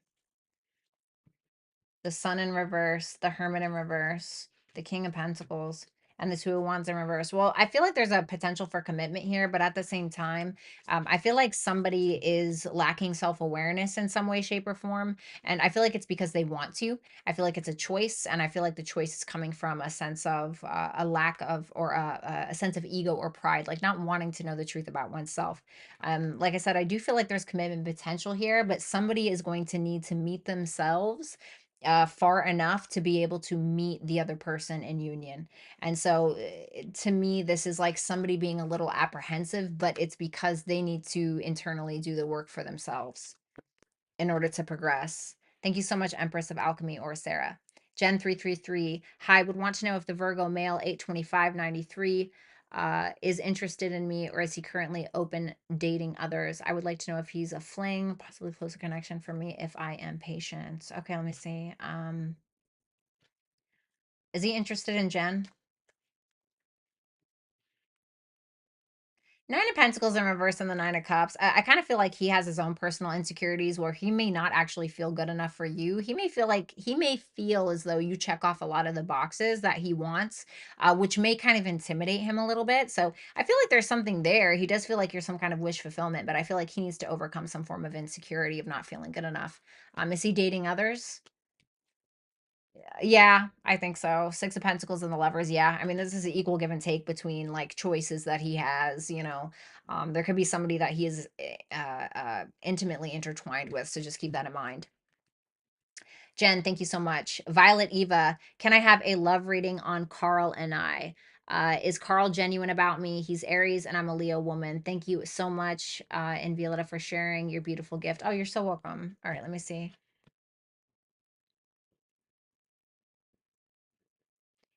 the Sun in reverse, the Hermit in reverse, the King of Pentacles, and the Two of Wands in reverse. Well, I feel like there's a potential for commitment here, but at the same time, I feel like somebody is lacking self-awareness in some way, shape, or form. And I feel like it's because they want to. I feel like it's a choice, and I feel like the choice is coming from a sense of a lack of, or a sense of ego or pride, like not wanting to know the truth about oneself. Like I said, I do feel like there's commitment potential here, but somebody is going to need to meet themselves far enough to be able to meet the other person in union. And so to me, this is like somebody being a little apprehensive, but it's because they need to internally do the work for themselves in order to progress. Thank you so much, Empress of Alchemy or Sarah. Jen333, hi, would want to know if the Virgo male 82593 is interested in me, or is he currently open dating others? I would like to know if he's a fling, possibly closer connection for me if I am patient. Okay, let me see. Is he interested in Jen? Nine of Pentacles in reverse and the Nine of Cups. I kind of feel like he has his own personal insecurities where he may not actually feel good enough for you. He may feel as though you check off a lot of the boxes that he wants, which may kind of intimidate him a little bit. So I feel like there's something there. He does feel like you're some kind of wish fulfillment, but I feel like he needs to overcome some form of insecurity of not feeling good enough. Is he dating others? Yeah, I think so. Six of Pentacles and the Lovers. Yeah. I mean, this is an equal give and take between like choices that he has, you know. There could be somebody that he is intimately intertwined with. So just keep that in mind. Jen, thank you so much. Violet Eva, can I have a love reading on Carl and I? Is Carl genuine about me? He's Aries and I'm a Leo woman. Thank you so much, and Violetta, for sharing your beautiful gift. Oh, you're so welcome. All right, let me see.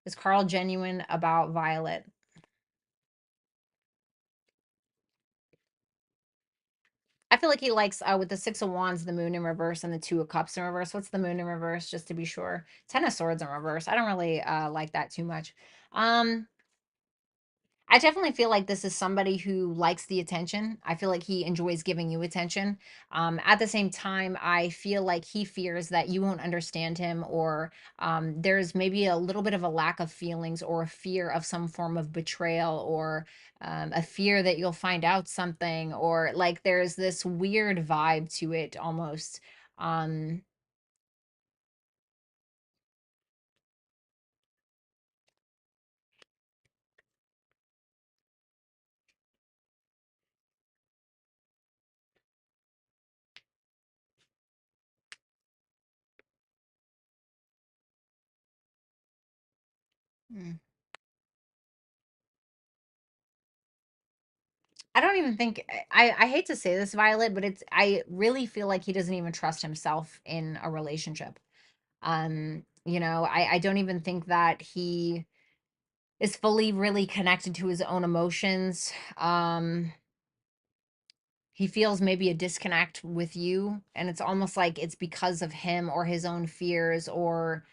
Is Carl genuine about Violet? I feel like he likes with the Six of Wands, the Moon in reverse, and the Two of Cups in reverse. What's the Moon in reverse, just to be sure? Ten of Swords in reverse. I don't really like that too much. Um, I definitely feel like this is somebody who likes the attention. I feel like he enjoys giving you attention. At the same time, I feel like he fears that you won't understand him, or there's maybe a little bit of a lack of feelings or a fear of some form of betrayal, or a fear that you'll find out something, or like there's this weird vibe to it almost. Um, mm, I don't even think I hate to say this, Violet, but I really feel like he doesn't even trust himself in a relationship. You know, I don't even think that he is fully really connected to his own emotions. He feels maybe a disconnect with you, and it's almost like it's because of him or his own fears, or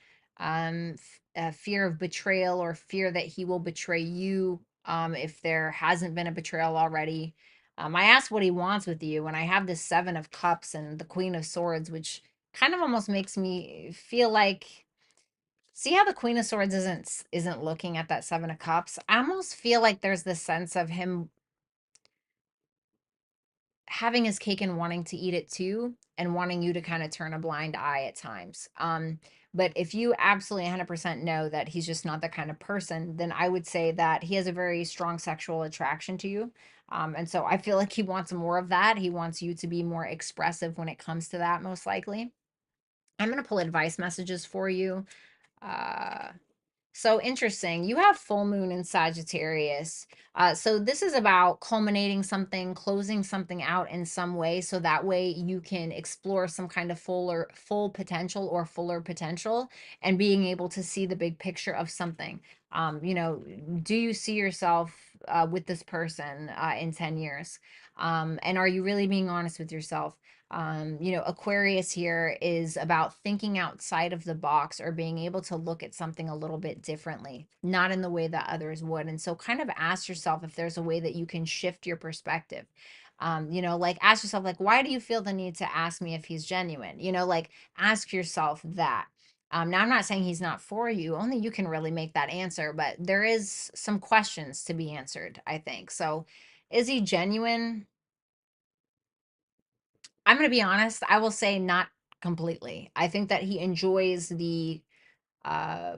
fear of betrayal, or fear that he will betray you if there hasn't been a betrayal already. I asked what he wants with you, and I have the Seven of Cups and the Queen of Swords, which kind of almost makes me feel like, see how the Queen of Swords isn't looking at that Seven of Cups? I almost feel like there's this sense of him having his cake and wanting to eat it too, and wanting you to kind of turn a blind eye at times. But if you absolutely 100% know that he's just not that kind of person, then I would say that he has a very strong sexual attraction to you. And so I feel like he wants more of that. He wants you to be more expressive when it comes to that, most likely. I'm going to pull advice messages for you. Uh, so interesting. You have full moon in Sagittarius. So this is about culminating something, closing something out in some way, so that way you can explore some kind of full potential or fuller potential, and being able to see the big picture of something. You know, do you see yourself with this person in 10 years? And are you really being honest with yourself? You know, Aquarius here is about thinking outside of the box, or being able to look at something a little bit differently, not in the way that others would. And so kind of ask yourself if there's a way that you can shift your perspective. You know, like ask yourself, like, why do you feel the need to ask me if he's genuine? You know, like ask yourself that. Now, I'm not saying he's not for you. Only you can really make that answer, but there is some questions to be answered, I think. So, is he genuine? I'm going to be honest. I will say not completely. I think that he enjoys uh,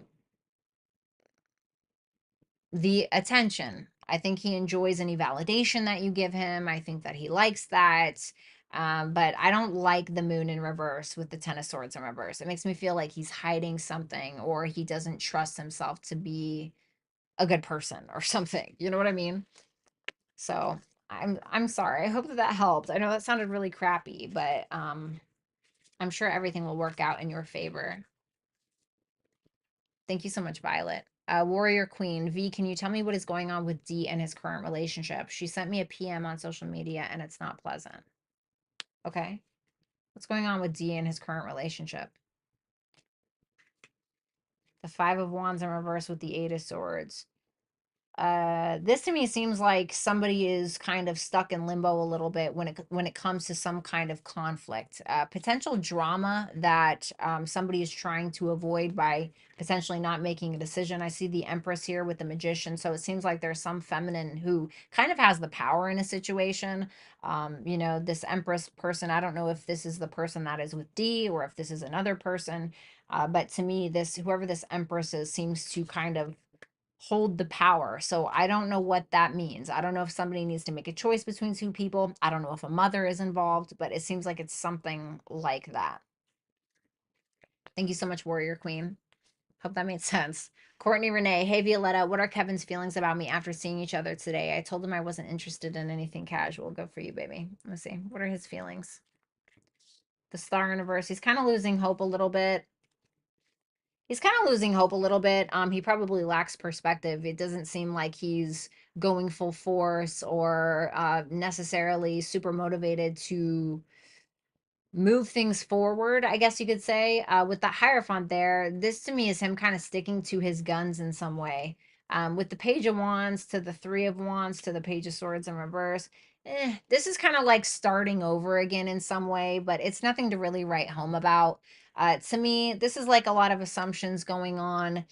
the attention. I think he enjoys any validation that you give him. I think that he likes that. But I don't like the moon in reverse with the Ten of Swords in reverse. It makes me feel like he's hiding something or he doesn't trust himself to be a good person or something. You know what I mean? So I'm sorry. I hope that that helped. I know that sounded really crappy, but I'm sure everything will work out in your favor. Thank you so much, Violet. Warrior Queen, V, can you tell me what is going on with D and his current relationship? She sent me a PM on social media and it's not pleasant. Okay. What's going on with D and his current relationship? The Five of Wands in reverse with the Eight of Swords. This to me seems like somebody is kind of stuck in limbo a little bit when it comes to some kind of conflict, potential drama that somebody is trying to avoid by potentially not making a decision. I see the Empress here with the Magician, so it seems like there's some feminine who kind of has the power in a situation. This Empress person, I don't know if this is the person that is with D or if this is another person, but to me, this whoever this Empress is seems to kind of hold the power. So I don't know what that means. I don't know if somebody needs to make a choice between two people. I don't know if a mother is involved, but it seems like it's something like that. Thank you so much, Warrior Queen. Hope that made sense. Courtney Renee, hey Violetta, what are Kevin's feelings about me after seeing each other today? I told him I wasn't interested in anything casual. Good for you, baby. Let's see. What are his feelings? The Star Universe. He's kind of losing hope a little bit. He's kind of losing hope a little bit. He probably lacks perspective. It doesn't seem like he's going full force or necessarily super motivated to move things forward, I guess you could say. With the Hierophant there, this to me is him kind of sticking to his guns in some way. With the Page of Wands to the Three of Wands to the Page of Swords in reverse, this is kind of like starting over again in some way, but it's nothing to really write home about. To me, this is like a lot of assumptions going on.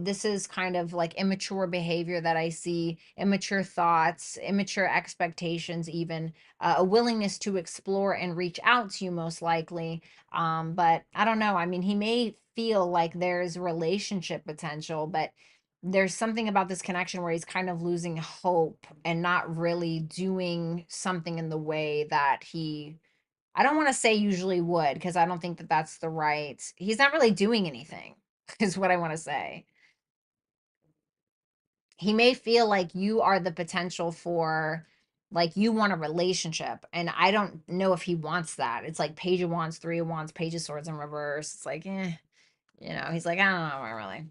This is kind of like immature behavior that I see, immature thoughts, immature expectations, even a willingness to explore and reach out to you, most likely. But I don't know. I mean, he may feel like there's relationship potential, but there's something about this connection where he's kind of losing hope and not really doing something in the way that I don't want to say usually would, because I don't think that that's the right, he's not really doing anything, is what I want to say. He may feel like you are the potential for, like, you want a relationship, and I don't know if he wants that. It's like Page of Wands, Three of Wands, Page of Swords in reverse. It's like, he's like, I don't know, really.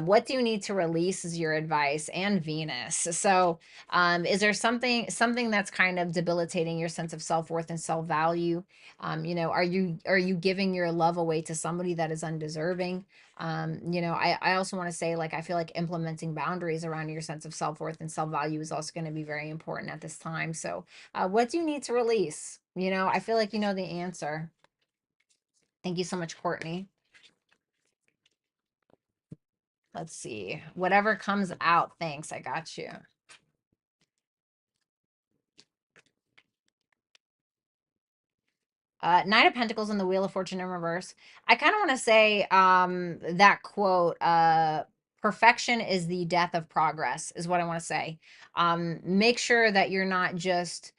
What do you need to release is your advice, and Venus. So, is there something that's kind of debilitating your sense of self-worth and self-value? Are you giving your love away to somebody that is undeserving? I also want to say, like, I feel like implementing boundaries around your sense of self-worth and self-value is also going to be very important at this time. So, what do you need to release? I feel like you know the answer. Thank you so much, Courtney. Let's see. Whatever comes out. Thanks. I got you. Nine of Pentacles and the Wheel of Fortune in reverse. I kind of want to say that quote, perfection is the death of progress, is what I want to say. Make sure that you're not just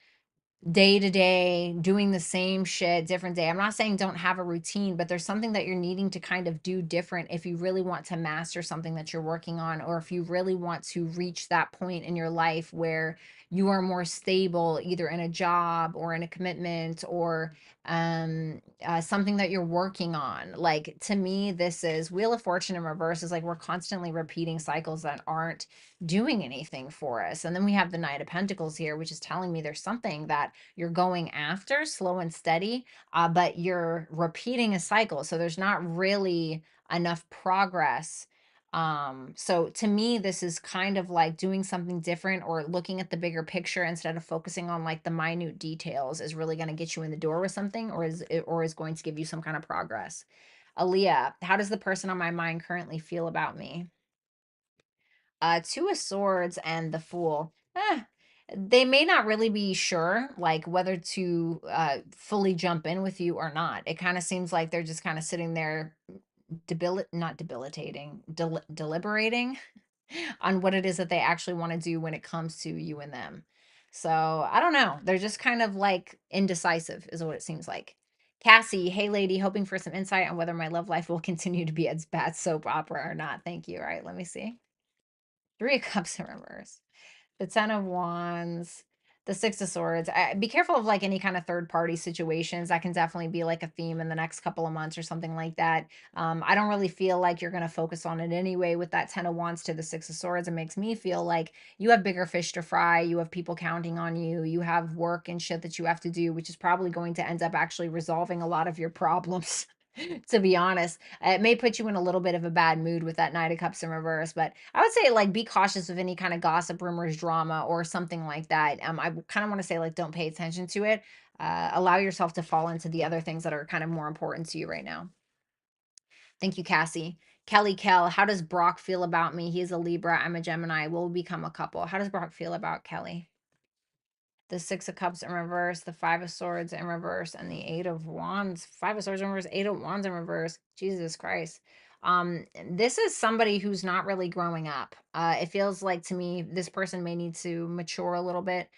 day to day doing the same shit different day. I'm not saying don't have a routine, but there's something that you're needing to kind of do different if you really want to master something that you're working on, or if you really want to reach that point in your life where you are more stable, either in a job or in a commitment, or something that you're working on. Like, to me, this is Wheel of Fortune in reverse is like we're constantly repeating cycles that aren't doing anything for us. And then we have the Knight of Pentacles here, which is telling me there's something that you're going after, slow and steady, but you're repeating a cycle. So there's not really enough progress. So to me, this is kind of like doing something different or looking at the bigger picture instead of focusing on like the minute details is really going to get you in the door with something, or is going to give you some kind of progress. Aaliyah, how does the person on my mind currently feel about me? Two of Swords and the Fool. They may not really be sure, like whether to fully jump in with you or not. It kind of seems like they're just kind of sitting there, not debilitating, deliberating on what it is that they actually want to do when it comes to you and them. So I don't know. They're just kind of like indecisive, is what it seems like. Cassie, hey lady, hoping for some insight on whether my love life will continue to be as bad soap opera or not. Thank you. All right, let me see. Three of Cups in reverse, the Ten of Wands, the Six of Swords. Be careful of like any kind of third party situations. That can definitely be like a theme in the next couple of months or something like that. I don't really feel like you're going to focus on it anyway with that Ten of Wands to the Six of Swords. It makes me feel like you have bigger fish to fry. You have people counting on you. You have work and shit that you have to do, which is probably going to end up actually resolving a lot of your problems. To be honest, it may put you in a little bit of a bad mood with that Knight of Cups in reverse, but I would say like be cautious of any kind of gossip, rumors, drama, or something like that. I kind of want to say like don't pay attention to it. Allow yourself to fall into the other things that are kind of more important to you right now. Thank you, Cassie. Kelly Kell, how does Brock feel about me? He's a Libra. I'm a Gemini. We'll become a couple. How does Brock feel about Kelly? The Six of Cups in reverse, the Five of Swords in reverse, and the Eight of Wands. Five of Swords in reverse, Eight of Wands in reverse. Jesus Christ. This is somebody who's not really growing up. It feels like to me this person may need to mature a little bit.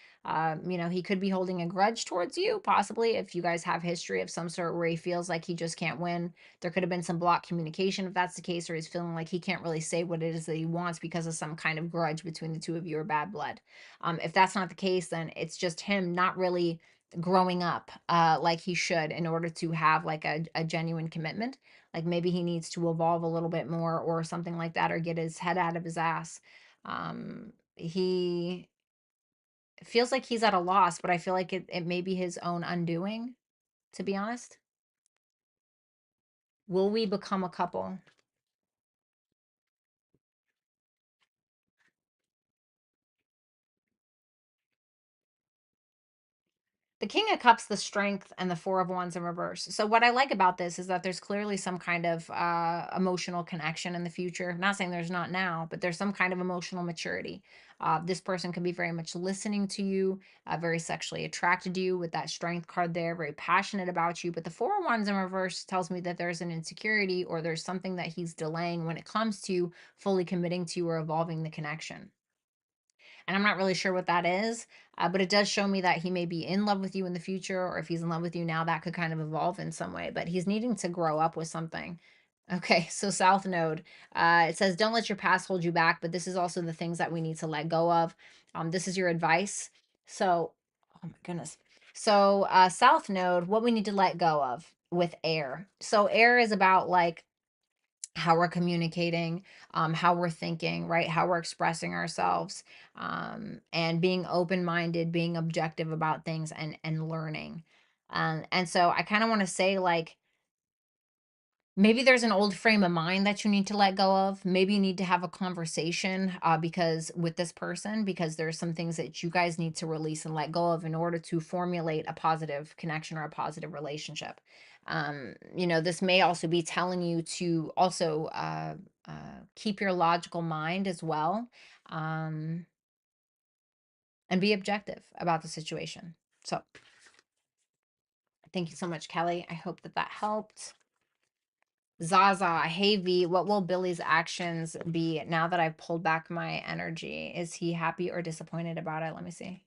He could be holding a grudge towards you, possibly if you guys have history of some sort where he feels like he just can't win. There could have been some block communication if that's the case, or he's feeling like he can't really say what it is that he wants because of some kind of grudge between the two of you or bad blood. If that's not the case, then it's just him not really growing up like he should in order to have like a genuine commitment. Like maybe he needs to evolve a little bit more or something like that, or get his head out of his ass. He feels like he's at a loss, but I feel like it may be his own undoing, to be honest. Will we become a couple? The King of Cups, the Strength, and the Four of Wands in reverse. So what I like about this is that there's clearly some kind of emotional connection in the future. I'm not saying there's not now, but there's some kind of emotional maturity. This person could be very much listening to you, very sexually attracted to you with that Strength card there, very passionate about you. But the Four of Wands in reverse tells me that there's an insecurity or there's something that he's delaying when it comes to fully committing to you or evolving the connection, and I'm not really sure what that is. But it does show me that he may be in love with you in the future, or if he's in love with you now, that could kind of evolve in some way. But he's needing to grow up with something. Okay, so South Node, it says, "Don't let your past hold you back," but this is also the things that we need to let go of. This is your advice. So, oh my goodness. So, South Node, what we need to let go of with air. So, air is about like how we're communicating, how we're thinking, right? How we're expressing ourselves, and being open minded, being objective about things, and learning. And so I kind of want to say like maybe there's an old frame of mind that you need to let go of. Maybe you need to have a conversation because with this person, because there's some things that you guys need to release and let go of in order to formulate a positive connection or a positive relationship. This may also be telling you to also keep your logical mind as well, um, and be objective about the situation. So, thank you so much, Kelly. I hope that that helped. Zaza, hey V, what will Billy's actions be now that I've pulled back my energy? Is he happy or disappointed about it? Let me see.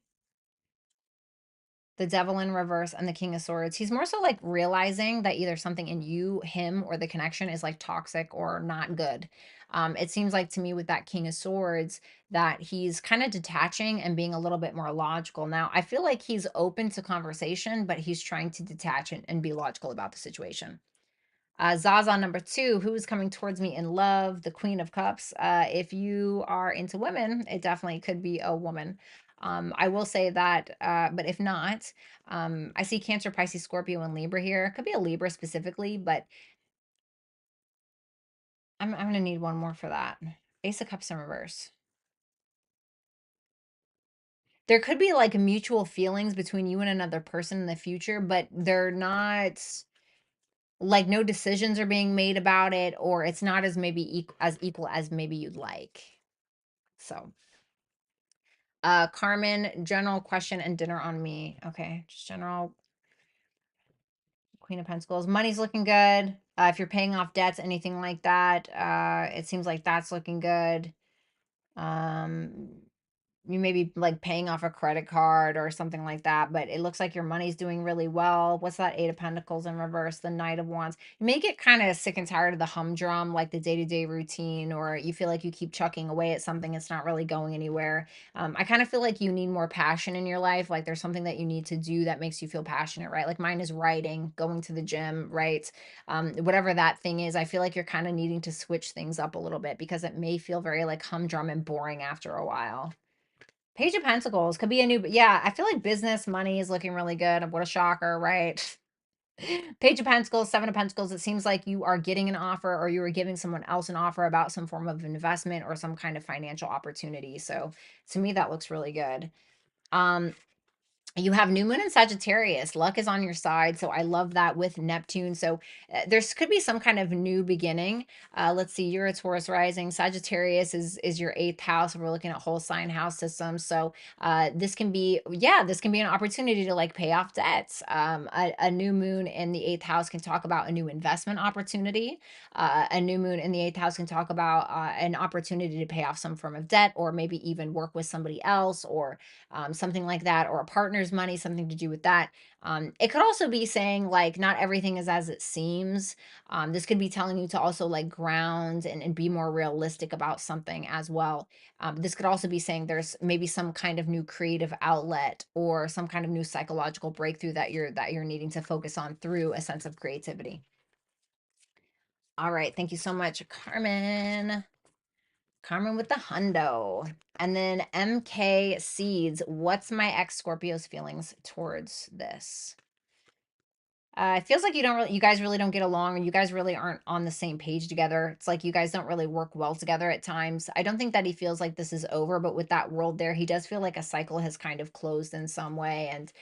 The Devil in reverse and the King of Swords. He's more so like realizing that either something in you, him, or the connection is like toxic or not good. It seems like to me with that King of Swords that he's kind of detaching and being a little bit more logical. Now, I feel like he's open to conversation, but he's trying to detach and be logical about the situation. Zaza number two, who is coming towards me in love? The Queen of Cups. If you are into women, it definitely could be a woman. I will say that, but if not, I see Cancer, Pisces, Scorpio, and Libra here. Could be a Libra specifically, but I'm gonna need one more for that. Ace of Cups in reverse. There could be like mutual feelings between you and another person in the future, but they're not. like no decisions are being made about it, or it's not as maybe as equal as maybe you'd like. So, Carmen, general question and dinner on me. Okay, just general. Queen of Pentacles. Money's looking good. If you're paying off debts, anything like that, it seems like that's looking good. Um, you may be like paying off a credit card or something like that, but it looks like your money's doing really well. What's that? Eight of Pentacles in reverse, the Knight of Wands. You may get kind of sick and tired of the humdrum, like the day-to-day routine, or you feel like you keep chucking away at something, it's not really going anywhere. I kind of feel like you need more passion in your life. Like there's something that you need to do that makes you feel passionate, right? Like mine is writing, going to the gym, right? Whatever that thing is, I feel like you're kind of needing to switch things up a little bit because it may feel very like humdrum and boring after a while. Page of Pentacles could be a new, yeah, I feel like business money is looking really good. What a shocker, right? Page of Pentacles, Seven of Pentacles. It seems like you are getting an offer or you are giving someone else an offer about some form of investment or some kind of financial opportunity. So to me, that looks really good. You have new moon in Sagittarius. Luck is on your side. So I love that with Neptune. So there's could be some kind of new beginning. Let's see, you're a Taurus rising. Sagittarius is your eighth house. We're looking at whole sign house systems. So this can be, yeah, this can be an opportunity to like pay off debts. A new moon in the eighth house can talk about a new investment opportunity. A new moon in the eighth house can talk about an opportunity to pay off some form of debt or maybe even work with somebody else or something like that, or a partner's money, something to do with that. It could also be saying like not everything is as it seems. This could be telling you to also like ground and be more realistic about something as well. This could also be saying there's maybe some kind of new creative outlet or some kind of new psychological breakthrough that you're needing to focus on through a sense of creativity. All right, thank you so much, Carmen. Carmen with the hundo. And then MK Seeds. What's my ex Scorpio's feelings towards this? It feels like you guys really don't get along, and you guys really aren't on the same page together. It's like you guys don't really work well together at times. I don't think that he feels like this is over, but with that world there, he does feel like a cycle has kind of closed in some way. And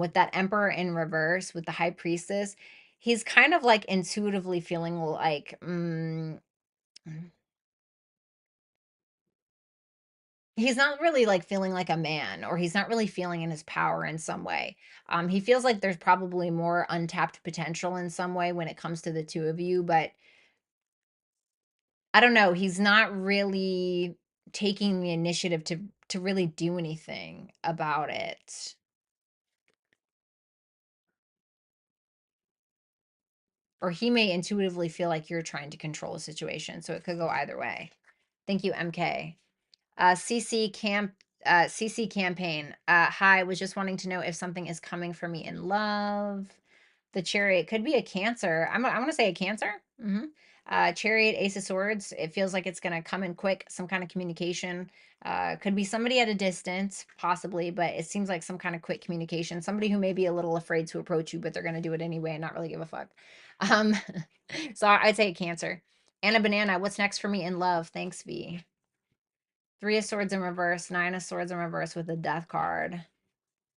with that Emperor in reverse, with the High Priestess, he's kind of like intuitively feeling like, he's not really like feeling like a man, or he's not really feeling in his power in some way. He feels like there's probably more untapped potential in some way when it comes to the two of you, but I don't know, he's not really taking the initiative to really do anything about it. Or he may intuitively feel like you're trying to control a situation, so it could go either way. Thank you, MK. CC camp CC campaign. Hi, was just wanting to know if something is coming for me in love. The Chariot could be a Cancer. I want to say a Cancer. Chariot, Ace of Swords. It feels like it's gonna come in quick. Some kind of communication. Could be somebody at a distance, possibly, but it seems like some kind of quick communication. Somebody who may be a little afraid to approach you, but they're gonna do it anyway and not really give a fuck. Um, so I'd say a Cancer. And a banana. What's next for me in love? Thanks, V. Three of Swords in reverse, Nine of Swords in reverse with the Death card,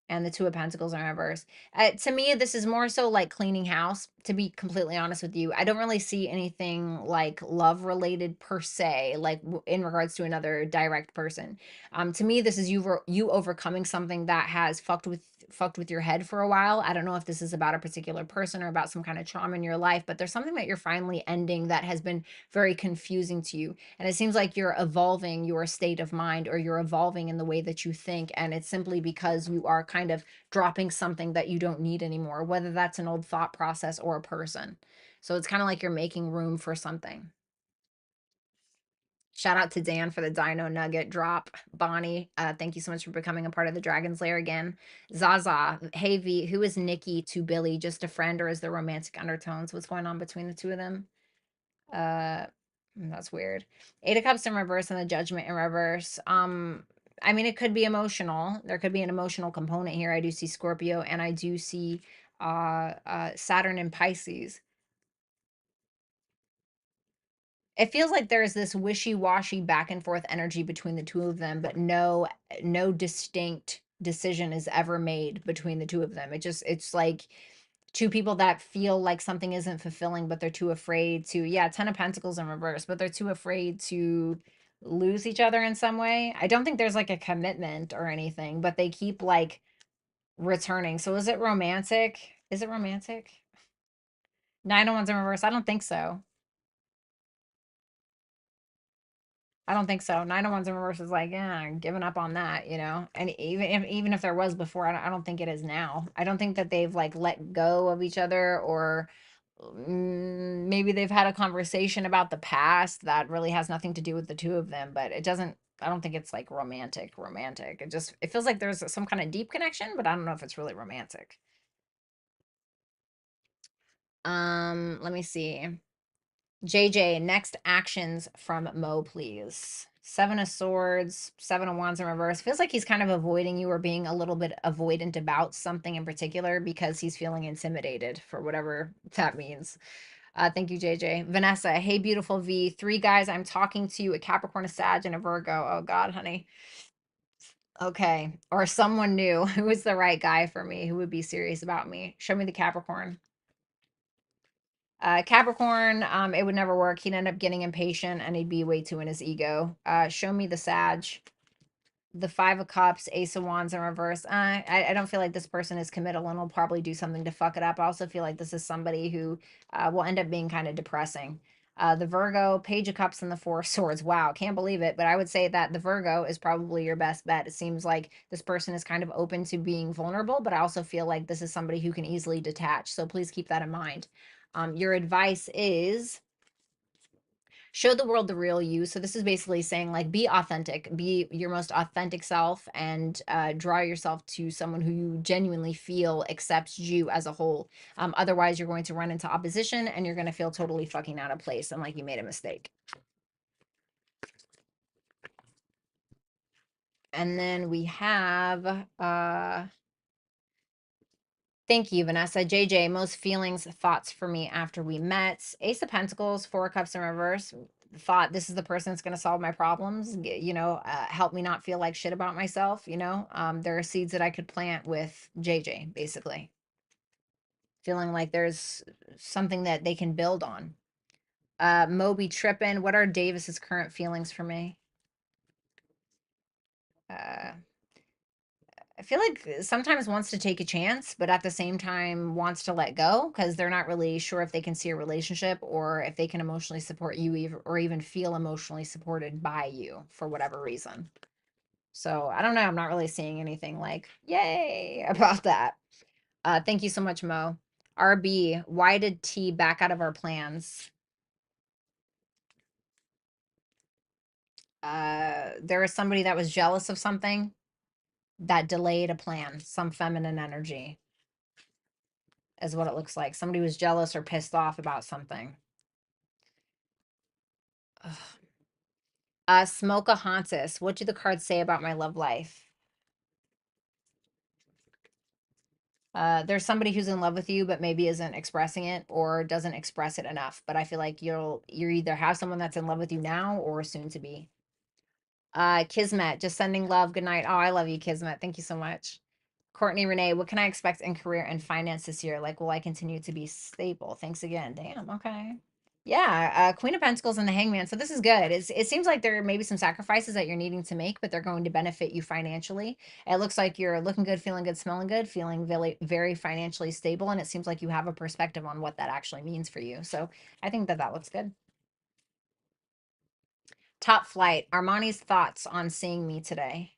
and the Two of Pentacles in reverse. To me, this is more so like cleaning house, to be completely honest with you. I don't really see anything like love related per se, like in regards to another direct person. To me, this is you overcoming something that has fucked with your head for a while. I don't know if this is about a particular person or about some kind of trauma in your life, but there's something that you're finally ending that has been very confusing to you. And it seems like you're evolving your state of mind, or you're evolving in the way that you think. And it's simply because you are kind of dropping something that you don't need anymore, whether that's an old thought process or a person. So it's kind of like you're making room for something. Shout out to Dan for the Dino Nugget drop. Bonnie, thank you so much for becoming a part of the Dragon's Lair again. Zaza, hey V, who is Nikki to Billy? Just a friend, or is there romantic undertones? What's going on between the two of them? Uh, that's weird. Eight of Cups in reverse and the Judgment in reverse. I mean, it could be emotional. There could be an emotional component here. I do see Scorpio, and I do see Saturn and Pisces. It feels like there's this wishy-washy back and forth energy between the two of them, but no distinct decision is ever made between the two of them. It's like Two people that feel like something isn't fulfilling, but they're too afraid to, yeah, 10 of Pentacles in reverse, but they're too afraid to lose each other in some way. I don't think there's like a commitment or anything, but they keep like returning. So is it romantic? Is it romantic? Nine of Wands in reverse. I don't think so. I don't think so. Nine of Wands in reverse is like, yeah, I'm giving up on that, you know. And even if there was before, I don't think it is now. I don't think that they've like let go of each other, or maybe they've had a conversation about the past that really has nothing to do with the two of them. But it doesn't. I don't think it's like romantic. Romantic. It feels like there's some kind of deep connection, but I don't know if it's really romantic. Let me see. JJ, next actions from Mo, please. Seven of Swords, Seven of Wands in reverse. Feels like he's kind of avoiding you or being a little bit avoidant about something in particular because he's feeling intimidated for whatever that means. Thank you, JJ. Vanessa, hey, beautiful V. Three guys I'm talking to, a Capricorn, a Sag, and a Virgo. Oh, God, honey. Okay. Or someone new. Who is the right guy for me? Who would be serious about me? Show me the Capricorn. Capricorn, it would never work. He'd end up getting impatient and he'd be way too in his ego. Show me the Sag. The Five of Cups, Ace of Wands in reverse. I don't feel like this person is committal and will probably do something to fuck it up. I also feel like this is somebody who will end up being kind of depressing. The Virgo, Page of Cups, and the Four of Swords. Wow, can't believe it. But I would say that the Virgo is probably your best bet. It seems like this person is kind of open to being vulnerable, but I also feel like this is somebody who can easily detach. So please keep that in mind. Your advice is show the world the real you. So this is basically saying like be authentic, be your most authentic self, and draw yourself to someone who you genuinely feel accepts you as a whole. Otherwise, you're going to run into opposition and you're going to feel totally fucking out of place and like you made a mistake. And then we have thank you, Vanessa. JJ, most feelings, thoughts for me after we met. Ace of Pentacles, Four of Cups in reverse. Thought this is the person that's going to solve my problems, help me not feel like shit about myself. There are seeds that I could plant with JJ, basically. Feeling like there's something that they can build on. Moby tripping. What are Davis's current feelings for me? Uh, I feel like sometimes wants to take a chance, but at the same time wants to let go because they're not really sure if they can see a relationship or if they can emotionally support you or even feel emotionally supported by you for whatever reason. So I don't know. I'm not really seeing anything like, yay, about that. Thank you so much, Mo. RB, why did T back out of our plans? There was somebody that was jealous of something that delayed a plan, some feminine energy. Is what it looks like. Somebody was jealous or pissed off about something. Ugh. Smokahontas. What do the cards say about my love life? There's somebody who's in love with you, but maybe isn't expressing it or doesn't express it enough. But I feel like you either have someone that's in love with you now or soon to be. Kismet, just sending love. Good night. Oh, I love you, Kismet. Thank you so much. Courtney Renee, what can I expect in career and finance this year? Like, will I continue to be stable? Thanks again. Damn. Okay. Yeah, Queen of Pentacles and the Hangman. So this is good. It seems like there may be some sacrifices that you're needing to make, but they're going to benefit you financially. It looks like you're looking good, feeling good, smelling good, feeling very, very financially stable, and it seems like you have a perspective on what that actually means for you. So I think that that looks good. Top Flight. Armani's thoughts on seeing me today.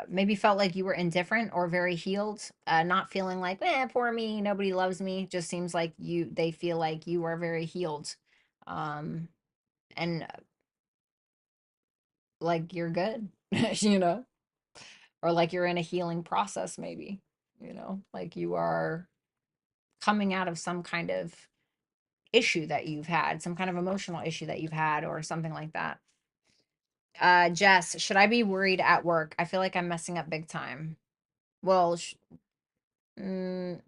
Maybe felt like you were indifferent or very healed, not feeling like, poor me, nobody loves me. Just seems like they feel like you are very healed. And like you're good, you know, or like you're in a healing process, maybe, like you are coming out of some kind of issue that you've had, some kind of emotional issue that you've had, or something like that. Jess, should I be worried at work? I feel like I'm messing up big time. Well, mm,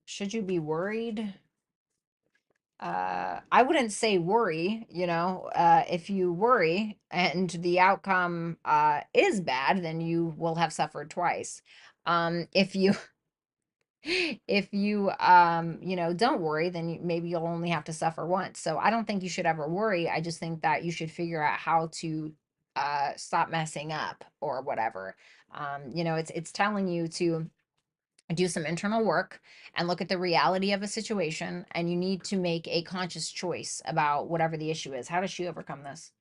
should you be worried? I wouldn't say worry, if you worry and the outcome is bad, then you will have suffered twice. If you if you don't worry, then maybe you'll only have to suffer once. So I don't think you should ever worry. I just think that you should figure out how to stop messing up or whatever. It's telling you to do some internal work and look at the reality of a situation, and you need to make a conscious choice about whatever the issue is. How does she overcome this?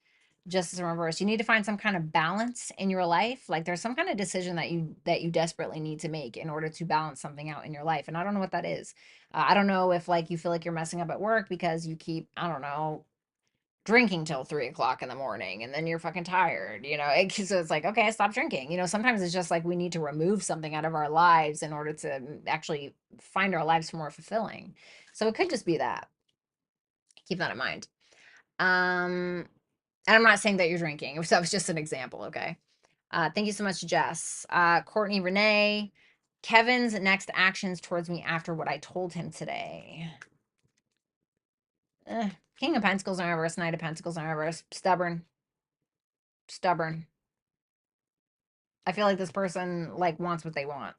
Justice in reverse. You need to find some kind of balance in your life. Like there's some kind of decision that you desperately need to make in order to balance something out in your life, and I don't know what that is. I don't know if like you feel like you're messing up at work because you keep, I don't know, drinking till 3 o'clock in the morning and then you're fucking tired, so it's like, okay, stop drinking. Sometimes it's just like we need to remove something out of our lives in order to actually find our lives more fulfilling. So it could just be that. Keep that in mind. um and I'm not saying that you're drinking, so it's just an example. Okay. Thank you so much, Jess. Courtney Renee, Kevin's next actions towards me after what I told him today. King of Pentacles in reverse, Knight of Pentacles in reverse. Stubborn. Stubborn. I feel like this person like wants what they want.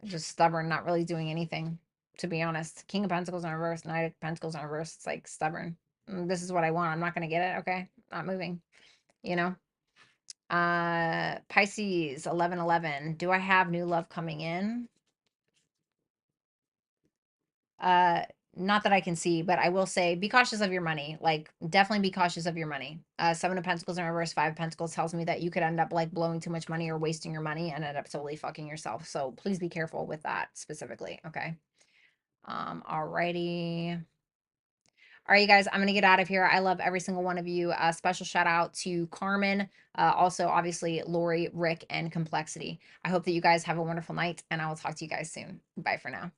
Just stubborn, not really doing anything, to be honest. King of Pentacles in reverse, Knight of Pentacles in reverse. It's like stubborn. This is what I want. I'm not gonna get it. Okay. Not moving. You know? Pisces 1111. Do I have new love coming in? Uh, Not that I can see, but I will say be cautious of your money. Like definitely be cautious of your money. Seven of Pentacles in reverse, Five of Pentacles tells me that you could end up like blowing too much money or wasting your money and end up totally fucking yourself. So please be careful with that specifically. Okay. Alrighty. All right, you guys, I'm going to get out of here. I love every single one of you. Special shout out to Carmen, also, obviously, Lori, Rick, and Complexity. I hope that you guys have a wonderful night, and I will talk to you guys soon. Bye for now.